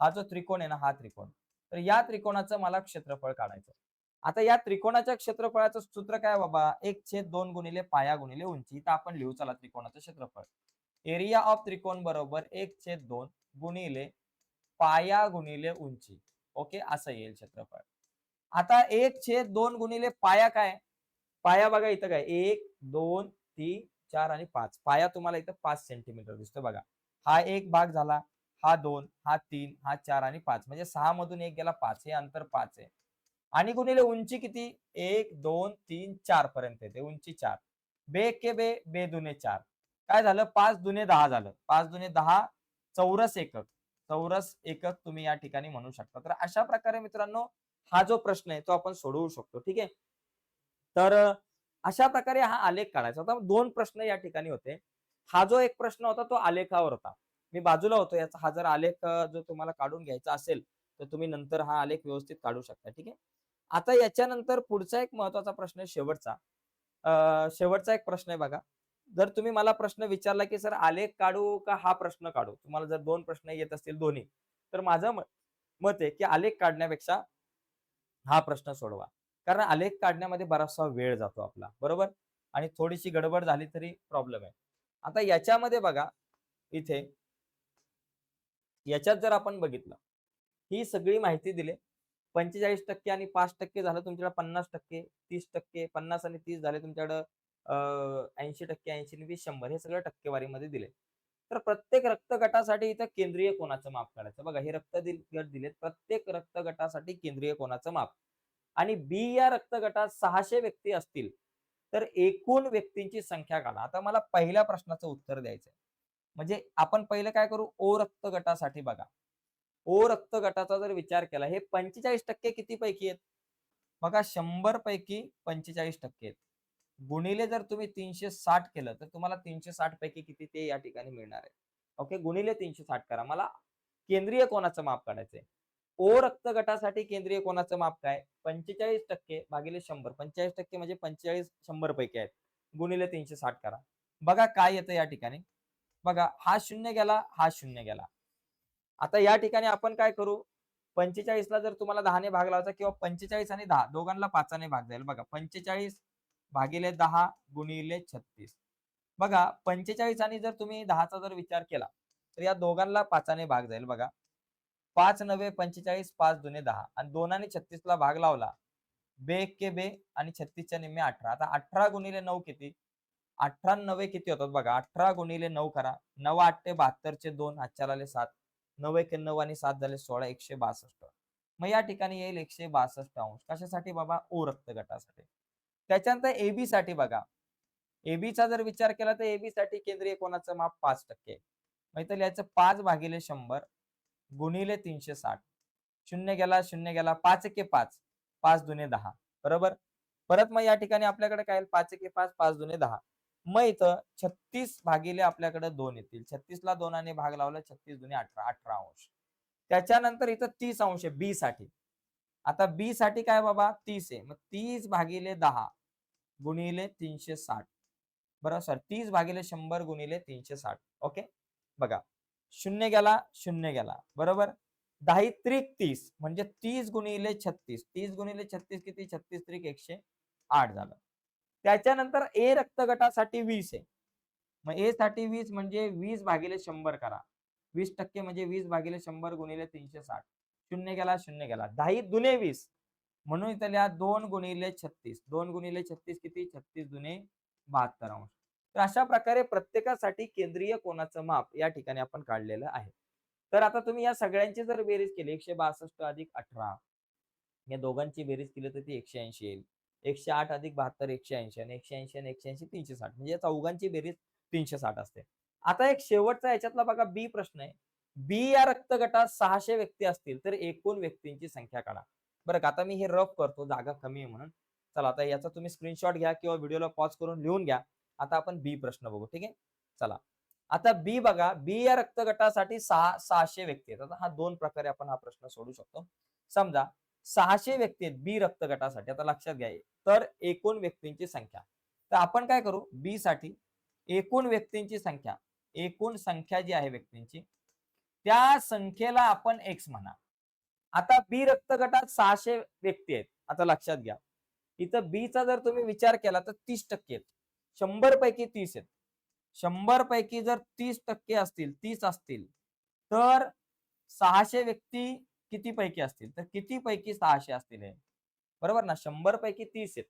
हा जो त्रिकोण आहे ना, हा त्रिकोण. तर या त्रिकोणाचं मला क्षेत्रफळ काढायचं. आता या त्रिकोणाच्या क्षेत्रफळाचं सूत्र काय बाबा? 1/2 गुणिले पाया गुणिले उंची. इथं आपण लिहू चला त्रिकोणाचं क्षेत्रफळ. एरिया ऑफ त्रिकोण बरोबर 1/2 गुणिले पाया गुणिले उंची. ओके, असं येईल क्षेत्रफळ. आता 1/2 गुणिले पाया काय? पाया बघा इथं काय 1, 2, 3, 4 आणि 5. पाया तुम्हाला इथं 5 सेंटीमीटर दिसतो बघा. हा एक भाग झाला, हा 2, हा 3, हा 4 आणि 5 म्हणजे 6 मधून 1 गेला 5. हे अंतर 5 आहे. आणि गुणिले उंची किती? 1, 2, 3, 4 पर्यंत येते. उंची 4. बे एके बे, बे दुने 4. काय झालं? 5 दुने 10 झालं. 5 दुने 10 चौरस एकक. चौरस एकक तुम्ही या ठिकाणी म्हणू शकता. तर अशा प्रकारे मित्रांनो हा जो प्रश्न आहे तो आपण सोडवू शकतो. ठीक आहे. तर अशा प्रकारे हा आलेख काढायचा होता. 2 प्रश्न या ठिकाणी होते. हा जो एक प्रश्न होता तो आलेखावर होता. मी बाजूला होतो याचा हा जर आलेख जो तुम्हाला काढून घ्यायचा असेल, तर तुम्ही नंतर हा आलेख व्यवस्थित काढू शकता. ठीक आहे. आता याच्यानंतर पुढचा एक महत्त्वाचा प्रश्न आहे शेवटचा. शेवटचा एक प्रश्न आहे बघा. जर तुम्ही मला प्रश्न विचारला, की सर आलेख काढू का हा प्रश्न काढू? तुम्हाला जर 2 प्रश्न येत असतील दोन्ही, तर माझं मत आहे, की आलेख काढण्यापेक्षा हा प्रश्न सोडवा. कारण आलेख काढण्यामध्ये बराचसा वेळ जातो आपला, बरोबर? आणि थोडीशी गडबड झाली तरी प्रॉब्लेम आहे. आता याच्यामध्ये बघा, इथे याच्यात जर आपण बघितलं, ही सगळी माहिती दिली. 45% आणि 5% झालं तुमच्याकडे 50%, 30%, 50 आणि 30 झाले तुमच्याकडं 80%, 80 आणि 20, 100 हे सगळं टक्केवारीमध्ये दिले. तर प्रत्येक रक्तगटासाठी इथं केंद्रीय कोनाचं माप काढायचं. बघा हे गट दिलेत. प्रत्येक रक्तगटासाठी केंद्रीय कोनाचं माप. आणि बी या रक्तगटात 600 व्यक्ती असतील, तर एकूण व्यक्तींची संख्या काढा. आता मला पहिल्या प्रश्नाचं उत्तर द्यायचंय. म्हणजे आपण पहिलं काय करू? ओ रक्तगटासाठी बघा. ओ रक्तगटाचा जर विचार केला, हे 45% किती पैकी आहेत? बघा 100 पैकी 45% आहेत. गुणिले जर तुम्ही 360 केलं, तर तुम्हाला 360 पैकी किती ते या ठिकाणी मिळणार आहे. ओके, गुणिले 360 करा. मला केंद्रीय कोनाचं माप काढायचंय. ओ रक्तगटासाठी केंद्रीय कोनाचं माप काय? 45% भागिले 100. 45% म्हणजे 45 100 पैकी आहेत. गुणिले 360 करा. बघा काय येतं या ठिकाणी. बघा हा 0 गेला, हा 0 गेला. आता या ठिकाणी आपण काय करू? 45 ला जर तुम्हाला 10 ने भाग लावायचा किंवा 45 आणि 10 दोघांना 5 ने भाग जाईल. बघा 45 भागिले 10 गुणिले 36. बघा 45 आणि जर तुम्ही 10 चा जर विचार केला, तर या दोघांना 5 ने भाग जाईल बघा. 5 नवे 45, 5 दुने 10 आणि 2 आणि 36 ला भाग लावला. बे एक्के बे आणि 36 च्या निम्मे 18. आता 18 गुणिले 9 किती? 18 9 किती होतात बघा. 18 गुणिले 9 करा. 9 8 72 चे 2 हातच्या आले 7. 9 एके 9 आणि 7 झाले 16 162. मग या ठिकाणी येईल 162 अंश. कशासाठी बाबा? ओ रक्तगटासाठी. त्याच्यानंतर एबी साठी बघा, एबीचा जर विचार केला तर एबी साठी केंद्रीय कोणाचं माप 5%. मग इथं लिहायचं 5/100 गुणिले 360. शून्य गेला, शून्य गेला, 5 एके 5, 5 दुने 10. बरोबर. परत मग या ठिकाणी आपल्याकडे काय येईल, 5 एके 5, 5 दुने 10. मग इथं 36 भागिले आपल्याकडे 2 येतील. 36 ला 2 ने भाग लावला, 36 दुने 18, 18 अंश. त्याच्यानंतर इथं 30 अंश आहे बी साठी. आता बी साठी काय बाबा, 30 आहे. मग 30 भागिले 10 गुणिले 360. बरोबर सर, 30 भागिले 100 गुणिले 360. ओके. बघा, शून्य गेला, शून्य गेला. बरोबर. 10 त्रिक 30 म्हणजे 30 गुणिले 36. 30 गुणिले 36 किती, 36 त्रिक 108 झालं. त्याच्यानंतर ए रक्त गटासाठी 20 आहे. मग ए साठी 20 म्हणजे 20 भागिले 100 करा. 20% म्हणजे 20 भागिले 100 गुणिले 360. शून्य गेला, शून्य गेला. 10 दुने 20 म्हणून इथं लिहा 2 गुणिले 36. 2 गुणिले 36 किती, 36 दुने 72 अंश. तर अशा प्रकारे प्रत्येकासाठी केंद्रीय कोनाचं माप या ठिकाणी आपण काढलेलं आहे. तर आता तुम्ही या सगळ्यांची जर बेरीज केली, 162 अधिक 18, या दोघांची बेरीज केली तर ती 180 येईल. 108 अधिक 72 180 आणि 180 आणि 180 360 म्हणजे या चौघांची बेरीज 360 असते. आता एक शेवटचा याच्यातला बघा बी प्रश्न आहे. बी या रक्त गटात 600 व्यक्ती असतील तर एकूण व्यक्तींची संख्या काढा. बरं का, आता मी हे रफ करतो, जागा कमी आहे म्हणून. चला आता याचा तुम्ही स्क्रीनशॉट घ्या किंवा व्हिडिओला पॉज करून लिहून घ्या. आता आपण बी प्रश्न बघू. ठीक आहे. चला, आता बी बघा, बी या रक्त गटासाठी 600 व्यक्ती आहेत. आता हा 2 प्रकारे आपण हा प्रश्न सोडू शकतो. समजा 600 व्यक्ती आहेत बी रक्त गटासाठी. आता लक्षात घ्या, तर एकूण व्यक्तींची संख्या. तर आपण काय करू, बी साठी एकूण व्यक्तींची संख्या, एकूण संख्या जी आहे व्यक्तींची, त्या संख्येला आपण एक्स म्हणा. आता बी रक्त गटात 600 व्यक्ती आहेत. आता लक्षात घ्या, इथं बी चा जर तुम्ही विचार केला तर 30% आहेत. 100 पैकी 30 आहेत. 100 पैकी जर 30% असतील, 30 असतील, तर 600 व्यक्ती किती पैकी असतील, तर किती पैकी 600 असतील हे, बरोबर ना. 100 पैकी 30 आहेत,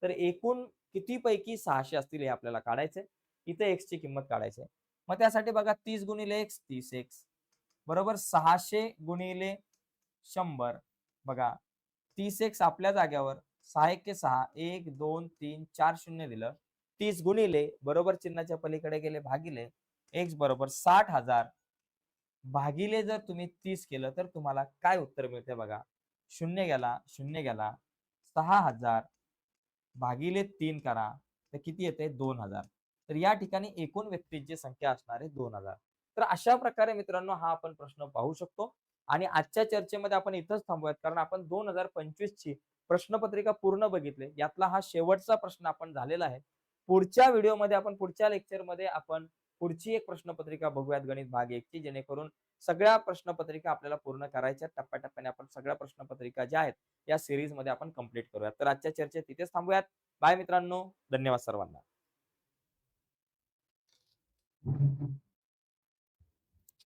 तर एकूण किती पैकी 600 असतील हे आपल्याला काढायचंय. इथे एक्स ची किंमत काढायची. मग त्यासाठी बघा 30 गुणिले एक्स 30 एक्स बरोबर 600 गुणिले 100. बघा 30 एक्स आपल्या जाग्यावर 6 एके 6, 1 2 3 4 शून्य दिलं. 30 गुणिले बरोबर चिन्हाच्या पलीकडे गेले भागिले एक्स बरोबर 60,000 भागिले जर तुम्ही 30 केलं तर तुम्हाला काय उत्तर मिळते बघा. शून्य गेला, शून्य गेला. 6,000 भागिले 3 करा तर किती येते, 2,000. तर या ठिकाणी एकूण व्यक्तींची संख्या असणार आहे 2,000. तर अशा प्रकारे मित्रांनो हा आपण प्रश्न पाहू शकतो. आणि आजच्या चर्चेमध्ये आपण इथंच थांबूयात, कारण आपण 2025 ची प्रश्नपत्रिका पूर्ण बघितली. यातला हा शेवटचा प्रश्न आपण झालेला आहे. पुढच्या व्हिडिओमध्ये आपण पुढच्या लेक्चरमध्ये आपण पुढची एक प्रश्नपत्रिका बघूयात, गणित भाग 1 ची, जेणेकरून सगळ्या प्रश्नपत्रिका आपल्याला पूर्ण करायच्या. टप्प्याटप्प्याने आपण सगळ्या प्रश्नपत्रिका ज्या आहेत या सिरीज मध्ये आपण कंप्लीट करूयात. तर आजच्या चर्चेत तिथेच थांबूयात. बाय मित्रांनो, धन्यवाद सर्वांना.